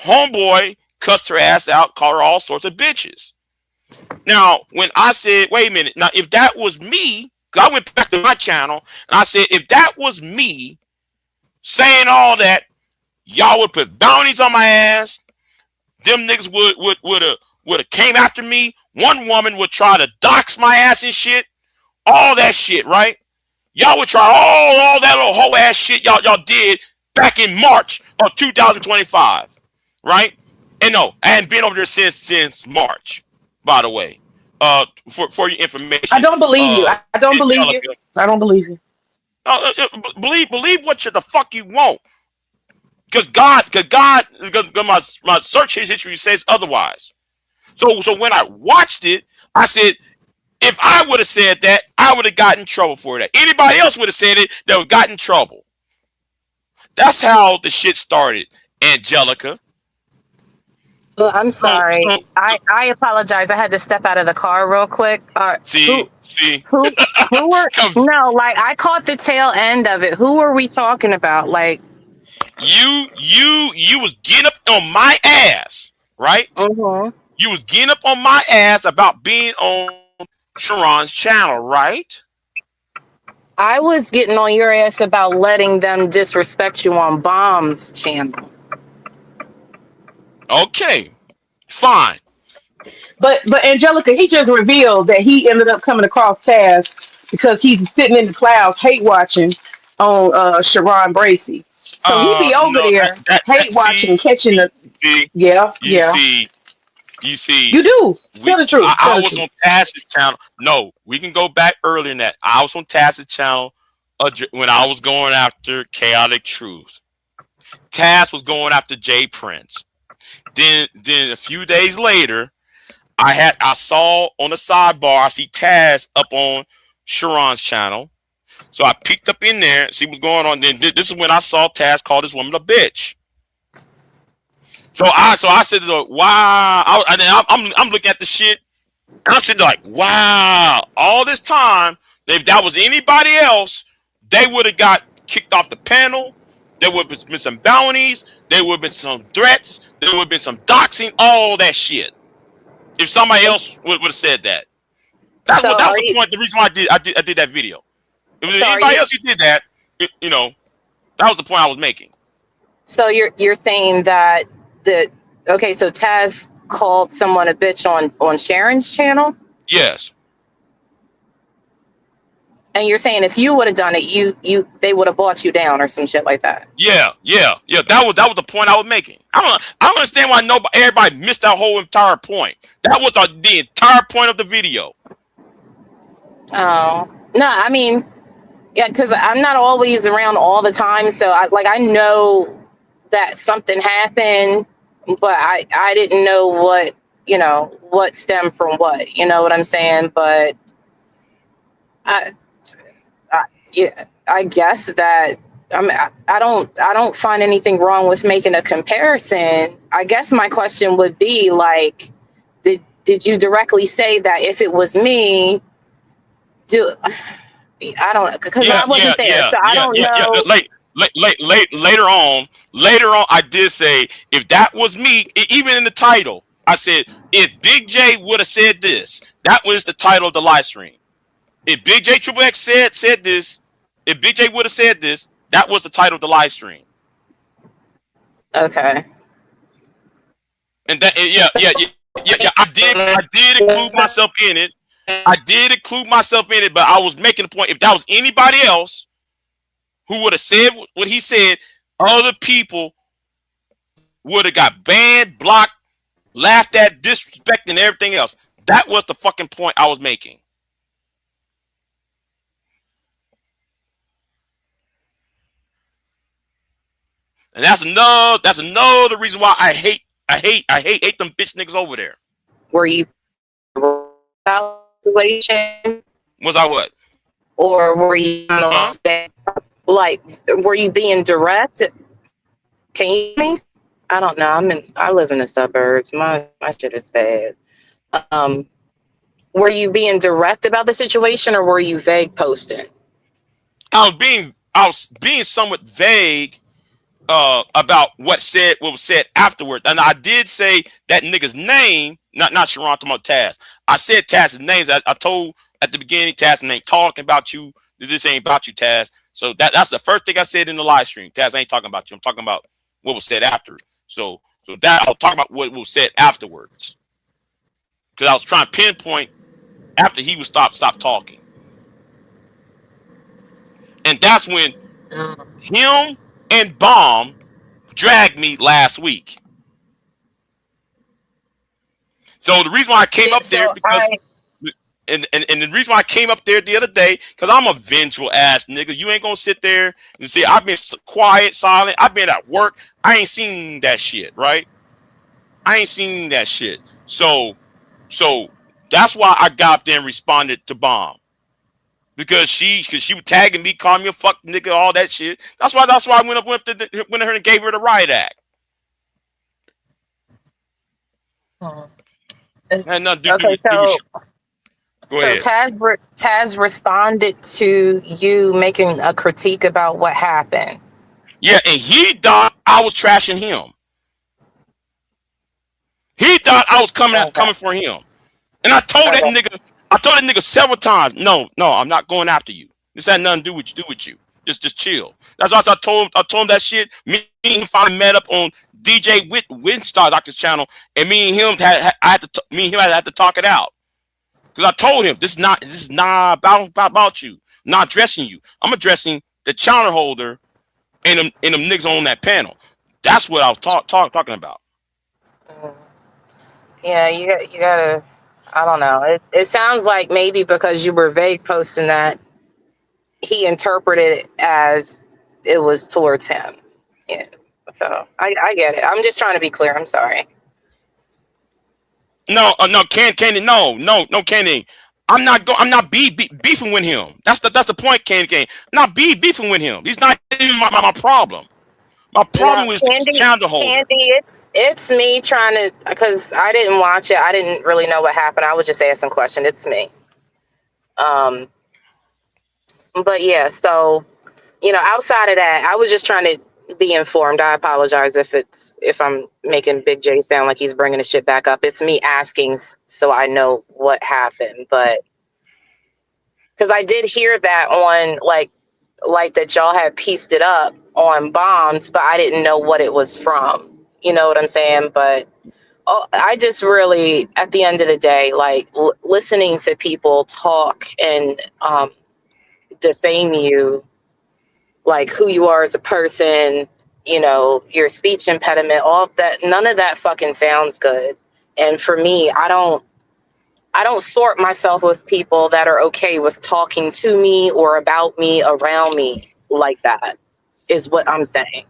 homeboy cussed her ass out, called her all sorts of bitches. Now, when I said, wait a minute, now if that was me, I went back to my channel and I said, if that was me saying all that, y'all would put bounties on my ass. Them niggas would have came after me. One woman would try to dox my ass and shit. All that shit, right? Y'all would try all that little whole ass shit y'all did back in March of 2025, right? And no, I hadn't been over there since March, by the way. For your information. I don't believe you. I don't believe you. I don't believe you. Believe what the fuck you want. Because my search history says otherwise. So when I watched it, I said, if I would have said that, I would have gotten in trouble for that. Anybody else would have said it, they would have gotten in trouble. That's how the shit started, Angelica. Well, I'm sorry. I apologize. I had to step out of the car real quick. See. Who were? No, like I caught the tail end of it. Who were we talking about? Like you was getting up on my ass, right? Mm-hmm. You was getting up on my ass about being on Sharon's channel, right? I was getting on your ass about letting them disrespect you on Bomb's channel. Okay, fine. But Angelica, he just revealed that he ended up coming across Taz because he's sitting in the clouds hate watching on Sharon Bracey. So he be over there hate watching and catching the You see, you do. Tell the truth. I was on Taz's channel. No, we can go back earlier than that. I was on Taz's channel when I was going after Chaotic Truth. Taz was going after Jay Prince. Then a few days later, I saw on the sidebar, I see Taz up on Sharon's channel. So I peeked up in there, see what's going on. Then this is when I saw Taz call this woman a bitch. So I said, wow. I'm looking at the shit, and I'm sitting like, wow. All this time, if that was anybody else, they would have got kicked off the panel. There would have been some bounties. There would have been some threats. There would have been some doxing. All that shit. If somebody else would have said that, that was the point. The reason why I did that video. If it was anybody else who did that, that was the point I was making. So you're saying that so Taz called someone a bitch on Sharon's channel? Yes. And you're saying if you would have done it, they would have bought you down or some shit like that. Yeah. That was the point I was making. I don't understand why everybody missed that whole entire point. That was the entire point of the video. Oh no, I mean, yeah, because I'm not always around all the time, so I know that something happened, but I didn't know what stemmed from what. You know what I'm saying? But I guess that I don't find anything wrong with making a comparison. I guess my question would be like, did you directly say that if it was me, I don't, because I wasn't there, so I don't know. Later on, I did say if that was me, even in the title, I said if Big J would have said this, that was the title of the live stream. If Big J Triple X said this, if Big J would have said this, that was the title of the live stream. Okay. And that I did include myself in it. But I was making the point if that was anybody else who would have said what he said, other people would have got banned, blocked, laughed at, disrespected, and everything else. That was the fucking point I was making. And that's another reason why I hate them bitch niggas over there. Were you situation? Was I what? Or were you like, were you being direct? Can you hear me? I don't know. I live in the suburbs. My shit is bad. Were you being direct about the situation, or were you vague posting? I was being somewhat vague about what was said afterward. And I did say that nigga's name, not Sharon, talking about Taz. I said Taz's names. I told at the beginning, Taz ain't talking about you. This ain't about you, Taz. So that's the first thing I said in the live stream. Taz ain't talking about you. I'm talking about what was said after. So that I'll talk about what was said afterwards. Because I was trying to pinpoint after he would stop talking. And that's when him and Bomb dragged me last week. So the reason why I came up there because and the reason why I came up there the other day, because I'm a vengeful ass nigga. You ain't gonna sit there and say I've been quiet, silent. I've been at work. I ain't seen that shit, right? I ain't seen that shit. So that's why I got up there and responded to Bomb. Because she was tagging me, calling me a fuck nigga, all that shit. That's why I went to her and gave her the riot act. So Taz responded to you making a critique about what happened. Yeah, and he thought I was trashing him. He thought I was coming for him. And I told that nigga several times, no, I'm not going after you. This had nothing to do with you. Just chill. That's why I told him that shit. Me and him finally met up on DJ Winstar Doctor's channel, and me and him had to talk it out. Because I told him this is not about you. I'm not addressing you. I'm addressing the channel holder and them niggas on that panel. That's what I was talking about. Yeah, you gotta. I don't know. It sounds like maybe because you were vague posting that, he interpreted it as it was towards him. Yeah. So I get it. I'm just trying to be clear. I'm sorry. No, Candy. No, Candy. I'm not beefing with him. That's the point, Candy. I'm not beefing with him. He's not even my problem. My problem is channel holder. Candy, it's me trying to, because I didn't watch it. I didn't really know what happened. I was just asking questions. It's me. But yeah, so outside of that, I was just trying to be informed. I apologize if I'm making Big J sound like he's bringing the shit back up. It's me asking so I know what happened, but because I did hear that on like that y'all had pieced it up on Bombs, but I didn't know what it was from. You know what I'm saying? But I just really, at the end of the day, like listening to people talk and defame you, like who you are as a person, your speech impediment, all that, none of that fucking sounds good. And for me, I don't sort myself with people that are okay with talking to me or about me, around me like that, is what I'm saying.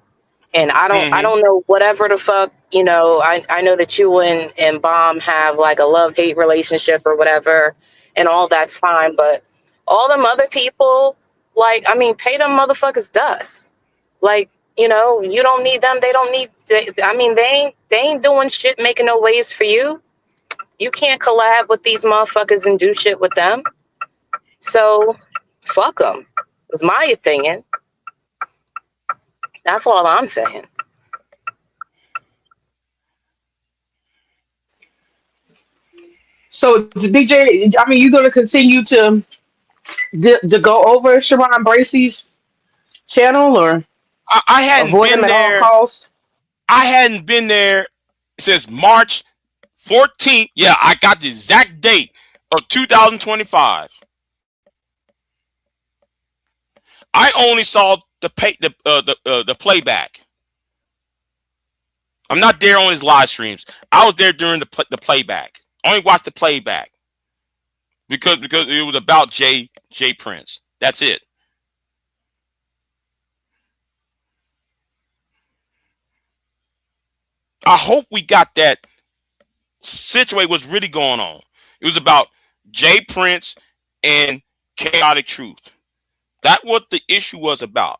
And I don't know, whatever the fuck, I know that you and Bomb have like a love-hate relationship or whatever, and all that's fine. But all them other people, pay them motherfuckers dust. Like, you know, you don't need them. They don't need. They ain't doing shit, making no waves for you. You can't collab with these motherfuckers and do shit with them. So, fuck them. Is my opinion. That's all I'm saying. So, BJ, I mean, you're going to continue to go over Sharon Bracey's channel or I hadn't avoid him been at all there. costs? I hadn't been there since March 14th. Yeah, I got the exact date of 2025. I only saw the playback. I'm not there on his live streams. I was there during the playback. I only watched the playback because it was about J Prince. That's it. I hope we got that situation was really going on. It was about J Prince and Chaotic Truth. That's what the issue was about.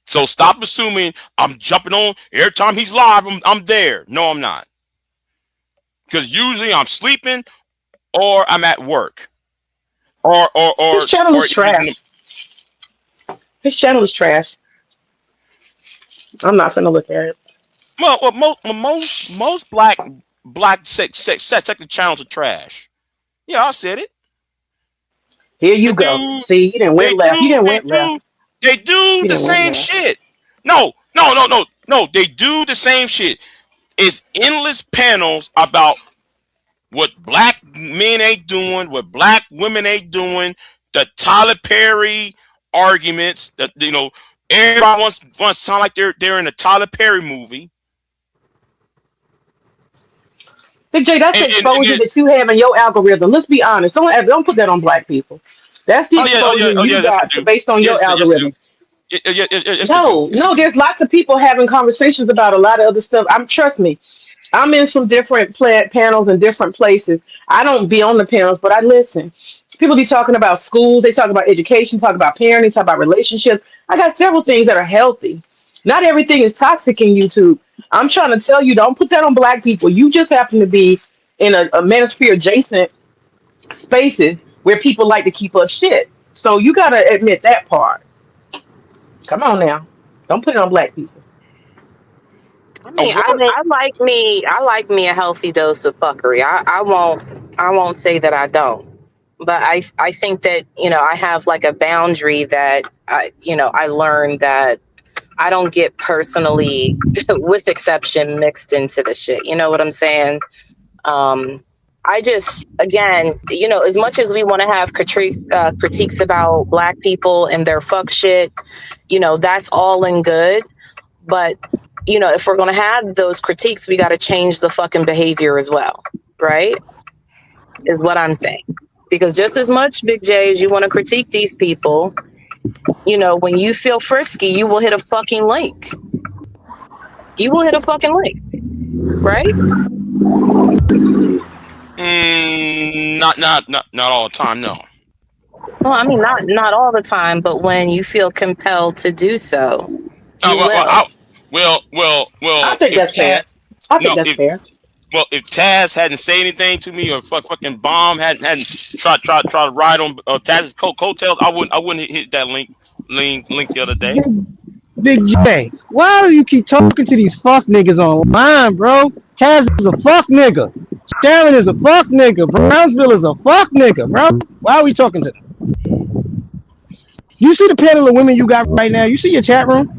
So stop assuming I'm jumping on every time he's live. I'm there. No, I'm not. Because usually I'm sleeping or I'm at work. Or His channel is trash. His channel is trash. I'm not gonna look at it. Well, most black secular channels are trash. Yeah, I said it. Here you go. See, you didn't went left. You didn't went left. They do the same shit. No. They do the same shit. It's endless panels about what black men ain't doing, what black women ain't doing, the Tyler Perry arguments that, you know, everybody wants to sound like they're in a Tyler Perry movie. Big J, that's the exposure that you have in your algorithm. Let's be honest. Don't put that on black people. That's the exposure you got based on your algorithm. No, there's lots of people having conversations about a lot of other stuff. Trust me, I'm in some different panels in different places. I don't be on the panels, but I listen. People be talking about schools, they talk about education, talk about parenting, talk about relationships. I got several things that are healthy. Not everything is toxic in YouTube. I'm trying to tell you, don't put that on black people. You just happen to be in a manosphere adjacent spaces where people like to keep us shit. So you gotta admit that part. Come on now. Don't put it on black people. I mean, I like me a healthy dose of fuckery. I won't say that I don't. But I think that, you know, I have like a boundary that I learned that I don't get personally, with exception, mixed into the shit. You know what I'm saying? I just, again, you know, as much as we want to have critiques about black people and their fuck shit, you know, that's all in good. But, you know, if we're going to have those critiques, we got to change the fucking behavior as well. Right? Is what I'm saying. Because just as much, Big J, as you want to critique these people, you know, when you feel frisky, you will hit a fucking link. You will hit a fucking link. Right? Not all the time, no. Well, I mean, not all the time, but when you feel compelled to do so, you will. I think that's fair. I think that's fair. Well, if Taz hadn't said anything to me, or fucking Bomb hadn't tried to ride on Taz's coattails, I wouldn't hit that link the other day. Big J, why do you keep talking to these fuck niggas online, bro? Taz is a fuck nigga. Sharon is a fuck nigga. Brownsville is a fuck nigga, bro. Why are we talking to them? You see the panel of women you got right now? You see your chat room?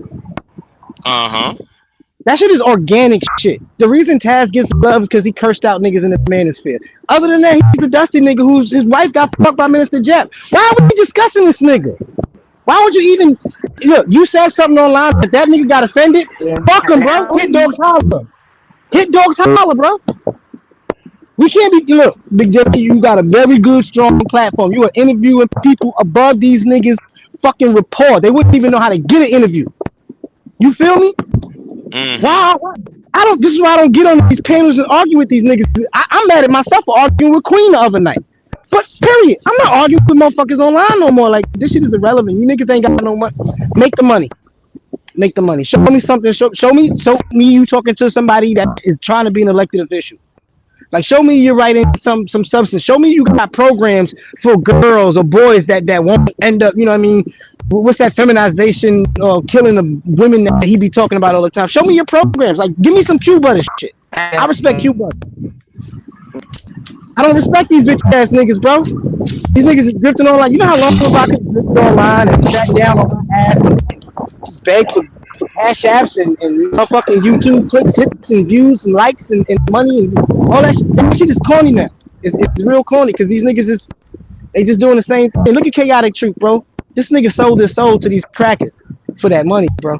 Uh-huh. That shit is organic shit. The reason Taz gets love is because he cursed out niggas in the manosphere. Other than that, he's a dusty nigga whose his wife got fucked by Minister Jeff. Why are we discussing this nigga? Why would you even look? You said something online that nigga got offended. Fuck him, bro. Hit dogs holler. Hit dogs holler, bro. We can't be look, Big J. You got a very good, strong platform. You are interviewing people above these niggas' fucking rapport. They wouldn't even know how to get an interview. You feel me? Mm-hmm. Why? I don't. This is why I don't get on these panels and argue with these niggas. I'm mad at myself for arguing with Queen the other night. But period. I'm not arguing with motherfuckers online no more. Like this shit is irrelevant. You niggas ain't got no money. Make the money. Make the money. Show me something. Show me you talking to somebody that is trying to be an elected official. Like show me you're writing some substance. Show me you got programs for girls or boys that won't end up, you know what I mean? What's that feminization or killing of women that he be talking about all the time? Show me your programs. Like give me some Q butter shit. I respect Q butter. I don't respect these bitch ass niggas, bro. These niggas is drifting online. You know how long ago I could drift online and sat down on my ass and beg for cash apps and motherfucking YouTube clicks, hits and views and likes and money and all that shit. That shit is corny now. It's real corny because these niggas they just doing the same thing. Look at Chaotic Truth, bro. This nigga sold his soul to these crackers for that money, bro.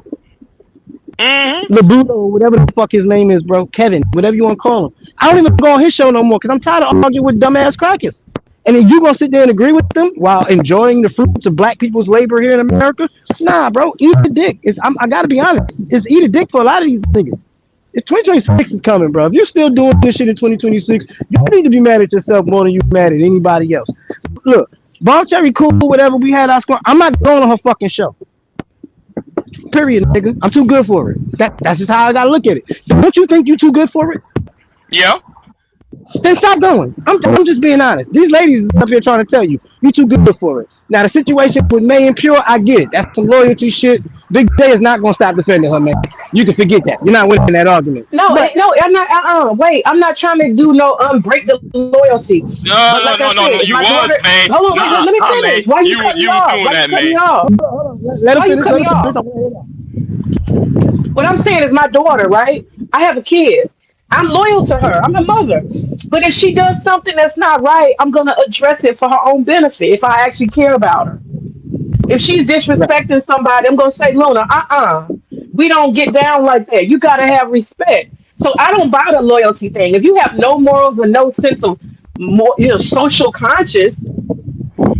Labuto, or whatever the fuck his name is, bro. Kevin, whatever you want to call him. I don't even go on his show no more because I'm tired of arguing with dumbass crackers. And then you gonna sit there and agree with them while enjoying the fruits of black people's labor here in America? Nah, bro, eat the dick. I gotta be honest. It's eat a dick for a lot of these niggas. If 2026 is coming, bro. If you're still doing this shit in 2026, you need to be mad at yourself more than you mad at anybody else. Look, Bomb Cherry cool, whatever. We had our squad. I'm not going on her fucking show. Period, nigga. I'm too good for it. That's just how I gotta look at it. Don't you think you too good for it? Yeah. Then stop going. I'm just being honest. These ladies up here trying to tell you too good for it. Now the situation with May and Pure, I get it. That's some loyalty shit. Big J is not gonna stop defending her, man. You can forget that. You're not winning that argument. No, I'm not. Wait, I'm not trying to do no break the loyalty. No. You was, man. Hold on, let me finish. Why you cutting me off? Doing that, man? Why you cut me off? What I'm saying is my daughter, right? I have a kid. I'm loyal to her. I'm a mother. But if she does something that's not right, I'm going to address it for her own benefit if I actually care about her. If she's disrespecting somebody, I'm going to say, Luna, we don't get down like that. You got to have respect. So I don't buy the loyalty thing. If you have no morals and no sense of social conscious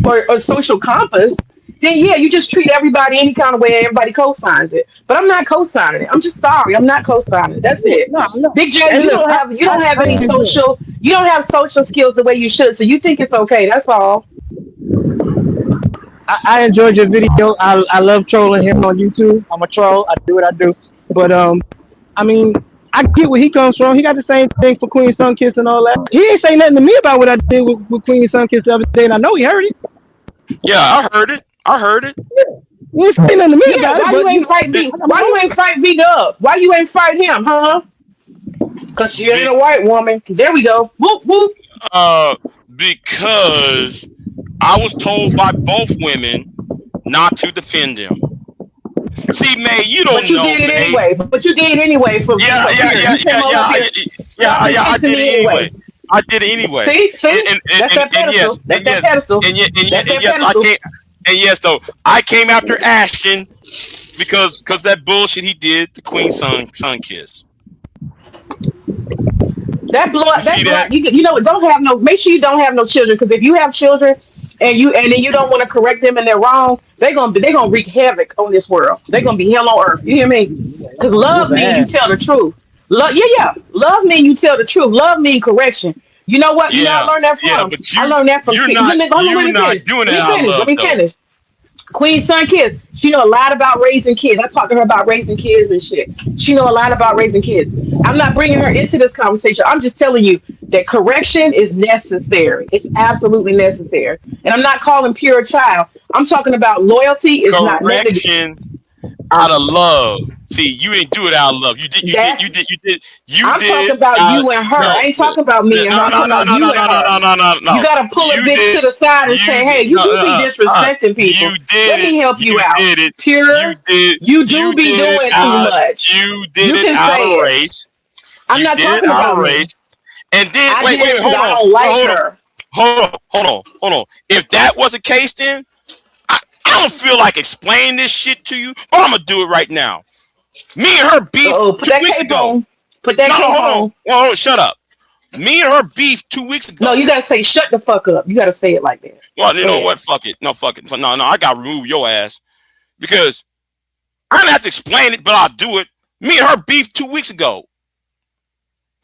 or social compass, then yeah, you just treat everybody any kind of way. Everybody co-signs it, but I'm not co-signing it. I'm just sorry, I'm not co-signing it. That's it. No. Big J, you don't have any social. You don't have social skills the way you should. So you think it's okay? That's all. I enjoyed your video. I love trolling him on YouTube. I'm a troll. I do what I do. But I mean, I get where he comes from. He got the same thing for Queen Sunkiss and all that. He ain't say nothing to me about what I did with Queen Sunkiss the other day, and I know he heard it. Yeah, I heard it. Yeah. You ain't saying nothing to me about it. Why you ain't fight me? Why you ain't fight V-Dub? Why you ain't fight him, huh? Because she ain't a white woman. There we go. Whoop, whoop. Because I was told by both women not to defend him. See, May, you don't know. But you did it anyway. But you did it anyway. For yeah. I did it anyway. I did it anyway. See? That's that pedestal. That's that pedestal. And yes, I can't. And yes, though, I came after Ashton because that bullshit he did to Queen Sunkiss. That blood, you know, don't have no. Make sure you don't have no children, because if you have children and then you don't want to correct them and they're wrong, they're gonna wreak havoc on this world. They're gonna be hell on earth. You hear me? Because love means you tell the truth. Love means you tell the truth. Love means correction. You know what? You know I learned that from. I learned that from. You're not doing it. Let me finish. Queen Sunkiss, she know a lot about raising kids. I talked to her about raising kids and shit. She know a lot about raising kids. I'm not bringing her into this conversation. I'm just telling you that correction is necessary. It's absolutely necessary. And I'm not calling Pure a child. I'm talking about loyalty is not correction out of love. See, you ain't do it out of love. You did. I'm talking about you and her. I ain't talking about me and her. I'm talking about you and her. No. You gotta pull a bitch to the side and say, "Hey, you do be disrespecting people. Let me help you out." Pure. You do be doing too much. You did it out of race. I'm not talking about race. And then wait, hold on. I don't like her. Hold on. If that was the case, then I don't feel like explaining this shit to you, but I'm gonna do it right now. Me and her beef 2 weeks ago. Put that cape on. Hold on, shut up. Me and her beef 2 weeks ago. No, you gotta say shut the fuck up. You gotta say it like that. Well, you know what? Fuck it. No, fuck it. No, I gotta remove your ass because I don't have to explain it, but I'll do it. Me and her beef 2 weeks ago.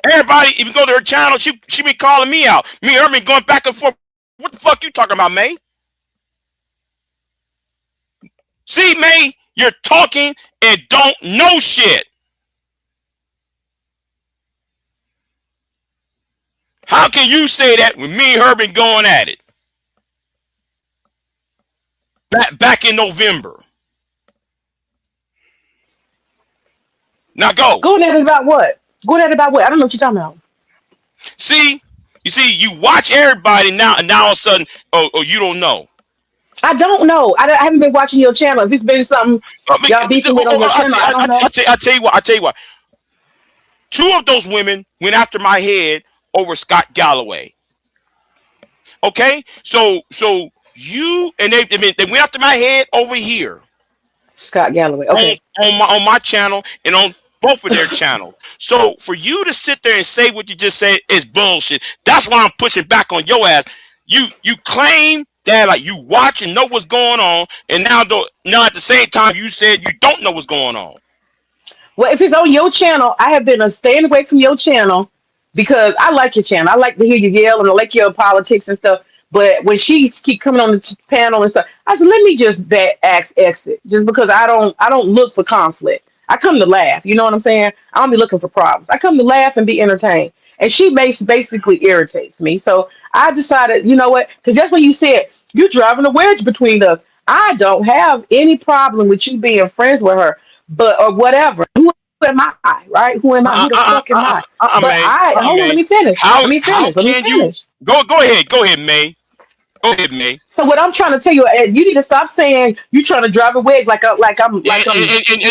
Everybody, if you go to her channel, she been calling me out. Me and her been going back and forth What the fuck you talking about, May? See, May, you're talking and don't know shit. How can you say that when me and her been going at it? Back in November. Now go. Going at it about what? Going at it about what? I don't know what you're talking about. See, you watch everybody now, and now all of a sudden, oh, you don't know. I don't know. I haven't been watching your channel. If it's been something y'all beefing with on your channel, I don't know. I tell you what. 2 of those women went after my head over Scott Galloway. Okay, so you and they went after my head over here. Scott Galloway. Okay. On my channel and on both of their channels. So for you to sit there and say what you just said is bullshit. That's why I'm pushing back on your ass. You claim that like you watch and know what's going on, and now at the same time you said you don't know what's going on. Well, if it's on your channel, I have been staying away from your channel because I like your channel. I like to hear you yell and I like your politics and stuff. But when she keep coming on the panel and stuff, I said, let me just exit, just because I don't look for conflict. I come to laugh. You know what I'm saying? I don't be looking for problems. I come to laugh and be entertained. And she basically irritates me. So I decided, you know what? Because that's when you said you're driving a wedge between us. I don't have any problem with you being friends with her, but or whatever. Who am I? Right? Who am I? Who the fuck am I? But hold on. Let me finish. Let me finish. Go ahead, May. Go ahead, May. So what I'm trying to tell you, Ed, you need to stop saying you trying to drive a wedge like I'm and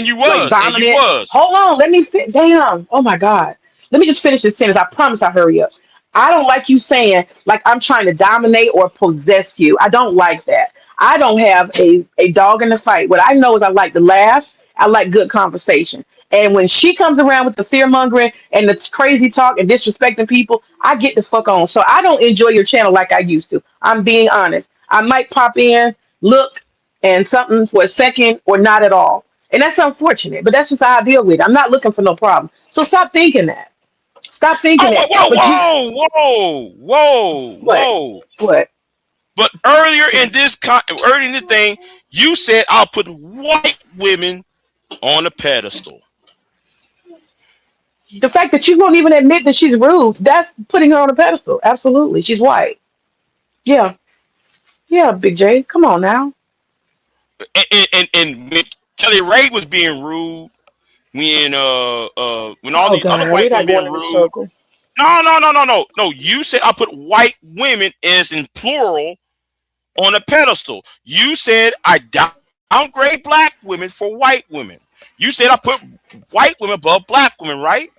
you was like dominant. And you was. Hold on, let me sit. Damn. Oh my God. Let me just finish this sentence. I promise I'll hurry up. I don't like you saying like I'm trying to dominate or possess you. I don't like that. I don't have a dog in the fight. What I know is I like to laugh. I like good conversation. And when she comes around with the fear mongering and the crazy talk and disrespecting people, I get the fuck on. So I don't enjoy your channel like I used to. I'm being honest. I might pop in, look, and something for a second or not at all. And that's unfortunate, but that's just how I deal with it. I'm not looking for no problem. So stop thinking that. Stop thinking that. Whoa. What? But earlier in this thing, you said I'll put white women on a pedestal. The fact that you won't even admit that she's rude, that's putting her on a pedestal. Absolutely. She's white. Yeah. Yeah, Big J. Come on now. And when Kelly Ray was being rude, when all these other white women being rude. No. You said I put white women as in plural on a pedestal. You said I downgrade black women for white women. You said I put white women above black women, right?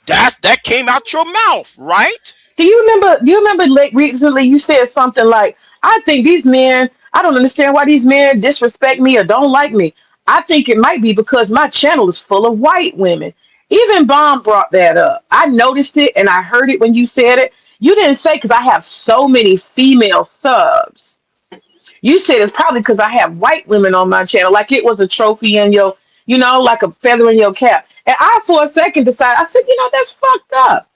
That came out your mouth, right? Do you remember recently you said something like, I think these men, I don't understand why these men disrespect me or don't like me. I think it might be because my channel is full of white women. Even Bomb brought that up. I noticed it and I heard it when you said it. You didn't say because I have so many female subs. You said it's probably because I have white women on my channel, like it was a trophy in your, like a feather in your cap. And I, for a second, decided, I said, that's fucked up.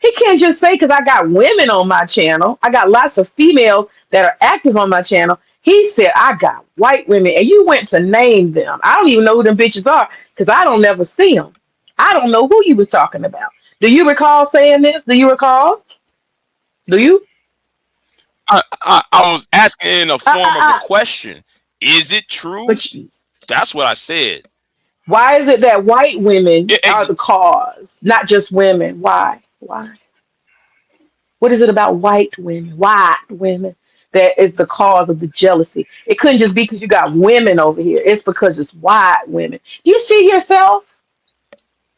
He can't just say because I got women on my channel. I got lots of females that are active on my channel. He said, I got white women, and you went to name them. I don't even know who them bitches are because I don't never see them. I don't know who you was talking about. Do you recall saying this? Do you recall? Do you? I was asking in a form of a question. Is it true? That's what I said. Why is it that white women are the cause, not just women? Why? What is it about white women that is the cause of the jealousy? It couldn't just be because you got women over here. It's because it's white women. You see yourself?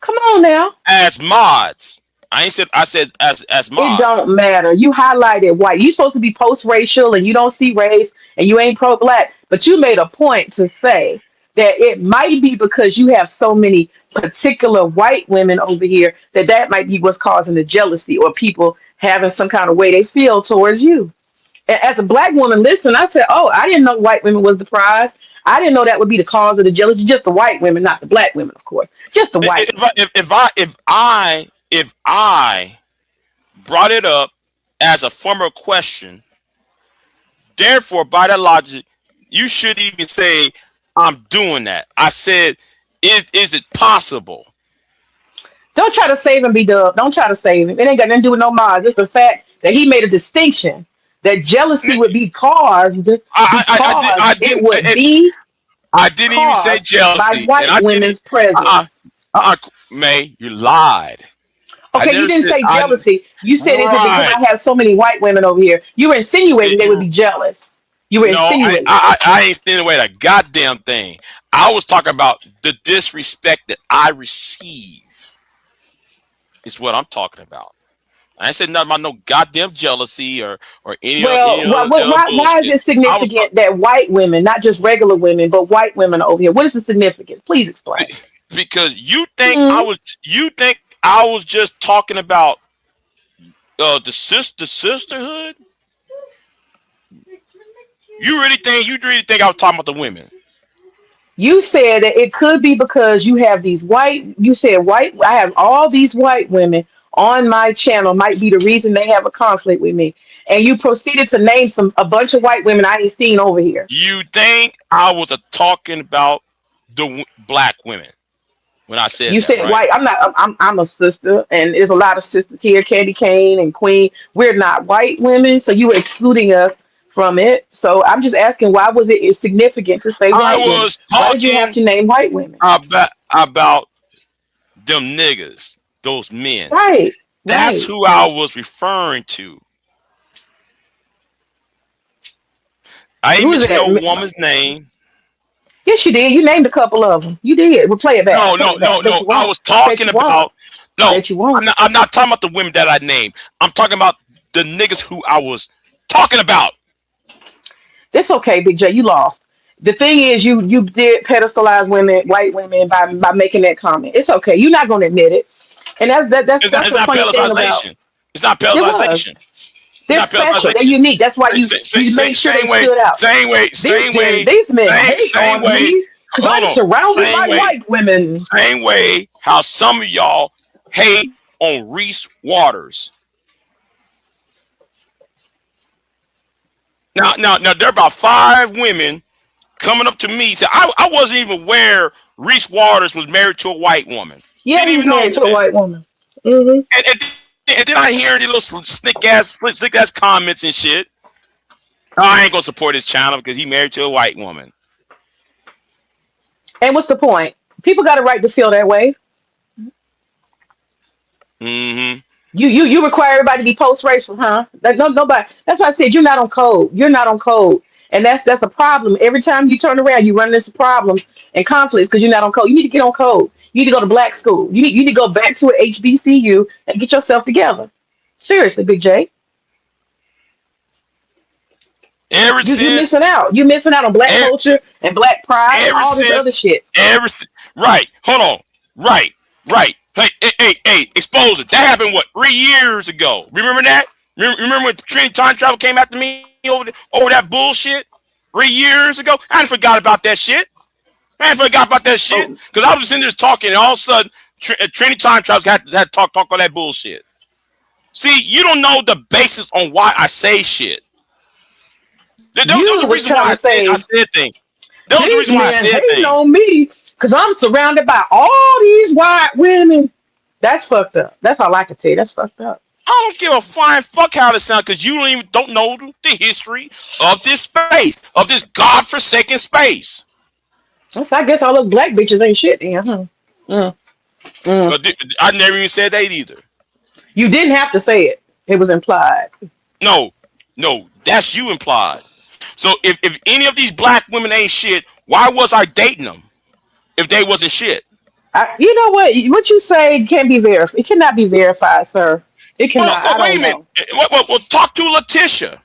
Come on now. As mods. I said as mods. It don't matter. You highlighted white. You supposed to be post-racial and you don't see race and you ain't pro-black. But you made a point to say that it might be because you have so many particular white women over here that might be what's causing the jealousy or people having some kind of way they feel towards you. And as a black woman, listen, I said, oh, I didn't know white women was the prize. I didn't know that would be the cause of the jealousy. Just the white women, not the black women, of course. Just the white women. If I brought it up as a formal question. Therefore, by that logic, you should even say, I'm doing that. I said, is it possible? Don't try to save him, B-Dub. Don't try to save him. It ain't got nothing to do with no Mars. It's the fact that he made a distinction that jealousy would be caused because it would be I didn't even say caused by jealousy, and white I didn't. women's presence. May, you lied. Okay, you didn't say jealousy. You said, is it because Right. I have so many white women over here? You were insinuating they would be jealous. You were No, insinuating. I ain't insinuating a goddamn thing. I was talking about the disrespect that I receive. Is what I'm talking about. I ain't said nothing about no goddamn jealousy or any Well, other why is bullshit. it significant that white women, not just regular women, but white women over here? What is the significance? Please explain. Because you think I was just talking about the sisterhood. You really think I was talking about the women? You said that it could be because you have these white. You said white. I have all these white women on my channel. Might be the reason they have a conflict with me. And you proceeded to name a bunch of white women I ain't seen over here. You think I was talking about the black women when I said You that, said right? white. I'm not. I'm a sister, and there's a lot of sisters here. Candy Cane and Queen. We're not white women, so you were excluding us from it. So I'm just asking, why was it significant to say I white women? was Why did you have talking to name white women? about them niggas, those men. Right, That's right. who I was referring to. I didn't Who's mention no that? woman's name. Yes, you did. You named a couple of them. You did. Well, play it back. No, Play no, it no, back. Bet no. you I won't. was Bet talking you won't. about no. Bet you won't. I'm not talking about the women that I named. I'm talking about the niggas who I was talking about. It's okay, Big J. You lost. The thing is, you did pedestalize women, white women, by making that comment. It's okay. You're not going to admit it, and that's It's the not funny thing about pedestalization. It's not it was. pedestalization. It's They're not special. They're pedestalization. unique. That's why you made sure they Same way, stood out. same way, same way, These men hate same on way. me because Hold I'm on. surrounded by white women. Same way how some of y'all hate on Reese Waters. Now, there are about 5 women coming up to me. Say, I wasn't even aware Reese Waters was married to a white woman. Yeah, Didn't he's even know married to a that. white woman. Hmm. And then I hear these little slick ass comments and shit. Oh, I ain't gonna support his channel because he married to a white woman. And what's the point? People got a right to feel that way. Mm-hmm. You require everybody to be post racial, huh? Nobody. That's why I said you're not on code. You're not on code, and that's a problem. Every time you turn around, you run into problems and conflicts because you're not on code. You need to get on code. You need to go to black school. You need to go back to a HBCU and get yourself together. Seriously, Big J. Ever You since, missing out. You missing out on black ever, culture and black pride and ever all this since, other shit. right. Hold on. Right. Hey, exposure. That happened, what, 3 years ago? Remember that? Remember when Trinity Time Travel came after me over that bullshit? 3 years ago? I ain't forgot about that shit. Oh, Because I was just in there talking, and all of a sudden, Trinity Time Travel had to talk all that bullshit. See, you don't know the basis on why I say shit. There was you a was reason trying why to say I said things. There was a these reason why I men said hating things. on me because I'm surrounded by all these white women. That's fucked up. That's all I can tell you. That's fucked up. I don't give a flying fuck how it sounds because you don't know the history of this space, of this godforsaken space. So I guess all those black bitches ain't shit then, huh? Mm, mm. But I never even said that either. You didn't have to say it. It was implied. No, that's you implied. So if any of these black women ain't shit, why was I dating them if they wasn't shit? You know what? What you say can't be verified. It cannot be verified, sir. It cannot. Well, I wait don't a minute. know. Well, talk to Letitia.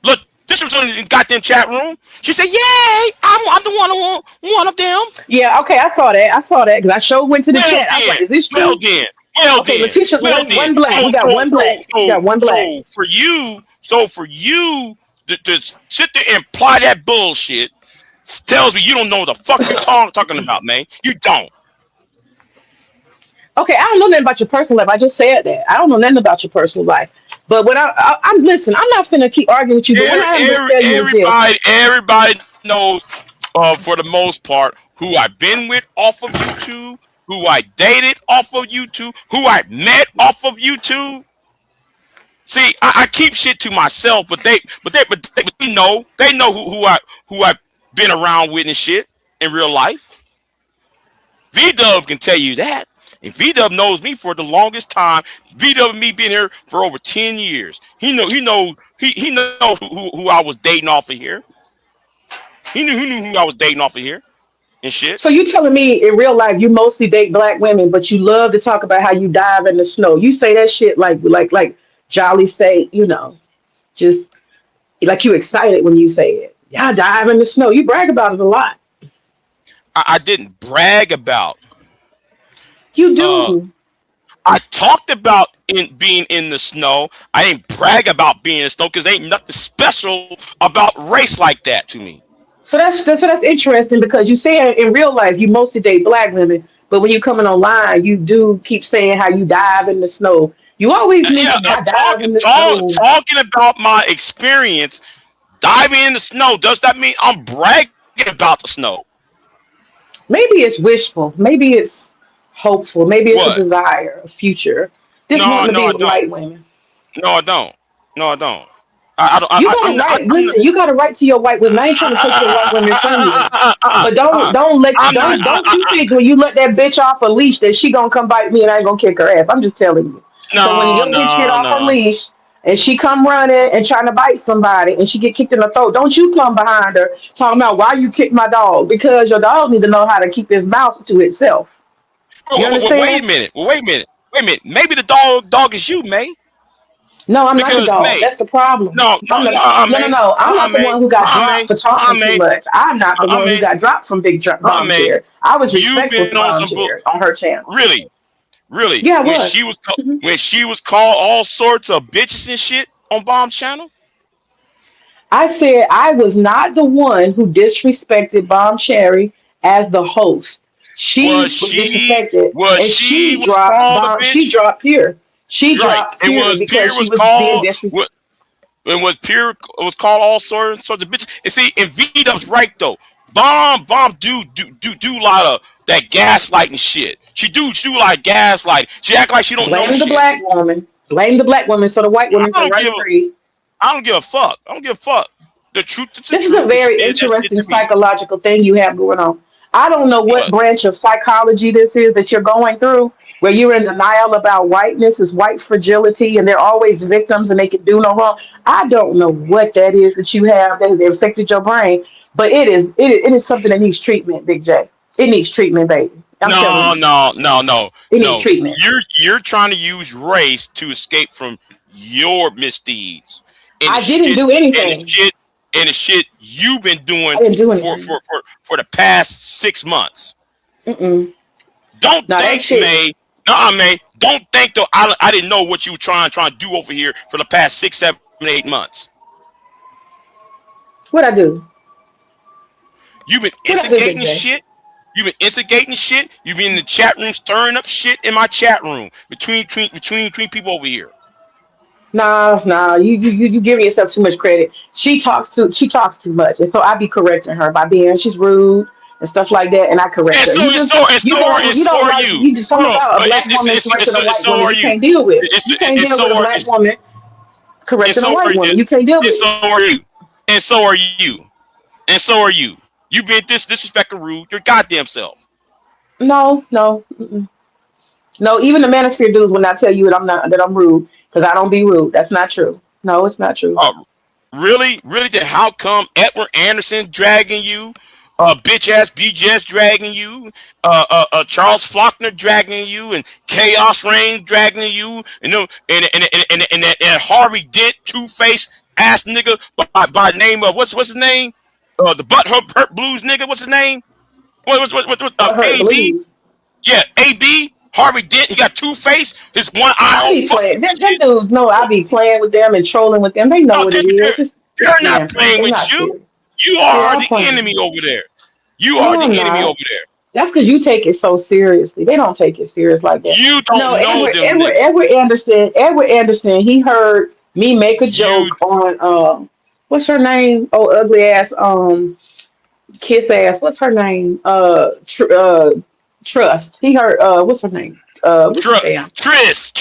Letitia was in the goddamn chat room. She said, "Yay, I'm the one of them." Yeah, okay, I saw that. I saw that because I sure went to the Well chat. I was then, like, "Is this well true?" then, well Okay, then, Letitia's well then. one black. We got one black. We got one black. So for you to sit there and apply that bullshit tells me you don't know what the fuck you're talking about, man. You don't. Okay, I don't know nothing about your personal life. I just said that. I don't know nothing about your personal life. But when I'm listen, I'm not finna keep arguing with you. But what I am gonna tell you is this. Everybody knows, for the most part, who I've been with off of YouTube, who I dated off of YouTube, who I met off of YouTube. See, I keep shit to myself, but they know who I've been around with and shit in real life. V-Dub can tell you that. And V-Dub knows me for the longest time. V-Dub and me been here for over 10 years. He knows who I was dating off of here. He knew who I was dating off of here and shit. So you telling me in real life you mostly date black women, but you love to talk about how you dive in the snow. You say that shit like Jolly say, just like you excited when you say it. Yeah, I dive in the snow. You brag about it a lot. I didn't brag about. You Uh, do. I talked about being in the snow. I didn't brag about being in the snow because ain't nothing special about race like that to me. So that's interesting because you say in real life you mostly date black women, but when you coming online, you do keep saying how you dive in the snow. You always Yeah, mention I dive in the snow. talking about my experience diving in the snow. Does that mean I'm bragging about the snow? Maybe it's wishful. Maybe it's hopeful. Maybe it's a What? desire, a future. Just No, wanting to no, be I with don't. white women. No, I don't. No, I don't. I don't. You got a right. Listen, you got a right to your white women. I ain't trying to take your white women from you. But I'm not. don't you think when you let that bitch off a leash that she gonna come bite me and I ain't gonna kick her ass. I'm just telling you. So when No, your bitch get no, off a no. leash and she come running and trying to bite somebody and she get kicked in the throat, don't you come behind her talking about why you kicked my dog? Because your dog need to know how to keep his mouth to itself. You Wait a understand? minute. Wait a minute. Wait a minute. Maybe the dog is you, May. No, I'm not the Because dog. May. That's the problem. No, no, I'm the no, no, May. no. I'm not the May. one who got dropped May. for talking too May. much. I'm not the one who May. got dropped from Bomb May. Share. I was You've respectful been to on Bomb some bull. Share on her channel. Really, really. Yeah, I was. Mhm. When she was called all sorts of bitches and shit on Bomb's channel. I said I was not the one who disrespected Bomb Cherry as the host. Was She was she disrespected, and she was dropped called a Bomb. She bitch? dropped Pure. She Right. dropped Pure because she Was was being called disrespected. what and was pure was called all sorts of bitches. And see, and V Dub's right though. Bomb do a lot of that gaslighting shit. She do a lot of gaslighting. She act like she don't know Blame the shit. black woman. Blame the black woman so the white I woman can don't run give a free. I don't give a fuck. I don't give a fuck. The truth is the This is a truth, because she very did that shit interesting to me. psychological thing you have going on. I don't know what What? branch of psychology this is that you're going through, where you're in denial about whiteness is white fragility and they're always victims and they can do no wrong. I don't know what that is that you have that has affected your brain, but it is something that needs treatment, Big J. It needs treatment, baby. I'm telling No, you, no, no, no, it needs no. treatment. You're trying to use race to escape from your misdeeds and the I didn't shit do and the anything. shit and the shit you've been doing I didn't do anything. for the past 6 months. Mm-mm. Don't Now that think, shit. May. May. Don't think though. I didn't know what you were trying to do over here for the past 6, 7, 8 months. What I do? You've been What I do, Big instigating J? shit. You've been instigating shit. You've been in the chat room stirring up shit in my chat room between people over here. Nah, nah, you giving yourself too much credit. She talks too much, and so I be correcting her by being she's rude and stuff like that, and I correct And her. so You and just so and you so are don't and you so don't are like you. you just something Hold on, about a black woman correcting a and white so woman. are You you. can't deal with it. It's, You can't and deal with a so are black it's, woman and correcting a so are white you. woman. You can't deal And with so it. are you. And so are you. And so are you. You being disrespectful, rude, your goddamn self. No, no, mm-mm. No. Even the manosphere dudes will not tell you that I'm rude because I don't be rude. That's not true. No, it's not true. Uh, really, really? Then how come Edward Anderson dragging you? Bitch ass BJ's dragging you, Charles Faulkner dragging you, and Chaos Reign dragging you, and that Harvey Dent two face ass nigga by name of what's his name? The butt hurt blues nigga. What's his name? What But hurt AB? believe. Yeah, AB. Harvey Dent. He got two face. His one eye I all be fucked up playing. and Them shit. dudes know I be playing with them and trolling with them. They know No, what it is. It's they're not man. playing They with not you. serious. You They are are the enemy playing. over there. You are No, the I'm enemy over not. there. That's because you take it so seriously. They don't take it serious like that. You No, don't know them niggas. Edward Anderson, he heard me make a You joke on what's her name? Oh, ugly ass, kiss ass. What's her name? Trust. He heard what's her name? What's the damn Tris.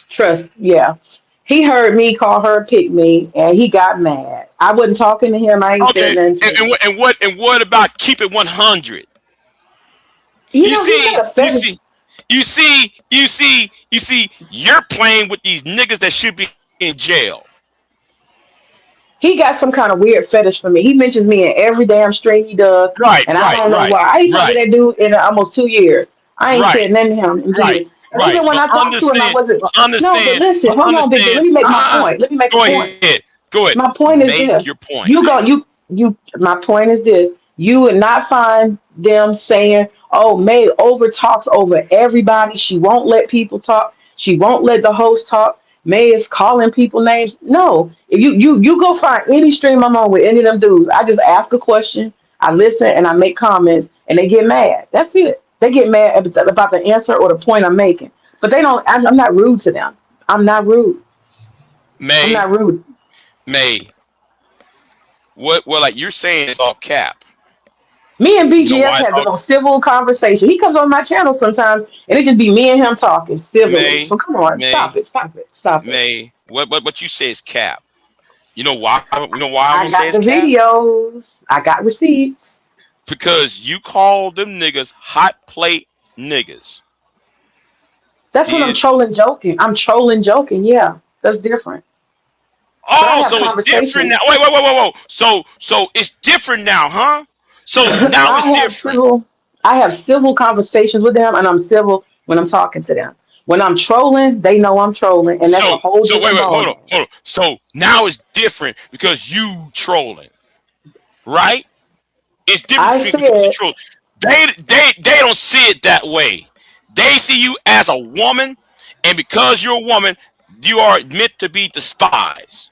Trust? Yeah. He heard me call her pick me, and he got mad. I wasn't talking to him. I ain't said Okay, nothing to him. and what about keep it 100? You You know, he see, got a you fetish. see, you see, you're playing with these niggas that should be in jail. He got some kind of weird fetish for me. He mentions me in every damn stream he does, Right, and I right, don't know right, why. I ain't talked to right, that dude in almost 2 years. I ain't right, said nothing to him in 2 years. right, And even when But I talked to him, I wasn't. No, but understand, listen, hold on, Big J. Let me make my point. Let me make a Go point. ahead, go ahead. My point is Make this. your point. You my point is this. You would not find them saying, "Oh, May over talks over everybody. She won't let people talk. She won't let the host talk. May is calling people names." No. If you go find any stream I'm on with any of them dudes, I just ask a question, I listen and I make comments and they get mad. That's it. They get mad about the answer or the point I'm making. But they don't I'm not rude to them. I'm not rude. I'm May, not rude. May, what like you're saying is all cap. Me and You know BGS why it's have all the most civil conversation. He comes on my channel sometimes, and it just be me and him talking civilly. May, So come on, stop May, it, stop it, stop it. May. What you say is cap. You know why? You know why I'm I gonna say got it's the cap? videos. I got receipts. Because you call them niggas hot plate niggas. That's when I'm Did trolling, joking. I'm trolling, joking. Yeah, that's different. But I oh, have so it's different conversations. now. Wait. So it's different now, huh? So now it's I have different. civil. I have civil conversations with them, and I'm civil when I'm talking to them. When I'm trolling, they know I'm trolling, and that's a whole So different wait, ballgame. hold on. So now it's different because you trolling, right? It's different I because you said, troll. They don't see it that way. They see you as a woman, and because you're a woman, you are meant to be despised.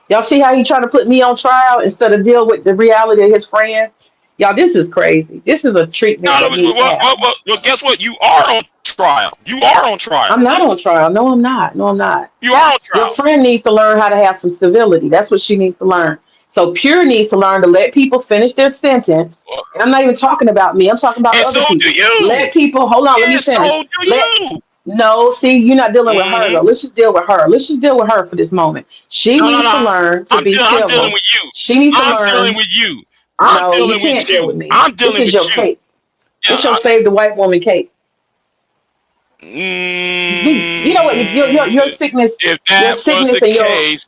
y'all see how he trying to put me on trial instead of deal with the reality of his friend? Y'all, this is crazy. This is a treatment No, that needs to happen. guess what? You are on trial. You are on I'm trial. not on trial. No, I'm not. No, I'm not. You are on Your trial. friend needs to learn how to have some civility. That's what she needs to learn. So Pure needs to learn to let people finish their sentence. And I'm not even talking about me. I'm talking about And other so do people. you. Let people hold on, let me And finish. so do Let you. No, see, you're not dealing with her Mm-hmm. though. Let's just deal with her. Let's just deal with her for this moment. She needs to No. learn to be I'm dealing civil. with you. She needs to I'm dealing learn. with you. I'm No, you dealing with can't deal you. with me. I'm This dealing is with your you. cake. Yeah. This your save the white woman cake. You know what? Your sickness, If your that was sickness, the and case,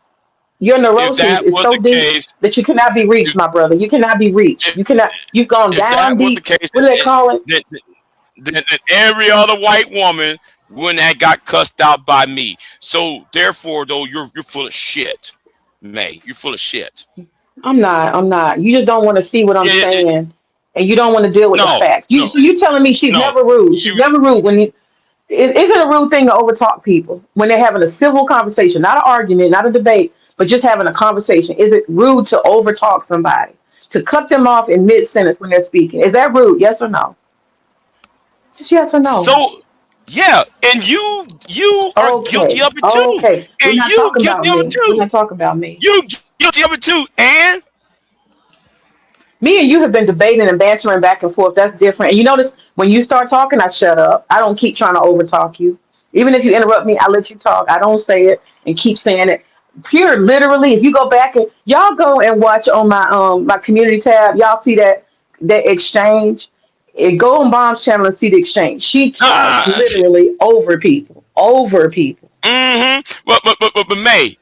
your if neurosis that is was so the deep case, that you cannot be reached, if, my brother. You cannot be reached. if, You cannot. You've gone if down that was the deep. case, What do they call it? then, then every other white woman wouldn't have got cussed out by me. So therefore, though, you're full of shit, May. You're full of shit. I'm not. I'm not. You just don't want to see what I'm Yeah. saying, and you don't want to deal with the No. facts. No. So you telling me she's No. never rude? She's You. never rude when it isn't a rude thing to overtalk people when they're having a civil conversation, not an argument, not a debate, but just having a conversation. Is it rude to overtalk somebody, to cut them off in mid sentence when they're speaking? Is that rude? Yes or no? Just yes or no. So yeah, and you are guilty Okay. of it too, Okay. We're and not you talking guilty about of it me. We're too. not talking about me. You guilty of it too, and Me and you have been debating and bantering back and forth. That's different. And you notice when you start talking, I shut up. I don't keep trying to overtalk you. Even if you interrupt me, I let you talk. I don't say it and keep saying it. Pure, literally. If you go back and y'all go and watch on my community tab, y'all see that exchange. Go on Bomb's channel and see the exchange. She talks shit. literally over people, over people. But May,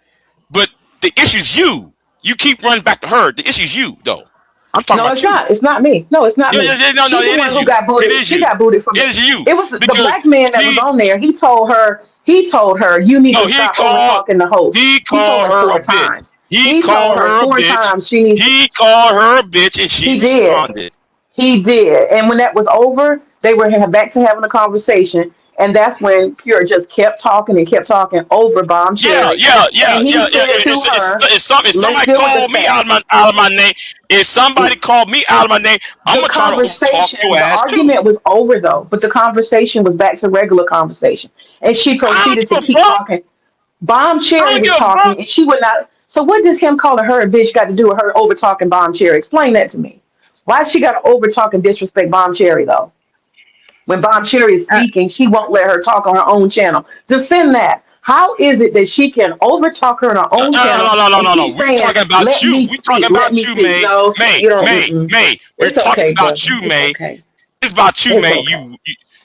but the issue's you. You keep running back to her. The issue's you, though. I'm talking No, it's about you. not. It's not me. No, it's not Yeah, me. no, She's the it one is who you. got It booted. is She you. got booted from It it. is you It was the because black man that was she. on there. He told her. He told her you need No, to stop over talking the host. He He told called her her a four bitch. times. He He told called her her a four bitch. times she needs. He called her a bitch, and she He did. responded. He did. And when that was over, they were back to having a conversation. And that's when Pure just kept talking and kept talking over Bomb Yeah, Cherry. yeah, yeah, And he yeah, yeah. said to her, If let's somebody deal with the called me facts. out of my name, if somebody called me out of my name, I'm The gonna try to talk your conversation, the ass too. argument was over though, but the conversation was back to regular conversation. And she I don't proceeded to give a keep fuck. talking. Bomb I Cherry don't was give a talking fuck. and she would not. So what does him calling her a bitch got to do with her over talking Bomb Cherry? Explain that to me. Why she got to over talk and disrespect Bomb Cherry though? When Bomb Cherry is speaking, she won't let her talk on her own channel. Defend that. How is it that she can overtalk her on her own channel and keep No. We saying, talking about let you. me We talking speak, let about me you, speak? May. No, May, you don't. May, May. We're It's talking okay, about brother. you, It's May. okay. It's about you, It's May. okay.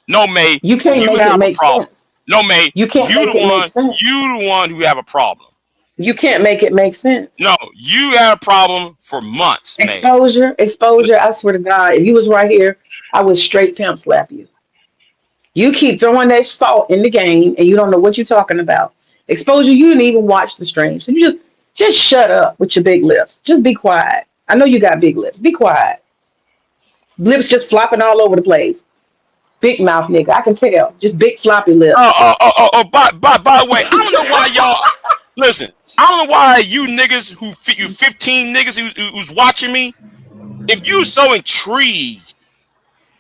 No, May. You can't You make it have a make problem. sense. No, May. You can't make it make sense. You the one who have a problem. You can't make it make sense. No, you had a problem for months, May. Exposure, exposure. I swear to God, if you was right here, I would straight pimp slap you. You keep throwing that salt in the game, and you don't know what you're talking about. Exposure. You didn't even watch the stream, so you just shut up with your big lips. Just be quiet. I know you got big lips. Be quiet. Lips just flopping all over the place. Big mouth nigga. I can tell. Just big floppy lips. By the way, I don't know why y'all listen. I don't know why you niggas you 15 niggas who's watching me. If you so intrigued,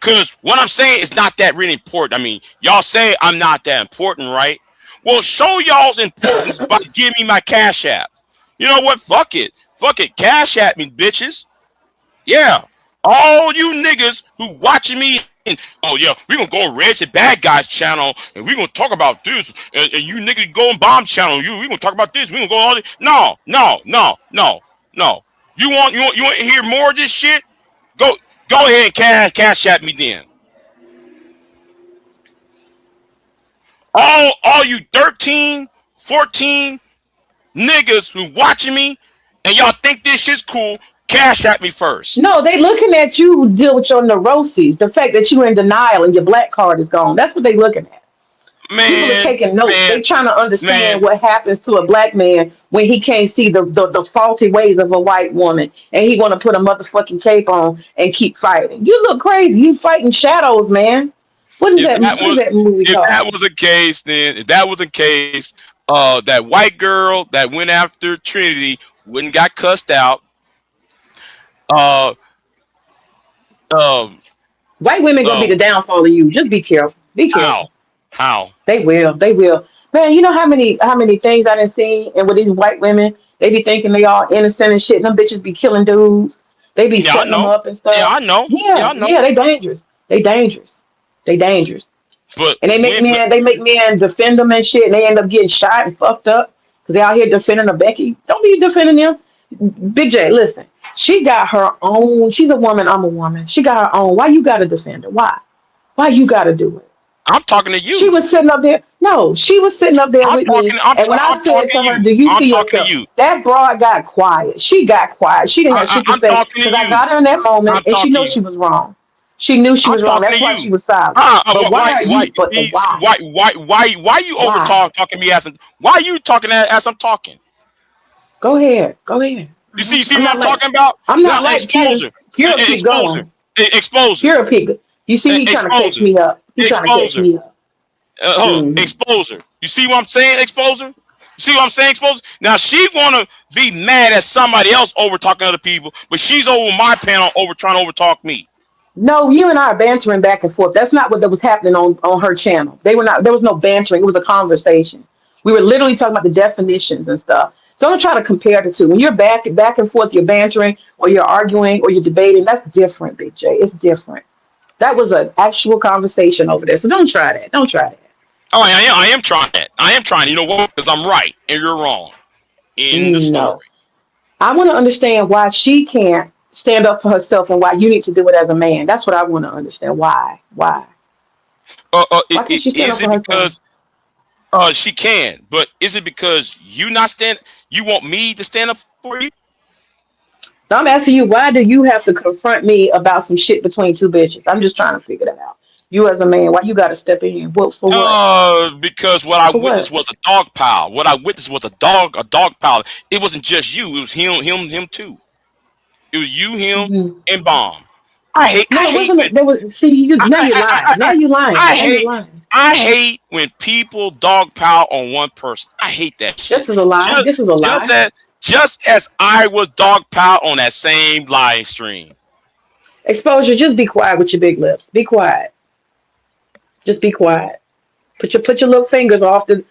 because what I'm saying is not that really important. I mean, y'all say I'm not that important, right? Well, show y'all's importance by giving me my cash app. You know what? Fuck it. Fuck it. Cash at me, bitches. Yeah. All you niggas who watching me and oh yeah, we gonna go on Reds and Bad Guys channel and we gonna talk about this and you niggas go on Bomb channel. We gonna talk about this. We gonna go all this. No. You want to hear more of this shit? Go ahead and cash at me then. All you 13, 14 niggas who watching me and y'all think this shit's cool, cash at me first. No, they looking at you who deal with your neuroses. The fact that you're in denial and your black card is gone. That's what they looking at. People are Man, taking notes. They trying to man. understand what happens to a black man when he can't see the faulty ways of a white woman and he want to put a motherfucking cape on and keep fighting. You look crazy. You fighting shadows, man. What is If that? that What is was that movie if that called? was a case, then if that was a case, that white girl that went after Trinity wouldn't got cussed out. Uh, um, White women gonna be uh, the downfall of you. Just be careful. Be how, careful. how? They will. They will. Man, you know how many things I done seen and with these white women, they be thinking they all innocent and shit. Them bitches be killing dudes. They be Yeah, I setting them know. up and Yeah, stuff. I know. Yeah, Yeah, I know. yeah, they dangerous. They dangerous. They dangerous. But And they make men defend them and shit, and they end up getting shot and fucked up because they out here defending a Becky. Don't be defending them. Big J, listen. She got her own. She's a woman. I'm a woman. She got her own. Why you got to defend her? Why? Why you got to do it? I'm talking to She you. was sitting up there. No, she was sitting up there with me. And when I I'm said talking to to her, you. do you I'm see talking to yourself? you. That broad got quiet. She got quiet. She didn't have shit to I'm say talking to because I you. got her in that moment I'm and she talking to knows you. she was wrong. She knew she I'm was wrong. talking That's to why you. she was silent. But why are you, but the See, why? why you over Why? talking me why are you talking as I'm talking? Go ahead. Go ahead. You see I'm what not I'm like talking about? I'm Now, not like Titus. exposure, Pure keep exposure, going. exposure, Pure pick. You see he trying to catch exposure, me up. He trying to catch exposure. me up. Hold on, Hmm. exposure. You see what I'm saying? Exposure. You see what I'm saying? Exposure. Now she wanna be mad at somebody else over talking to other people, but she's over my panel over trying to over talk me. No, you and I are bantering back and forth. That's not what that was happening on her channel. They were not. There was no bantering. It was a conversation. We were literally talking about the definitions and stuff. So don't try to compare the two. When you're back and forth, you're bantering or you're arguing or you're debating. That's different, Big J. It's different. That was an actual conversation over there. So don't try that. Don't try that. Oh, I am trying that. I am trying. You know what? Because I'm right and you're wrong in the No. story. I want to understand why she can't stand up for herself and why you need to do it as a man. That's what I want to understand. Why? Why? Why can't she stand up Is for it herself? because she can, but is it because you want me to stand up for you? So I'm asking you, why do you have to confront me about some shit between two bitches? I'm just trying to figure that out. You as a man, why you got to step in? What for? What Because what I for? What? witnessed was a dog pile. What I witnessed was a dog pile. It wasn't just you. It was him too. It was you, him, Mhm. and Bomb. I No, it hate wasn't. when There was. See, you now you're lying. Now you're lying. I Now you're hate lying. I hate when people dogpile on one person. I hate that shit. This is a lie. This is a lie. Just as I was dogpile on that same live stream. Exposure, just be quiet with your big lips. Be quiet. Just be quiet. Put your little fingers off the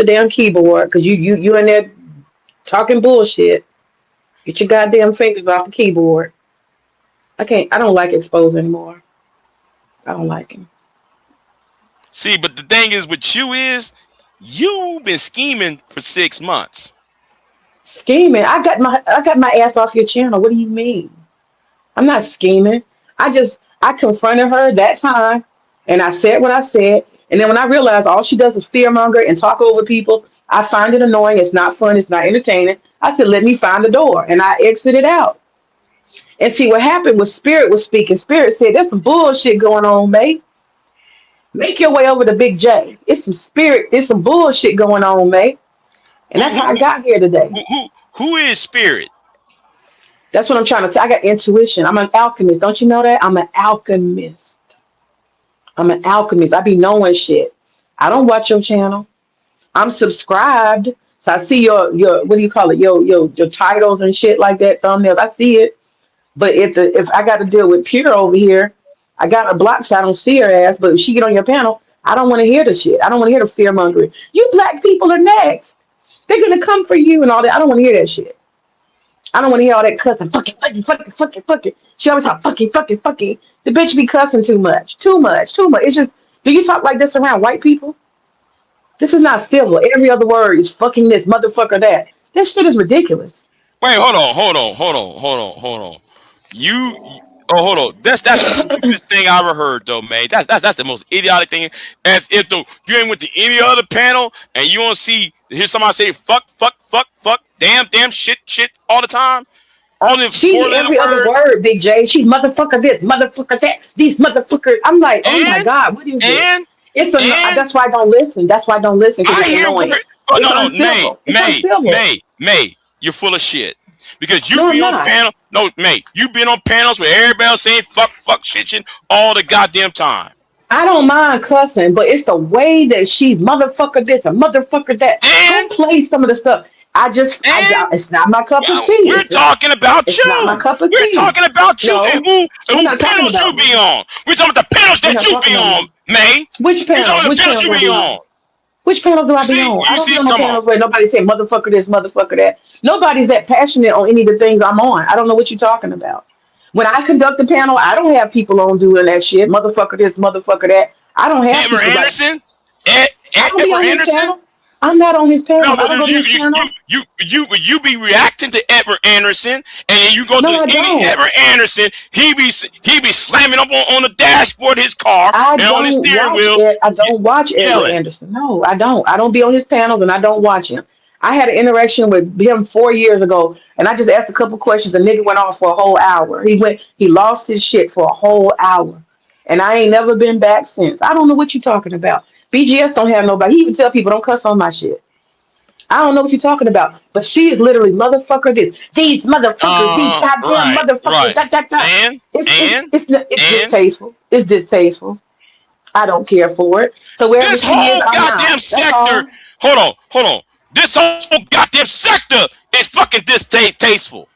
damn keyboard, because you in there talking bullshit. Get your goddamn fingers off the keyboard. I don't like Exposure anymore. I don't like him. See, but the thing is with you is you've been scheming for 6 months. Scheming? I got my ass off your channel. What do you mean? I'm not scheming. I confronted her that time, and I said what I said. And then when I realized all she does is fearmonger and talk over people, I find it annoying. It's not fun. It's not entertaining. I said, let me find the door. And I exited out. And see, what happened was Spirit was speaking. Spirit said, there's some bullshit going on, mate. Make your way over to Big J. It's some spirit. There's some bullshit going on, mate. And that's how I got here today. Who is Spirit? That's what I'm trying to tell. I got intuition. I'm an alchemist. Don't you know that? I'm an alchemist. I be knowing shit. I don't watch your channel. I'm subscribed. So I see your what do you call it? Your titles and shit like that, thumbnails. I see it. But if I got to deal with Pure over here, I got a block so I don't see her ass. But if she get on your panel, I don't want to hear the shit. I don't want to hear the fear mongering. You black people are next. They're gonna come for you and all that. I don't want to hear that shit. I don't want to hear all that cussing. Fucking. She always talk fucking. The bitch be cussing too much. It's just, do you talk like this around white people? This is not civil. Every other word is fucking this, motherfucker that. This shit is ridiculous. Wait, hold on. Hold on. That's the stupidest thing I ever heard, though, man. That's the most idiotic thing. As if you ain't went to any other panel and you don't hear somebody say fuck, damn, shit all the time. All them she every other word, Big J. She's motherfucker this, motherfucker that. These motherfuckers. I'm like, oh my god, what is this? That's why I don't listen. That's why I don't listen, because it's annoying. May, you're full of shit. Because you've been on panel. No, May, you've been on panels where everybody else saying fuck, shit all the goddamn time. I don't mind cussing, but it's the way that she's motherfucker this and motherfucker that. Go play some of the stuff. It's not my cup of tea. We're talking about you. It's not my cup of tea. We're talking about you and who panels you be on. We're talking about the panels that you be on, May. Which panel? Which panels you be on? Which panels do I be on? I don't be on no panels where nobody say motherfucker this, motherfucker that. Nobody's that passionate on any of the things I'm on. I don't know what you're talking about. When I conduct a panel, I don't have people on doing that shit. Motherfucker this, motherfucker that. I don't have Edward Anderson? Edward Anderson? I'm not on his panel. No, but you be reacting to Edward Anderson, and you go to any Edward Anderson, he be slamming up on the dashboard of his car and on his steering wheel. I don't watch Edward Anderson. No, I don't. I don't be on his panels, and I don't watch him. I had an interaction with him 4 years ago, and I just asked a couple questions. The nigga went off for a whole hour. He lost his shit for a whole hour. And I ain't never been back since. I don't know what you're talking about. BGS don't have nobody. He even tell people don't cuss on my shit. I don't know what you're talking about. But she is literally motherfucker this. These motherfuckers, these goddamn motherfuckers. Right. It's distasteful. It's distasteful. I don't care for it. So this whole goddamn sector. Hold on. This whole goddamn sector is fucking distasteful.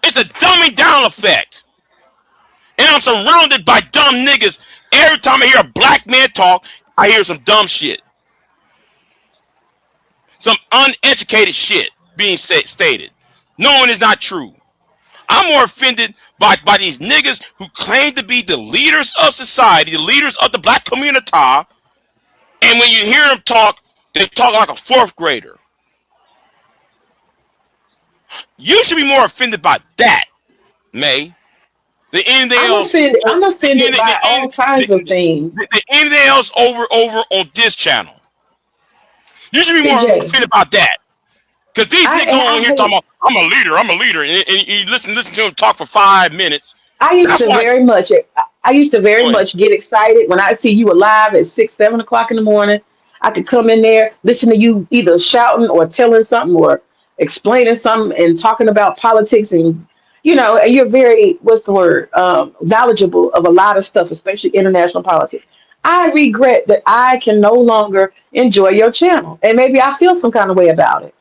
It's a dumbing down effect. And I'm surrounded by dumb niggas. Every time I hear a black man talk, I hear some dumb shit. Some uneducated shit being stated. Knowing it's not true. I'm more offended by these niggas who claim to be the leaders of society, the leaders of the black community. And when you hear them talk, they talk like a fourth grader. You should be more offended by that, May. I'm offended by all kinds of things. Anything else over on this channel? You should be more offended about that. Because these niggas on here talking about, I'm a leader. And you listen to them talk for 5 minutes. I used to very much get excited when I see you alive at 6, 7 o'clock in the morning. I could come in there, listen to you either shouting or telling something or explaining something and talking about politics, and and you're very, knowledgeable of a lot of stuff, especially international politics. I regret that I can no longer enjoy your channel. And maybe I feel some kind of way about it.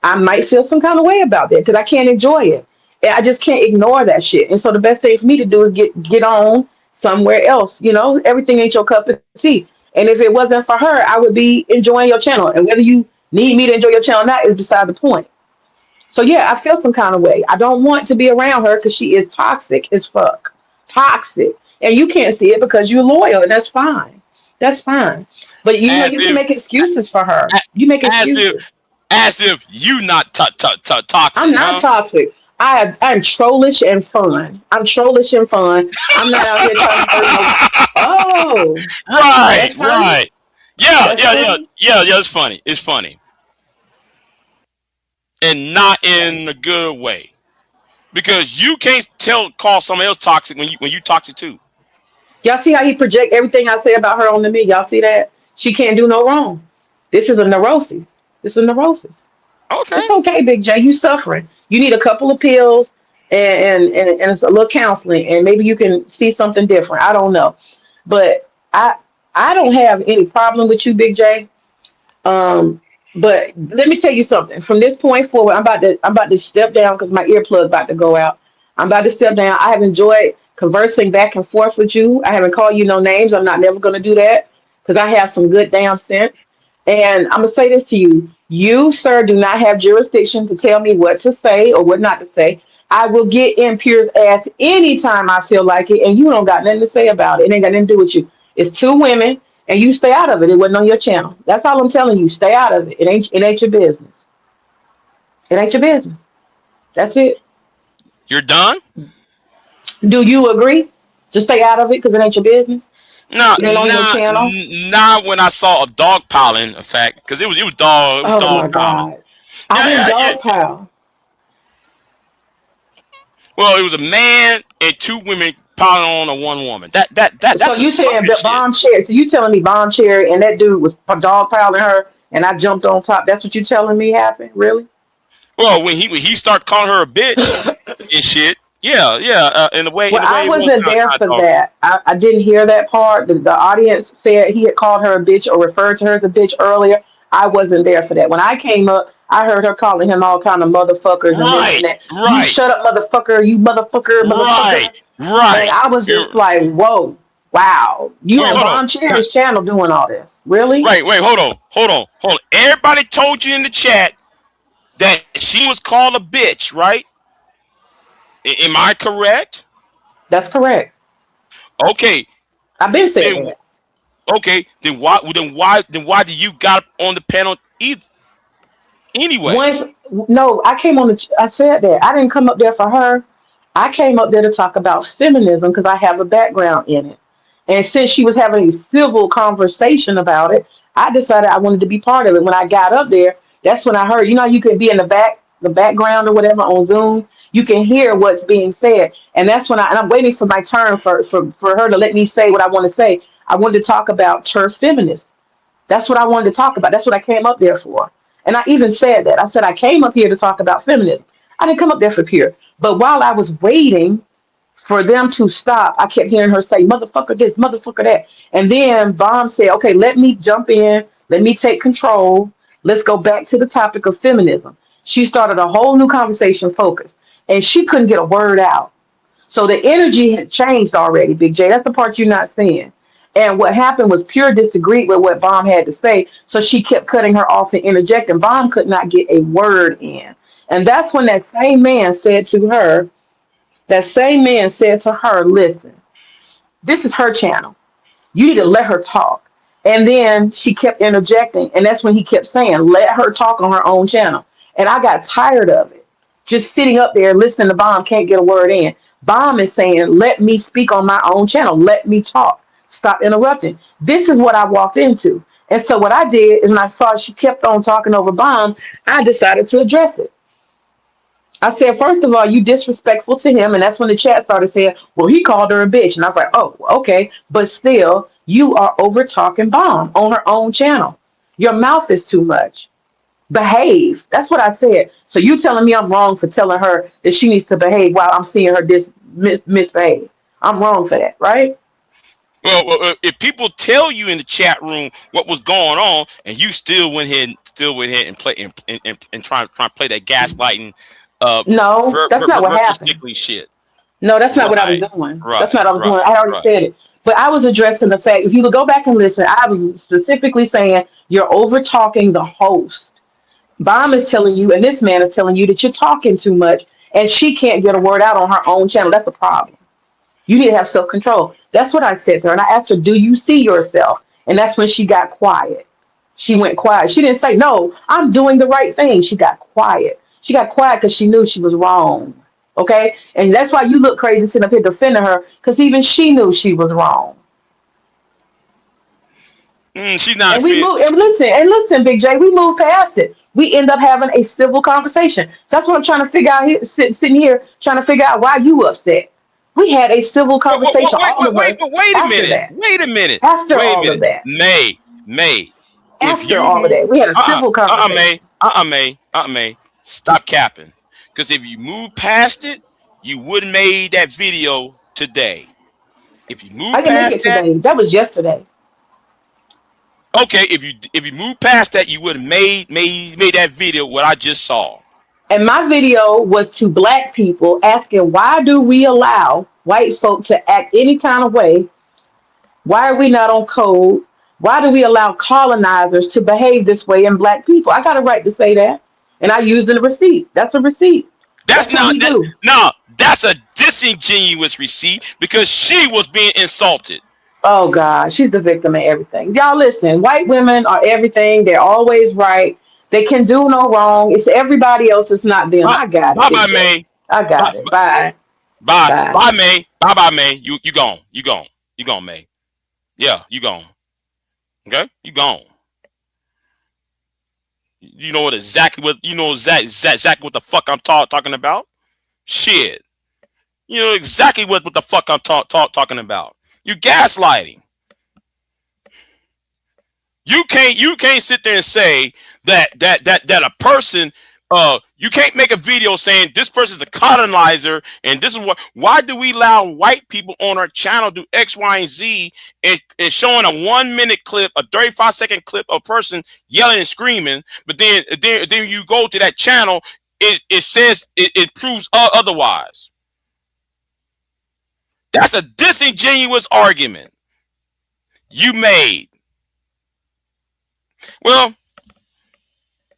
I might feel some kind of way about that because I can't enjoy it. And I just can't ignore that shit. And so the best thing for me to do is get on somewhere else. You know, everything ain't your cup of tea. And if it wasn't for her, I would be enjoying your channel. And whether you need me to enjoy your channel or not is beside the point. So yeah, I feel some kind of way. I don't want to be around her because she is toxic as fuck. Toxic. And you can't see it because you're loyal, and that's fine. That's fine. But you know, As you can if, make excuses for her. You make as if, excuses. as if you not I'm toxic, not huh? toxic. I'm trollish and fun. I'm trollish and fun. I'm not out here trying to hurt no. Oh, Right, that's funny. right. Yeah, That's yeah, yeah, funny. yeah, yeah. It's funny. It's funny, and not in a good way because you can't call somebody else toxic when you toxic too. Y'all see how he project everything I say about her onto me? Y'all see that? She can't do no wrong. This is a neurosis. This is a neurosis. Okay. It's okay, Big J. You suffering. You need a couple of pills and it's a little counseling, and maybe you can see something different. I don't know, but I don't have any problem with you, Big J. Um, but let me tell you something. From this point forward, I'm about to step down because my earplug about to go out. I'm about to step down. I have enjoyed conversing back and forth with you. I haven't called you no names. I'm not never going to do that because I have some good damn sense. And I'm gonna say this to you: you, sir, do not have jurisdiction to tell me what to say or what not to say. I will get in Pure's ass anytime I feel like it, and you don't got nothing to say about it. It ain't got nothing to do with you. It's two women and you stay out of it. It wasn't on your channel. That's all I'm telling you. Stay out of it. It ain't your business. It ain't your business. That's it. You're done? Do you agree to stay out of it because it ain't your business? No, It ain't on your channel. not when I saw a dog piling effect because it was Oh dog my piling. God. I Yeah, didn't yeah, yeah. dogpile. Well, it was a man and two women piling on a one woman. So That's some you saying sucker that shit. bomb chair? So you telling me bomb chair and that dude was dogpiling her and I jumped on top? That's what you telling me happened? Really? Well, when he started calling her a bitch and shit. Yeah, yeah. In Well, the I way it was wasn't there kind for of dog. that. I didn't hear that part. The audience said he had called her a bitch or referred to her as a bitch earlier. I wasn't there for that. When I came up, I heard her calling him all kind of motherfuckers and this Right, and that. You right, shut up, motherfucker. You motherfucker, right, motherfucker. And right. I was You're, just like, whoa, wow. You wait, on hold on. Von Cherry's channel doing all this. Really? Right, wait, hold on. Everybody told you in the chat that she was called a bitch, right? Am I correct? That's correct. Okay, I've been said then that. okay, then why did you got on the panel anyway? Once, no, I came on I said that. I didn't come up there for her. I came up there to talk about feminism because I have a background in it. And since she was having a civil conversation about it, I decided I wanted to be part of it. When I got up there, that's when I heard, you could be in the background or whatever on Zoom. You can hear what's being said. And that's when I'm waiting for my turn for her to let me say what I want to say. I wanted to talk about turf feminism. That's what I wanted to talk about. That's what I came up there for. And I even said that. I said I came up here to talk about feminism. I didn't come up there for pure. But while I was waiting for them to stop, I kept hearing her say, motherfucker this, motherfucker that. And then Bomb said, okay, let me jump in. Let me take control. Let's go back to the topic of feminism. She started a whole new conversation focus. And she couldn't get a word out. So the energy had changed already, Big J. That's the part you're not seeing. And what happened was Pure disagreed with what Bomb had to say. So she kept cutting her off and interjecting. Bomb could not get a word in. And that's when that same man said to her, listen, this is her channel. You need to let her talk. And then she kept interjecting. And that's when he kept saying, let her talk on her own channel. And I got tired of it. Just sitting up there listening to Bomb can't get a word in. Bomb is saying, let me speak on my own channel. Let me talk. Stop interrupting. This is what I walked into. And so what I did is when I saw she kept on talking over Bomb, I decided to address it. I said, first of all, you disrespectful to him. And that's when the chat started saying, well, he called her a bitch. And I was like, oh, okay. But still, you are over talking Bomb on her own channel. Your mouth is too much. Behave. That's what I said. So you telling me I'm wrong for telling her that she needs to behave while I'm seeing her misbehave. I'm wrong for that, right? Well, if people tell you in the chat room what was going on, and you still went ahead and play and try to play that gaslighting, No, that's not what virtual happened. sickly shit. No, that's not what I was Right, doing. That's right, not what I was right, doing. I already right. said it. But I was addressing the fact, if you go back and listen, I was specifically saying you're over talking the host. Bomb is telling you, and this man is telling you that you're talking too much, and she can't get a word out on her own channel. That's a problem. You need to have self control. That's what I said to her. And I asked her, do you see yourself? And that's when she got quiet. She went quiet. She didn't say, no, I'm doing the right thing. She got quiet. She got quiet because she knew she was wrong. Okay? And that's why you look crazy sitting up here defending her, because even she knew she was wrong. She's not And we fit. move and listen, Big J, we moved past it. We end up having a civil conversation. So that's what I'm trying to figure out here, sitting here trying to figure out why you upset. We had a civil conversation, all of us, Wait a after minute. that. Wait a minute. After Wait a all of minute. that. May. If After you all of move, that. We had a civil conversation. May. Stop capping. Because if you move past it, you wouldn't made that video today. If you I move didn't make it past that, today. That was yesterday. okay. If you move past that, you would have made that video what I just saw. And my video was to black people asking, why do we allow white folk to act any kind of way? Why are we not on code? Why do we allow colonizers to behave this way in black people? I got a right to say that. And I use a receipt. That's a receipt. That's That's what not we that. do. No, that's a disingenuous receipt because she was being insulted. Oh God, she's the victim of everything. Y'all listen, white women are everything. They're always right. They can do no wrong. It's everybody else, it's not them. Bye, I got it, bye, Big bye, J. May. I Bye, got it. Bye. Bye. bye, May. Bye, May. You gone. You gone, May. Yeah, you gone. Okay, you gone. You know exactly what what the fuck I'm talking about. Shit, you know exactly what the fuck I'm talking about. You gaslighting. You can't sit there and say that a person you can't make a video saying this person's a colonizer and this is what. Why do we allow white people on our channel do X, Y, and Z and showing a 1 minute clip, a 35-second clip of a person yelling and screaming, but then you go to that channel, it says it proves otherwise. That's a disingenuous argument you made. Well,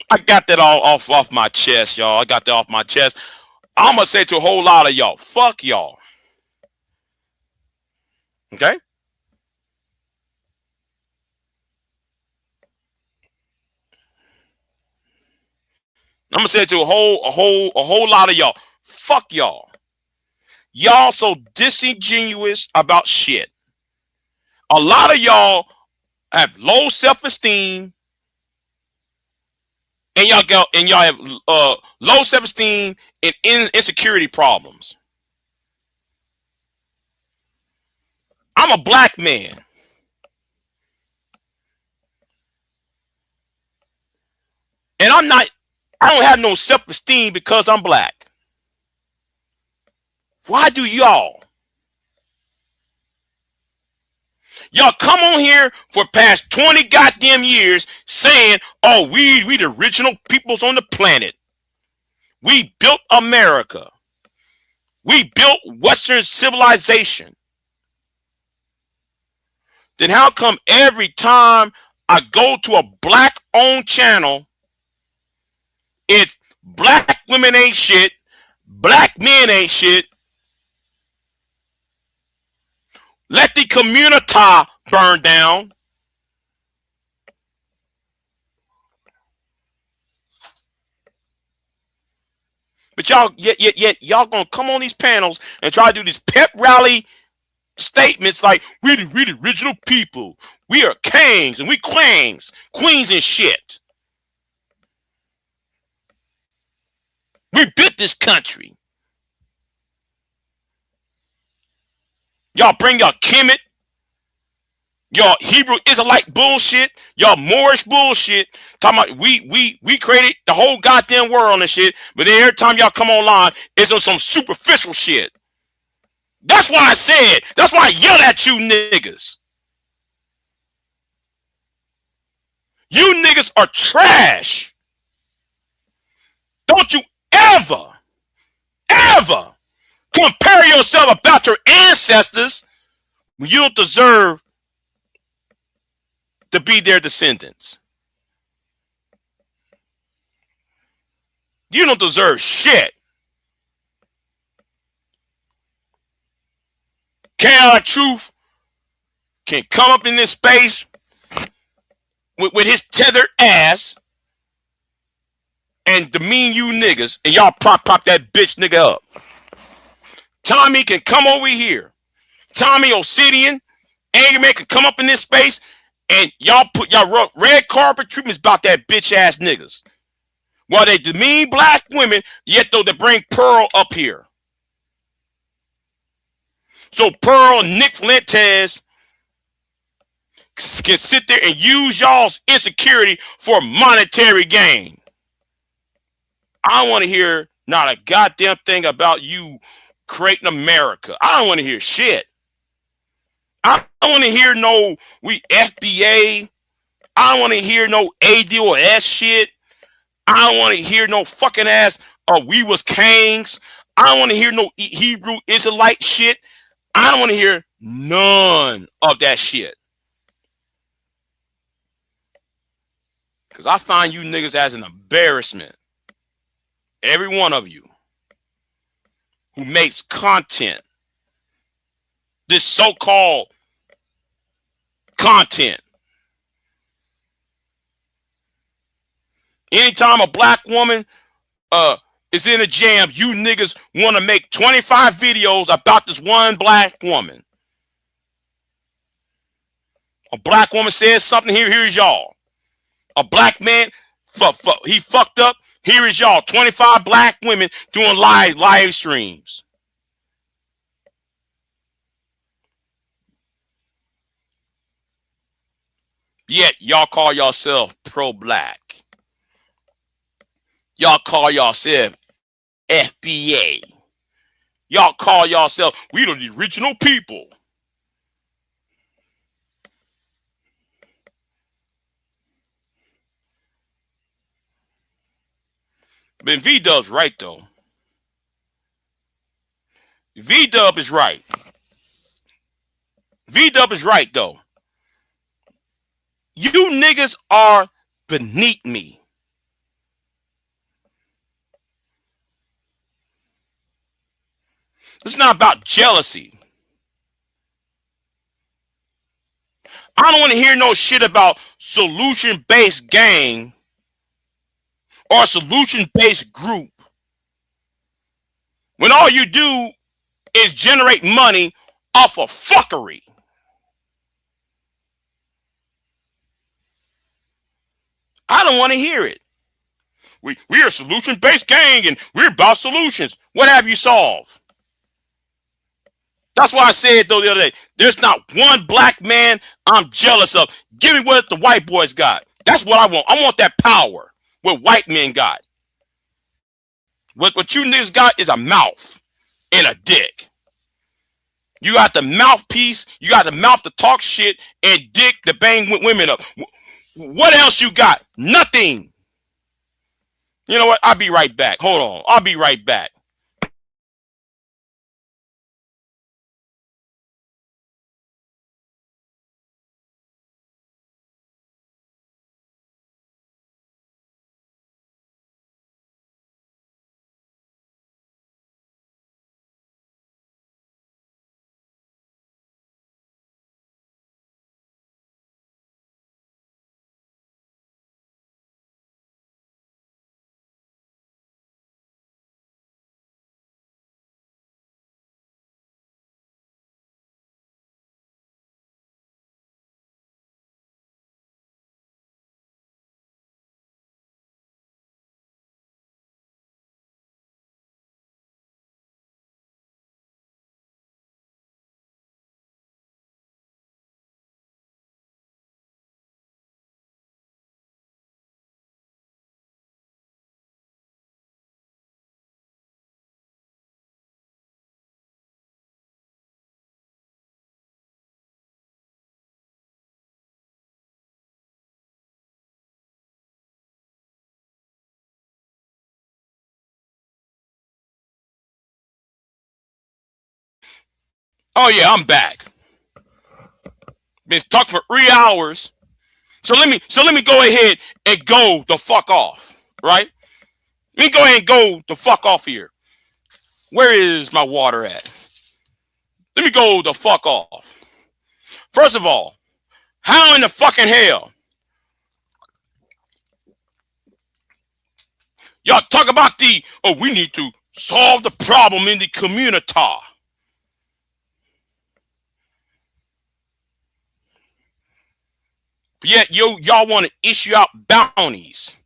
I got that all off my chest, y'all. I got that off my chest. I'm gonna say to a whole lot of y'all, fuck y'all. Okay? I'm gonna say to a whole lot of y'all, fuck y'all. Y'all so disingenuous about shit. A lot of y'all have low self-esteem, and y'all have low self-esteem and insecurity problems. I'm a black man. And I don't have no self-esteem because I'm black. Why do y'all come on here for past 20 goddamn years saying, oh, we the original peoples on the planet. We built America. We built Western civilization. Then how come every time I go to a black-owned channel, it's black women ain't shit, black men ain't shit, let the community burn down? But y'all, yet y'all gonna come on these panels and try to do these pep rally statements like we the original people, we are kings and we queens and shit. We built this country. Y'all bring y'all Kemet, y'all Hebrew Israelite bullshit, y'all Moorish bullshit. Talking about we created the whole goddamn world and shit. But then every time y'all come online, it's on some superficial shit. That's why I said. That's why I yelled at you niggas. You niggas are trash. Don't you ever compare yourself about your ancestors when you don't deserve to be their descendants. You don't deserve shit. Chaotic Truth can come up in this space with his tethered ass and demean you niggas, and y'all pop that bitch nigga up. Tommy can come over here. Tommy Obsidian, Angry Man can come up in this space, and y'all put y'all red carpet treatments about that bitch ass niggas. While they demean black women, yet though they bring Pearl up here. So Pearl and Nick Fuentes can sit there and use y'all's insecurity for monetary gain. I don't want to hear not a goddamn thing about you creating America. I don't want to hear shit. I don't want to hear no we FBA. I don't want to hear no ADOS shit. I don't want to hear no fucking ass we was kings. I don't want to hear no Hebrew Israelite shit. I don't want to hear none of that shit. Because I find you niggas as an embarrassment. Every one of you who makes content, this so-called content. Anytime a black woman is in a jam, you niggas want to make 25 videos about this one black woman. A black woman says something, here's y'all. A black man, he fucked up, here is y'all. 25 black women doing live streams. Yet y'all call yourself pro-black. Y'all call yourself FBA. Y'all call yourself, we the original people. But V-Dub's right, though. V-Dub is right. V-Dub is right, though. You niggas are beneath me. It's not about jealousy. I don't want to hear no shit about solution-based gang or solution-based group when all you do is generate money off of fuckery. I don't want to hear it. We are a solution-based gang and we're about solutions. What have you solved? That's why I said, though, the other day, there's not one black man I'm jealous of. Give me what the white boys got. That's what I want. I want that power what white men got. What you niggas got is a mouth and a dick. You got the mouthpiece. You got the mouth to talk shit and dick to bang women up. What else you got? Nothing. You know what? I'll be right back. Hold on. I'll be right back. Oh yeah, I'm back. Been talking for 3 hours. So let me go ahead and go the fuck off. Right? Let me go ahead and go the fuck off here. Where is my water at? Let me go the fuck off. First of all, how in the fucking hell y'all talk about we need to solve the problem in the community. But yet y'all want to issue out bounties.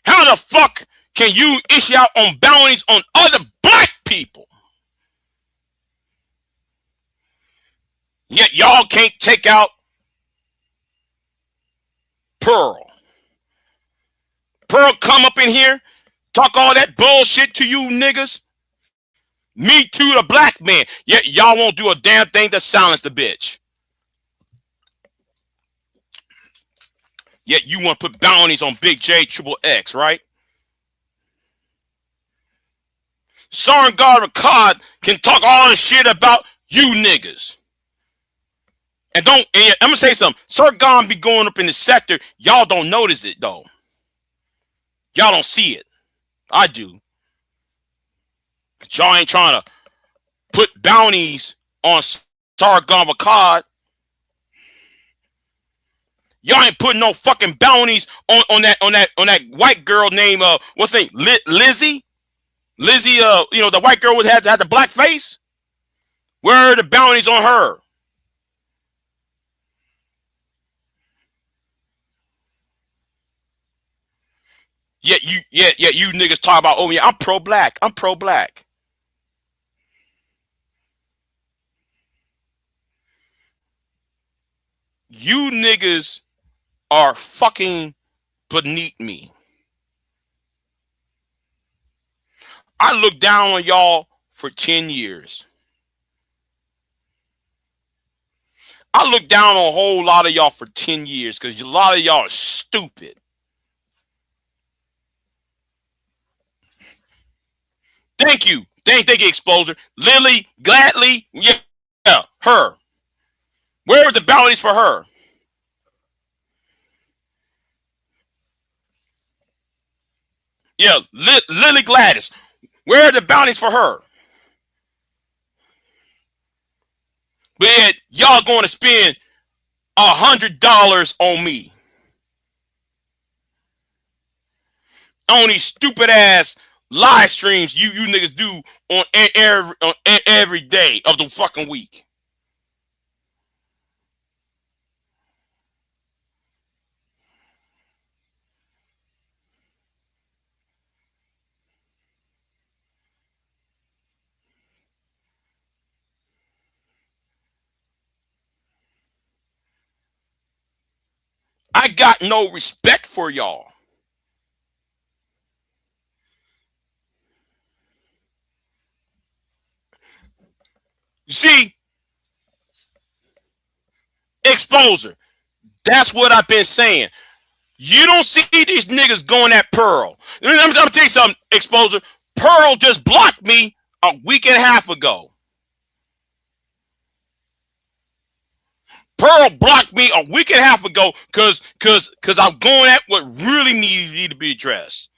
How the fuck can you issue out on bounties on other black people? Yet y'all can't take out Pearl. Pearl come up in here, talk all that bullshit to you niggas. Me too, the black man. Yet y'all won't do a damn thing to silence the bitch. Yet you want to put bounties on Big J Triple X, right? Sargon Akkad can talk all this shit about you niggas. And I'm gonna say something. Sargon be going up in the sector. Y'all don't notice it though. Y'all don't see it. I do. But y'all ain't trying to put bounties on Sargon Akkad. Y'all ain't putting no fucking bounties on that white girl named what's her name? Lizzie? Lizzie, the white girl had the black face. Where are the bounties on her? Yeah, you niggas talk about, oh yeah, I'm pro-black. I'm pro-black. You niggas are fucking beneath me. I looked down on y'all for 10 years. I looked down on a whole lot of y'all for 10 years because a lot of y'all are stupid. Thank you. Thank you, Exposer. Lily Gladly. Yeah, her. Where were the bounties for her? Yeah, Lily Gladys. Where are the bounties for her? But yet, y'all going to spend $100 on me. On these stupid ass live streams you niggas do on every day of the fucking week. I got no respect for y'all. You see, Exposer. That's what I've been saying. You don't see these niggas going at Pearl. I'm gonna tell you something, Exposer. Pearl just blocked me a week and a half ago. Pearl blocked me a week and a half ago because I'm going at what really need to be addressed.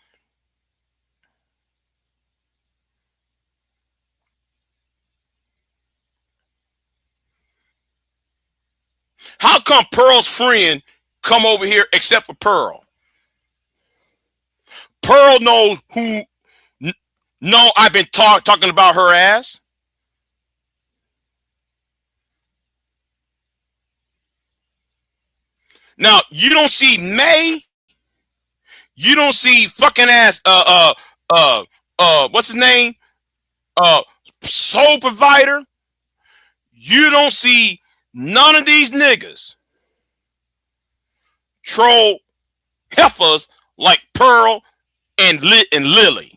How come Pearl's friend come over here except for Pearl? Pearl knows who. No, I've been talking about her ass. Now you don't see May. You don't see fucking ass. What's his name? Soul Provider. You don't see none of these niggas troll heifers like Pearl and Lily.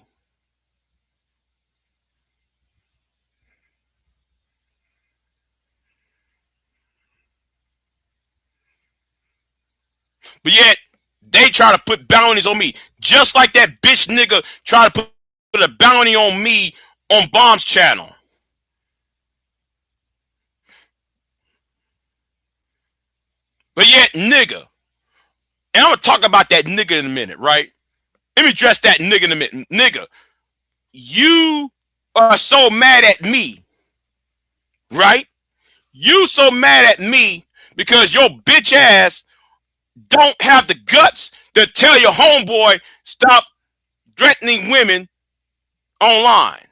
But yet, they try to put bounties on me. Just like that bitch nigga try to a bounty on me on Bomb's channel. But yet, nigga, and I'm gonna talk about that nigga in a minute, right? Let me address that nigga in a minute. Nigga, you are so mad at me, right? You so mad at me because your bitch ass don't have the guts to tell your homeboy stop threatening women online.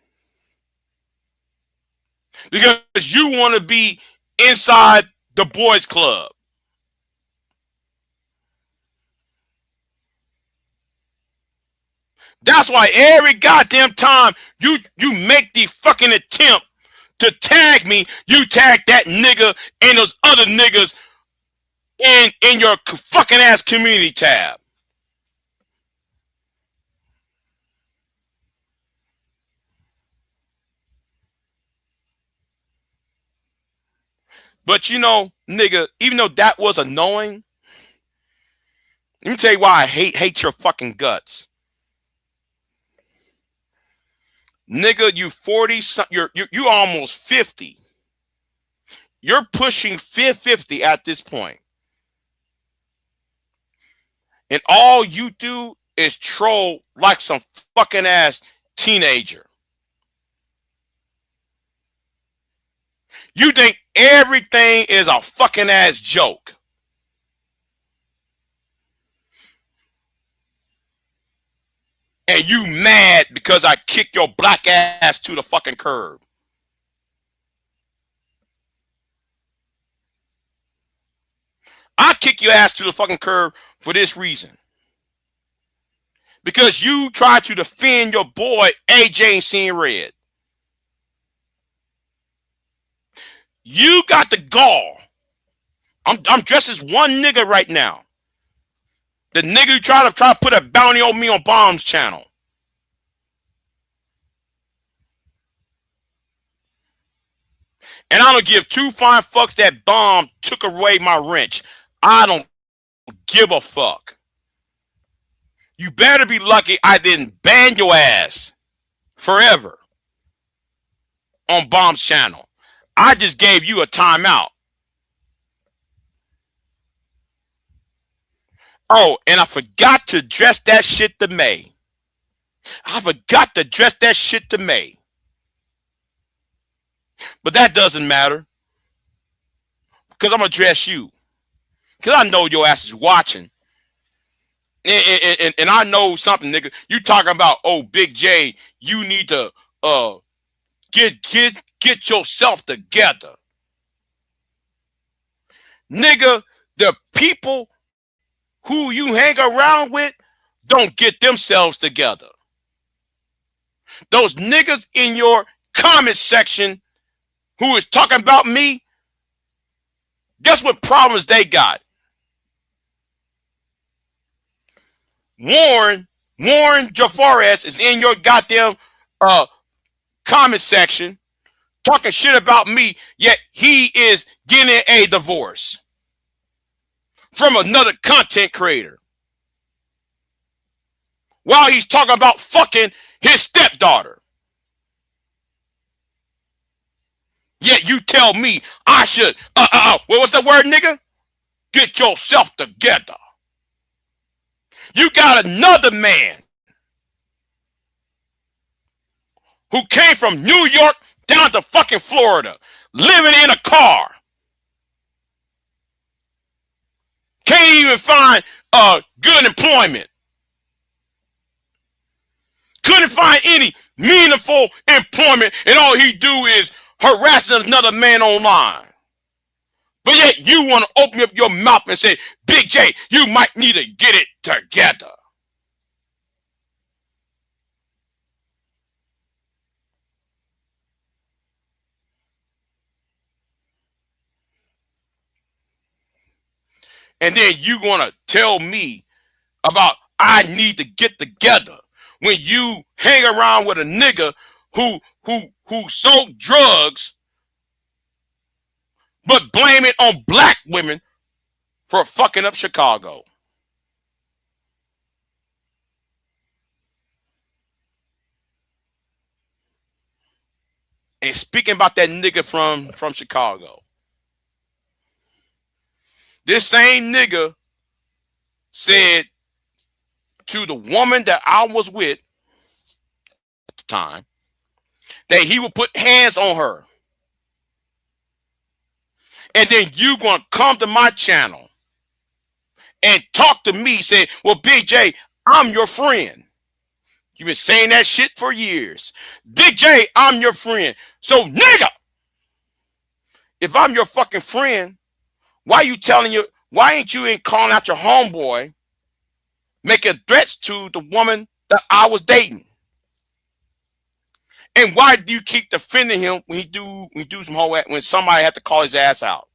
Because you want to be inside the boys club. That's why every goddamn time you make the fucking attempt to tag me, you tag that nigga and those other niggas in your fucking ass community tab. But you know, nigga, even though that was annoying, let me tell you why I hate your fucking guts. Nigga, you 40, you almost 50. You're pushing 50 at this point. And all you do is troll like some fucking ass teenager. You think everything is a fucking ass joke. And you mad because I kicked your black ass to the fucking curb. I kick your ass to the fucking curb for this reason. Because you tried to defend your boy AJ ain't seen red. You got the gall. I'm dressed as one nigga right now. The nigga who try to put a bounty on me on Bomb's channel. And I don't give two fine fucks that Bomb took away my wrench. I don't give a fuck. You better be lucky I didn't ban your ass forever on Bomb's channel. I just gave you a timeout. Oh, and I forgot to address that shit to May. I forgot to address that shit to May. But that doesn't matter. Because I'm going to address you. Because I know your ass is watching. And I know something, nigga. You talking about, oh, Big J, you need to get yourself together. Nigga, the people who you hang around with don't get themselves together. Those niggas in your comment section who is talking about me, guess what problems they got? Warren Jafares is in your goddamn comment section talking shit about me, yet he is getting a divorce from another content creator while he's talking about fucking his stepdaughter. Yet you tell me I should, what's the word, nigga? Get yourself together. You got another man who came from New York down to fucking Florida, living in a car. Can't even find good employment. Couldn't find any meaningful employment, and all he do is harassing another man online. But yet you want to open up your mouth and say, Big J, you might need to get it together. And then you want to tell me about I need to get together when you hang around with a nigga who sold drugs but blame it on black women for fucking up Chicago. And speaking about that nigga from Chicago, this same nigga said to the woman that I was with at the time that he would put hands on her. And then you gonna come to my channel and talk to me, say, well, Big J, I'm your friend. You've been saying that shit for years. Big J, I'm your friend. So, nigga, if I'm your fucking friend, why ain't you in calling out your homeboy, making threats to the woman that I was dating? And why do you keep defending him when he do some whole when somebody had to call his ass out?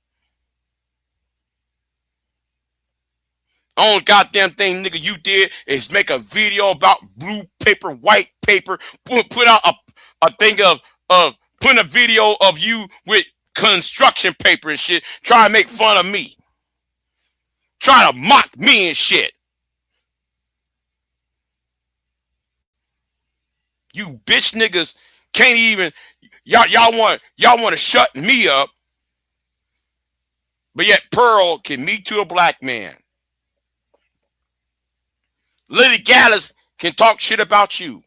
Only goddamn thing, nigga, you did is make a video about blue paper, white paper, put out a thing of putting a video of you with construction paper and shit, trying to make fun of me. Trying to mock me and shit. You bitch niggas can't even y'all want to shut me up, but yet Pearl can meet to a black man. Lily Gallus can talk shit about you.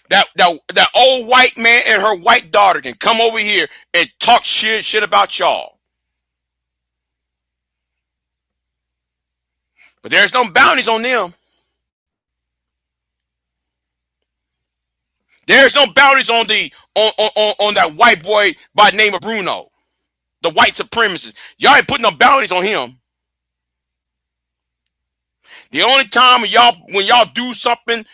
That old white man and her white daughter can come over here and talk shit about y'all. But there's no bounties on them. There's no bounties on that white boy by the name of Bruno, the white supremacist. Y'all ain't putting no bounties on him. The only time when y'all do something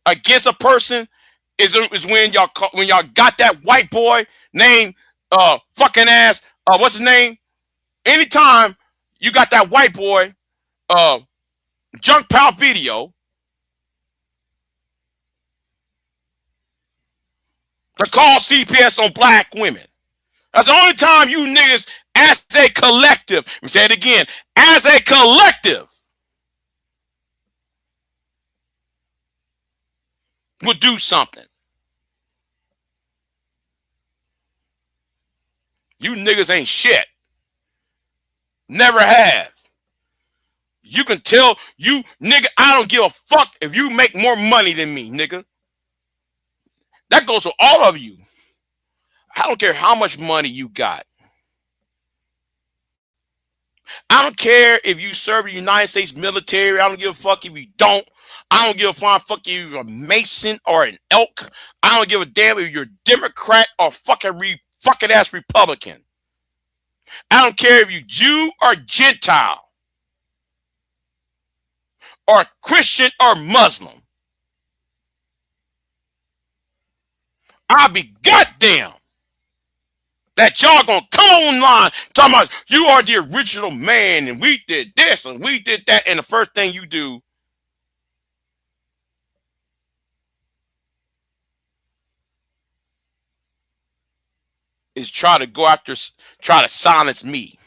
against a person is when y'all got that white boy named fucking ass what's his name? Anytime you got that white boy junk pal video to call CPS on black women. That's the only time you niggas, as a collective, let me say it again, as a collective, would do something. You niggas ain't shit. Never have. You can tell you, nigga, I don't give a fuck if you make more money than me, nigga. That goes for all of you. I don't care how much money you got. I don't care if you serve the United States military. I don't give a fuck if you don't. I don't give a fuck if you're a Mason or an Elk. I don't give a damn if you're a Democrat or fucking ass Republican. I don't care if you Jew or Gentile or Christian or Muslim. I'll be goddamn that y'all gonna come online talking about you are the original man and we did this and we did that, and the first thing you do is try to silence me.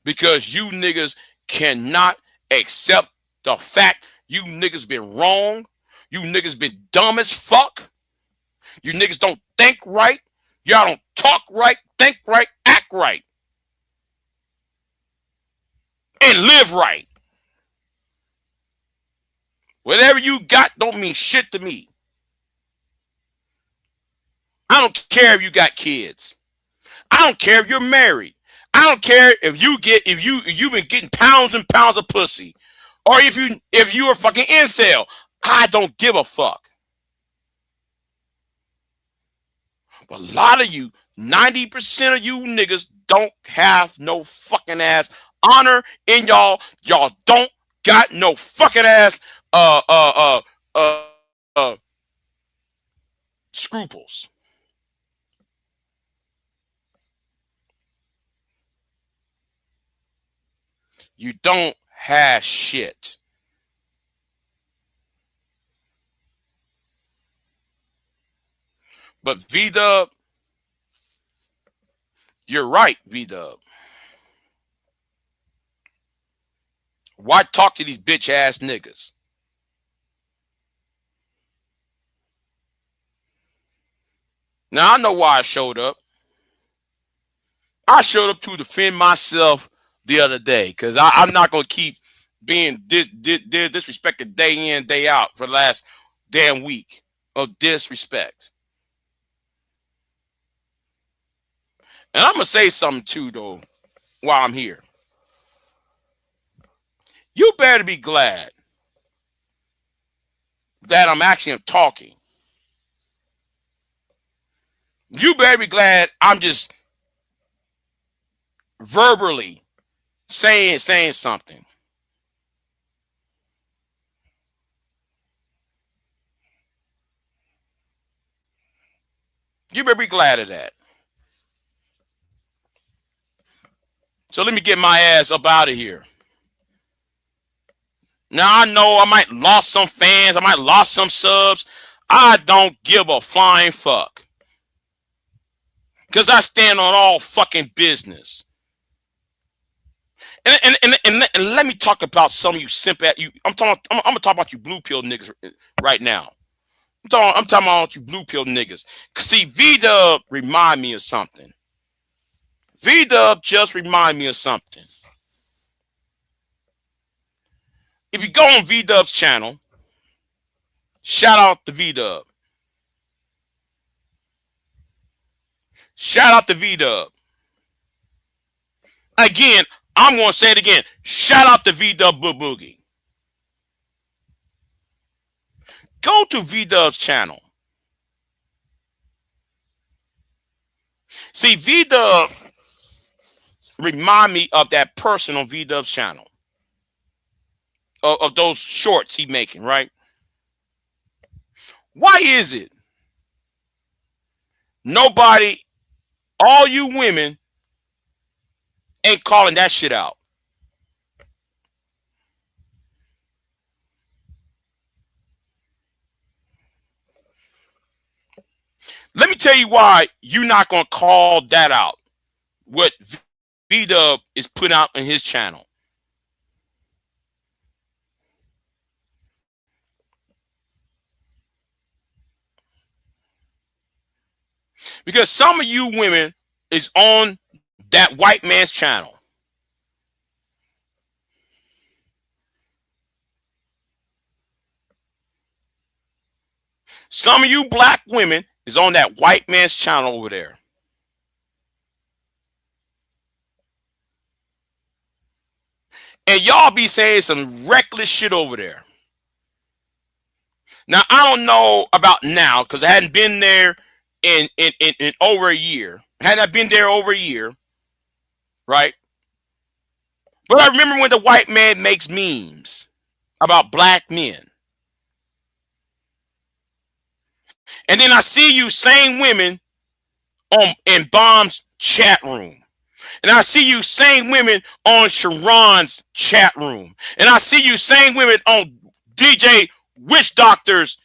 Because you niggas cannot accept the fact you niggas been wrong. You niggas been dumb as fuck. You niggas don't think right. Y'all don't talk right, think right, act right. And live right. Whatever you got don't mean shit to me. I don't care if you got kids. I don't care if you're married. I don't care if you've been getting pounds and pounds of pussy. Or if you're a fucking incel. I don't give a fuck. But a lot of you, 90% of you niggas don't have no fucking ass honor in y'all. Y'all don't got no fucking ass scruples. You don't have shit. But V-Dub, you're right, V-Dub. Why talk to these bitch ass niggas? Now I know why I showed up. I showed up to defend myself the other day because I'm not gonna keep being disrespected day in, day out for the last damn week of disrespect. And I'm gonna say something too, though, while I'm here. You better be glad that I'm actually talking. You better be glad I'm just verbally saying something. You better be glad of that. So let me get my ass up out of here. Now I know I might lost some fans, I might lost some subs. I don't give a flying fuck. Because I stand on all fucking business. And let me talk about some of you simp at you. I'm gonna talk about you blue pill niggas right now. I'm talking about you blue pill niggas. See, V-Dub remind me of something. V-Dub just remind me of something. If you go on V-Dub's channel, shout out to V-Dub. Shout out to V-Dub. Again, I'm going to say it again. Shout out to V-Dub Boogie. Go to V-Dub's channel. See, V-Dub remind me of that person on V-Dub's channel. Of those shorts he making, right? Why is it nobody, all you women, ain't calling that shit out? Let me tell you why you're not going to call that out. What V-Dub is putting out on his channel. Because some of you women is on that white man's channel. Some of you black women is on that white man's channel over there. And y'all be saying some reckless shit over there. Now, I don't know about now because I hadn't been there in over a year. Had I been there over a year, right? But I remember when the white man makes memes about black men. And then I see you same women in Bomb's chat room. And I see you same women on Sharon's chat room. And I see you same women on DJ Witch Doctor's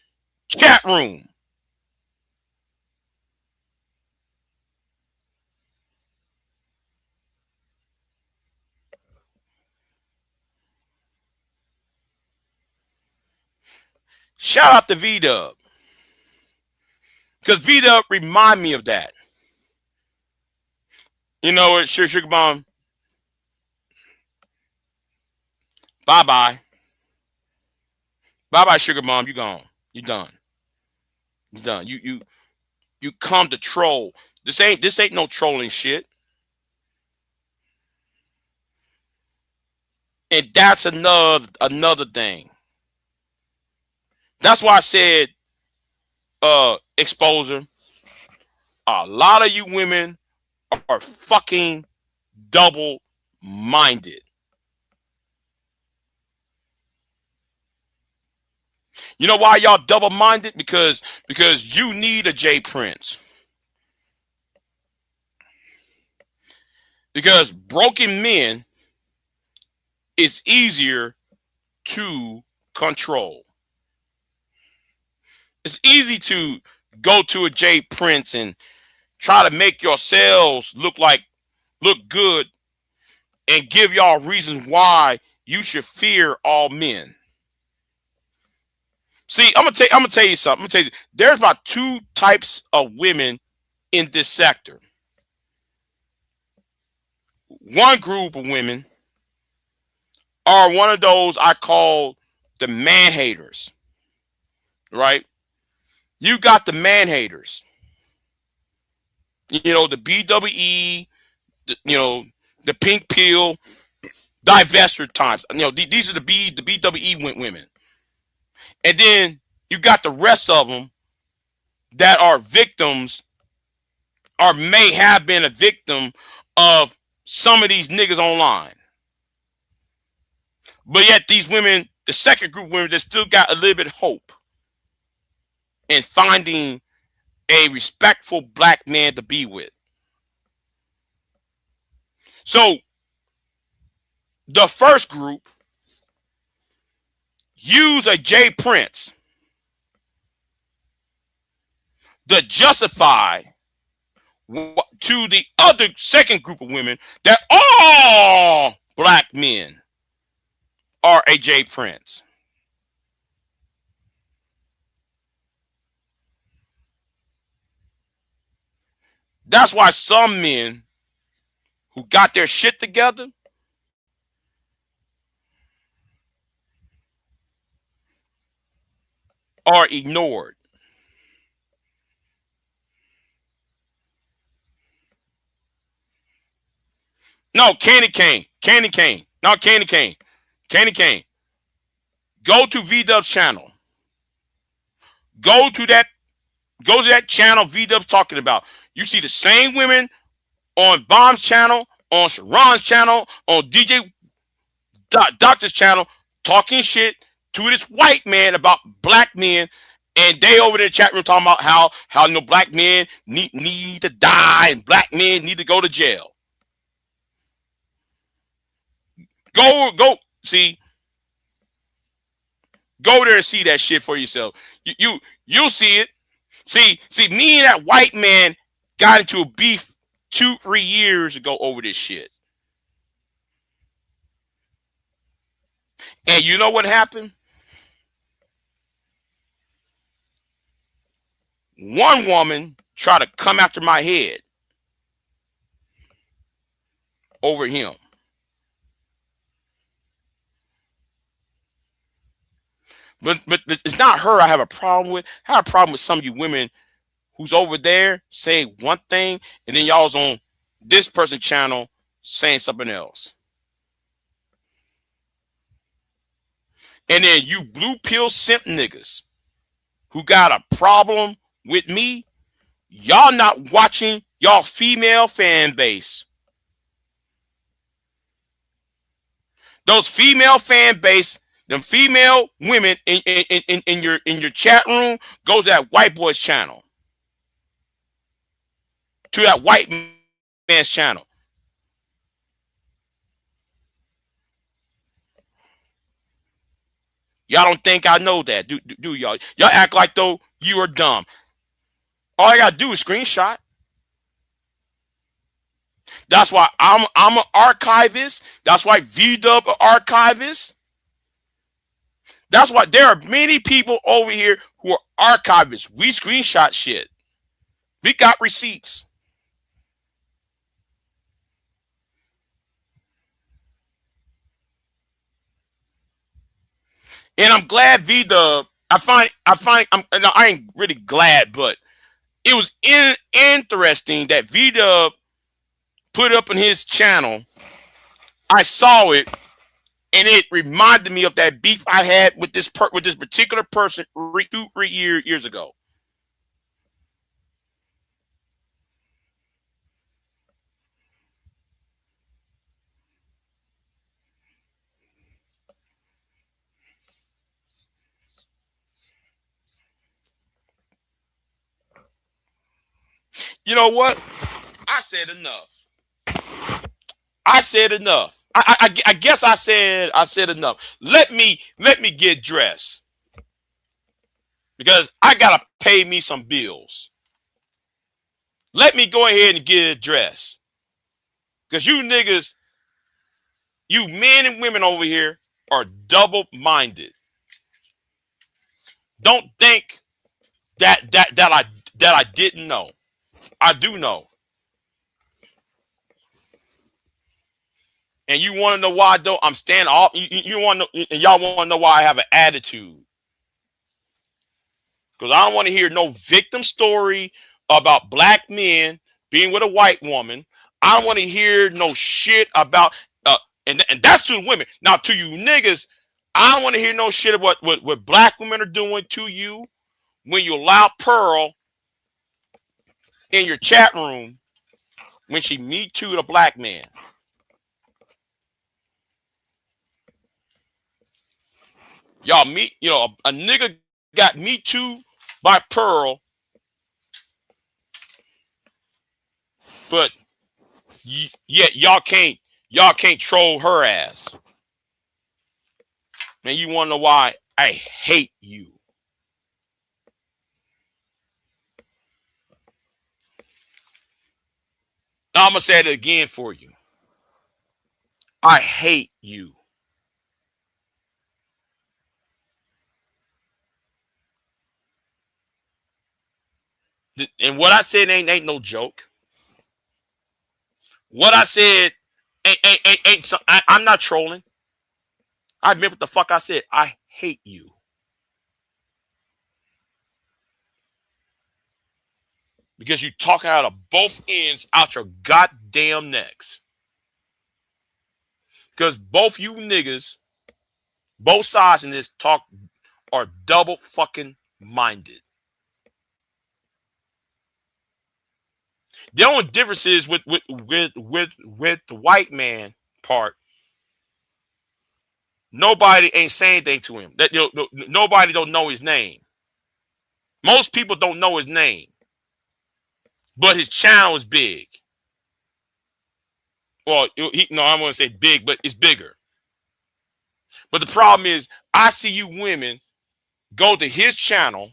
chat room. Shout out to V-Dub. Because V-Dub remind me of that. You know what, Sugar Bomb? Bye-bye. Bye-bye, Sugar Bomb. You gone. You done. You done. You come to troll. This ain't no trolling shit. And that's another thing. That's why I said, exposure. A lot of you women are fucking double-minded. You know why y'all double-minded? Because you need a J Prince. Because broken men is easier to control. It's easy to go to a J Prince and try to make yourselves look good and give y'all reasons why you should fear all men. See, I'm gonna tell you something. There's about 2 types of women in this sector. One group of women are one of those I call the man haters, right? You got the man haters, you know, the BWE, the pink pill, divester types. You know, these are the BWE women. And then you got the rest of them that are victims or may have been a victim of some of these niggas online. But yet these women, the second group of women that still got a little bit of hope in finding a respectful black man to be with. So the first group use a J Prince to justify to the other second group of women that all black men are a J Prince. That's why some men who got their shit together are ignored. No, Candy Cane. No, Candy Cane. Go to V-Dub's channel. Go to that channel V-Dub's talking about. You see the same women on Bomb's channel, on Sharon's channel, on DJ Doctor's channel, talking shit to this white man about black men, and they over there in the chat room talking about how no black men need to die and black men need to go to jail. Go see. Go there and see that shit for yourself. You'll see it. See, me and that white man got into a beef 2-3 years ago over this shit. And you know what happened? One woman tried to come after my head over him. But it's not her I have a problem with. I have a problem with some of you women who's over there saying one thing and then y'all's on this person's channel saying something else. And then you blue pill simp niggas who got a problem with me, y'all not watching y'all female fan base. Those female fan base, them female women in your chat room, go to that white boy's channel. To that white man's channel. Y'all don't think I know that, do y'all? Y'all act like though you are dumb. All I gotta do is screenshot. That's why I'm an archivist. That's why V-Dub an archivist. That's why there are many people over here who are archivists. We screenshot shit. We got receipts. And I'm glad V-Dub. I ain't really glad, but it was interesting that V-Dub put up on his channel. I saw it, and it reminded me of that beef I had with this particular person 2-3 years ago. You know what? I said enough. I guess I said enough. Let me get dressed because I gotta pay me some bills. Let me go ahead and get dressed because you niggas You men and women over here are double-minded. Don't think that I didn't know. I do know. And you want to know why though? I'm standing off. You want to know, and y'all want to know why I have an attitude. Because I don't want to hear no victim story about black men being with a white woman. I don't want to hear no shit about and that's to the women. Now to you niggas, I don't want to hear no shit about what black women are doing to you when you allow Pearl in your chat room when she Me Too'd a black man. Y'all meet, a nigga got Me Too by Pearl, but yet y'all can't troll her ass. Man, you want to know why I hate you? Now, I'm gonna say it again for you. I hate you. And what I said ain't no joke. What I said ain't so, I'm not trolling. I admit what the fuck I said. I hate you. Because you talk out of both ends out your goddamn necks. Because both you niggas, both sides in this talk are double fucking minded. The only difference is with the white man part. Nobody ain't saying anything to him. That nobody don't know his name. Most people don't know his name, but his channel is big. Well, no, I wouldn't say big, but it's bigger. But the problem is, I see you women go to his channel,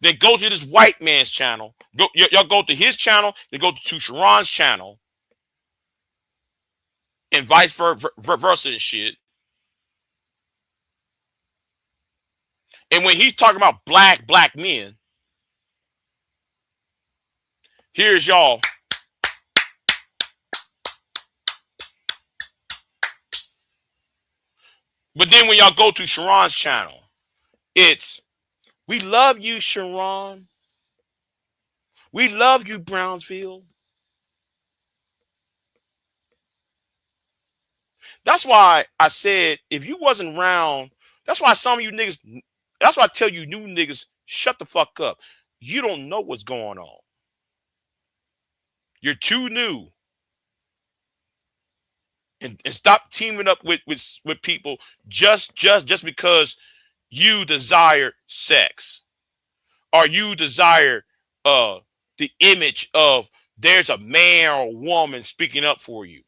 then go to this white man's channel. Y'all go to his channel, then go to Sharon's channel, and vice versa and shit. And when he's talking about black men, here's y'all. But then when y'all go to Sharon's channel, it's, we love you, Sharon. We love you, Brownsville. That's why I said, if you wasn't around, that's why some of you niggas, that's why I tell you new niggas, shut the fuck up. You don't know what's going on. You're too new. And stop teaming up with people just because you desire sex. Or you desire the image of there's a man or a woman speaking up for you.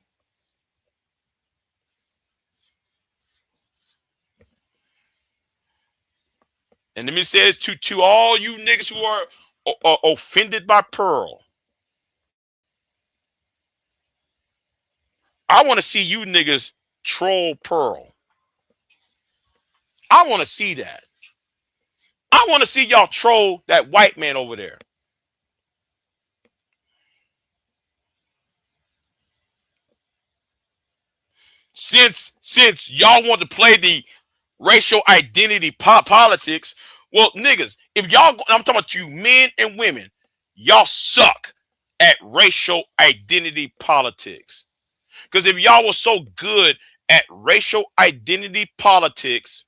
And let me say this to all you niggas who are offended by Pearl. I want to see you niggas troll Pearl. I want to see that. I want to see y'all troll that white man over there. Since y'all want to play the racial identity politics, well, niggas, if y'all, I'm talking about you men and women, y'all suck at racial identity politics. Because if y'all were so good at racial identity politics,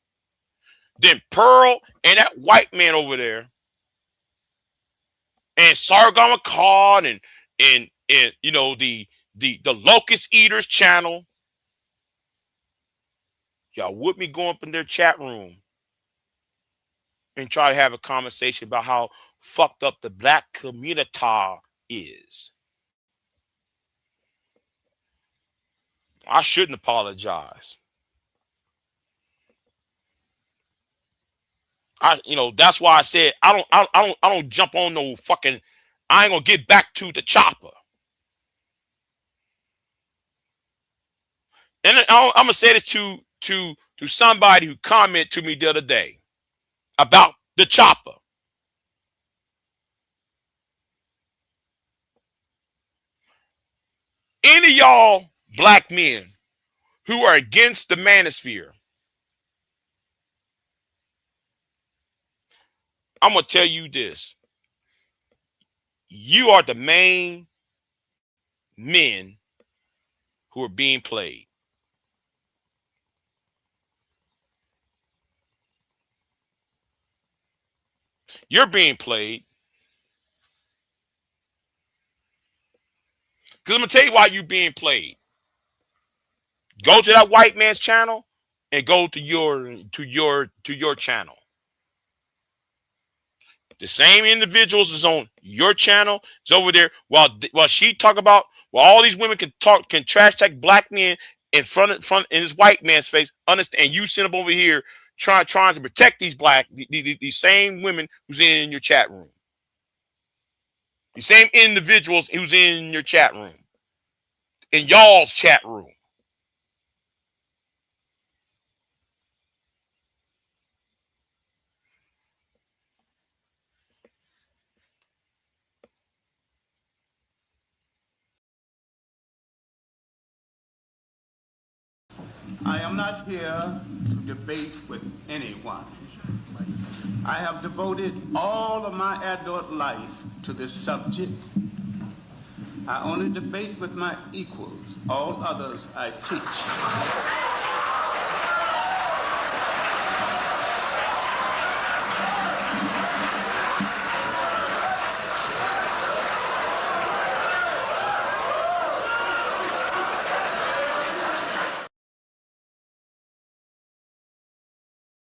then Pearl and that white man over there, and Sargon Khan and the Locust Eaters channel, y'all would be going up in their chat room and try to have a conversation about how fucked up the black community is. I shouldn't apologize. That's why I said I don't jump on no fucking. I ain't gonna get back to the chopper. And I'm gonna say this to somebody who commented to me the other day about the chopper. Any of y'all black men who are against the manosphere, I'm gonna tell you this: you are the main men who are being played. You're being played. Because I'm gonna tell you why you're being played. Go to that white man's channel and go to your channel. The same individuals is on your channel. It's over there while she talk about all these women can trash talk black men in front in this white man's face. Understand? You sit up over here trying to protect these these same women who's in your chat room. The same individuals who's in your chat room, in y'all's chat room. I am not here to debate with anyone. I have devoted all of my adult life to this subject. I only debate with my equals. All others I teach.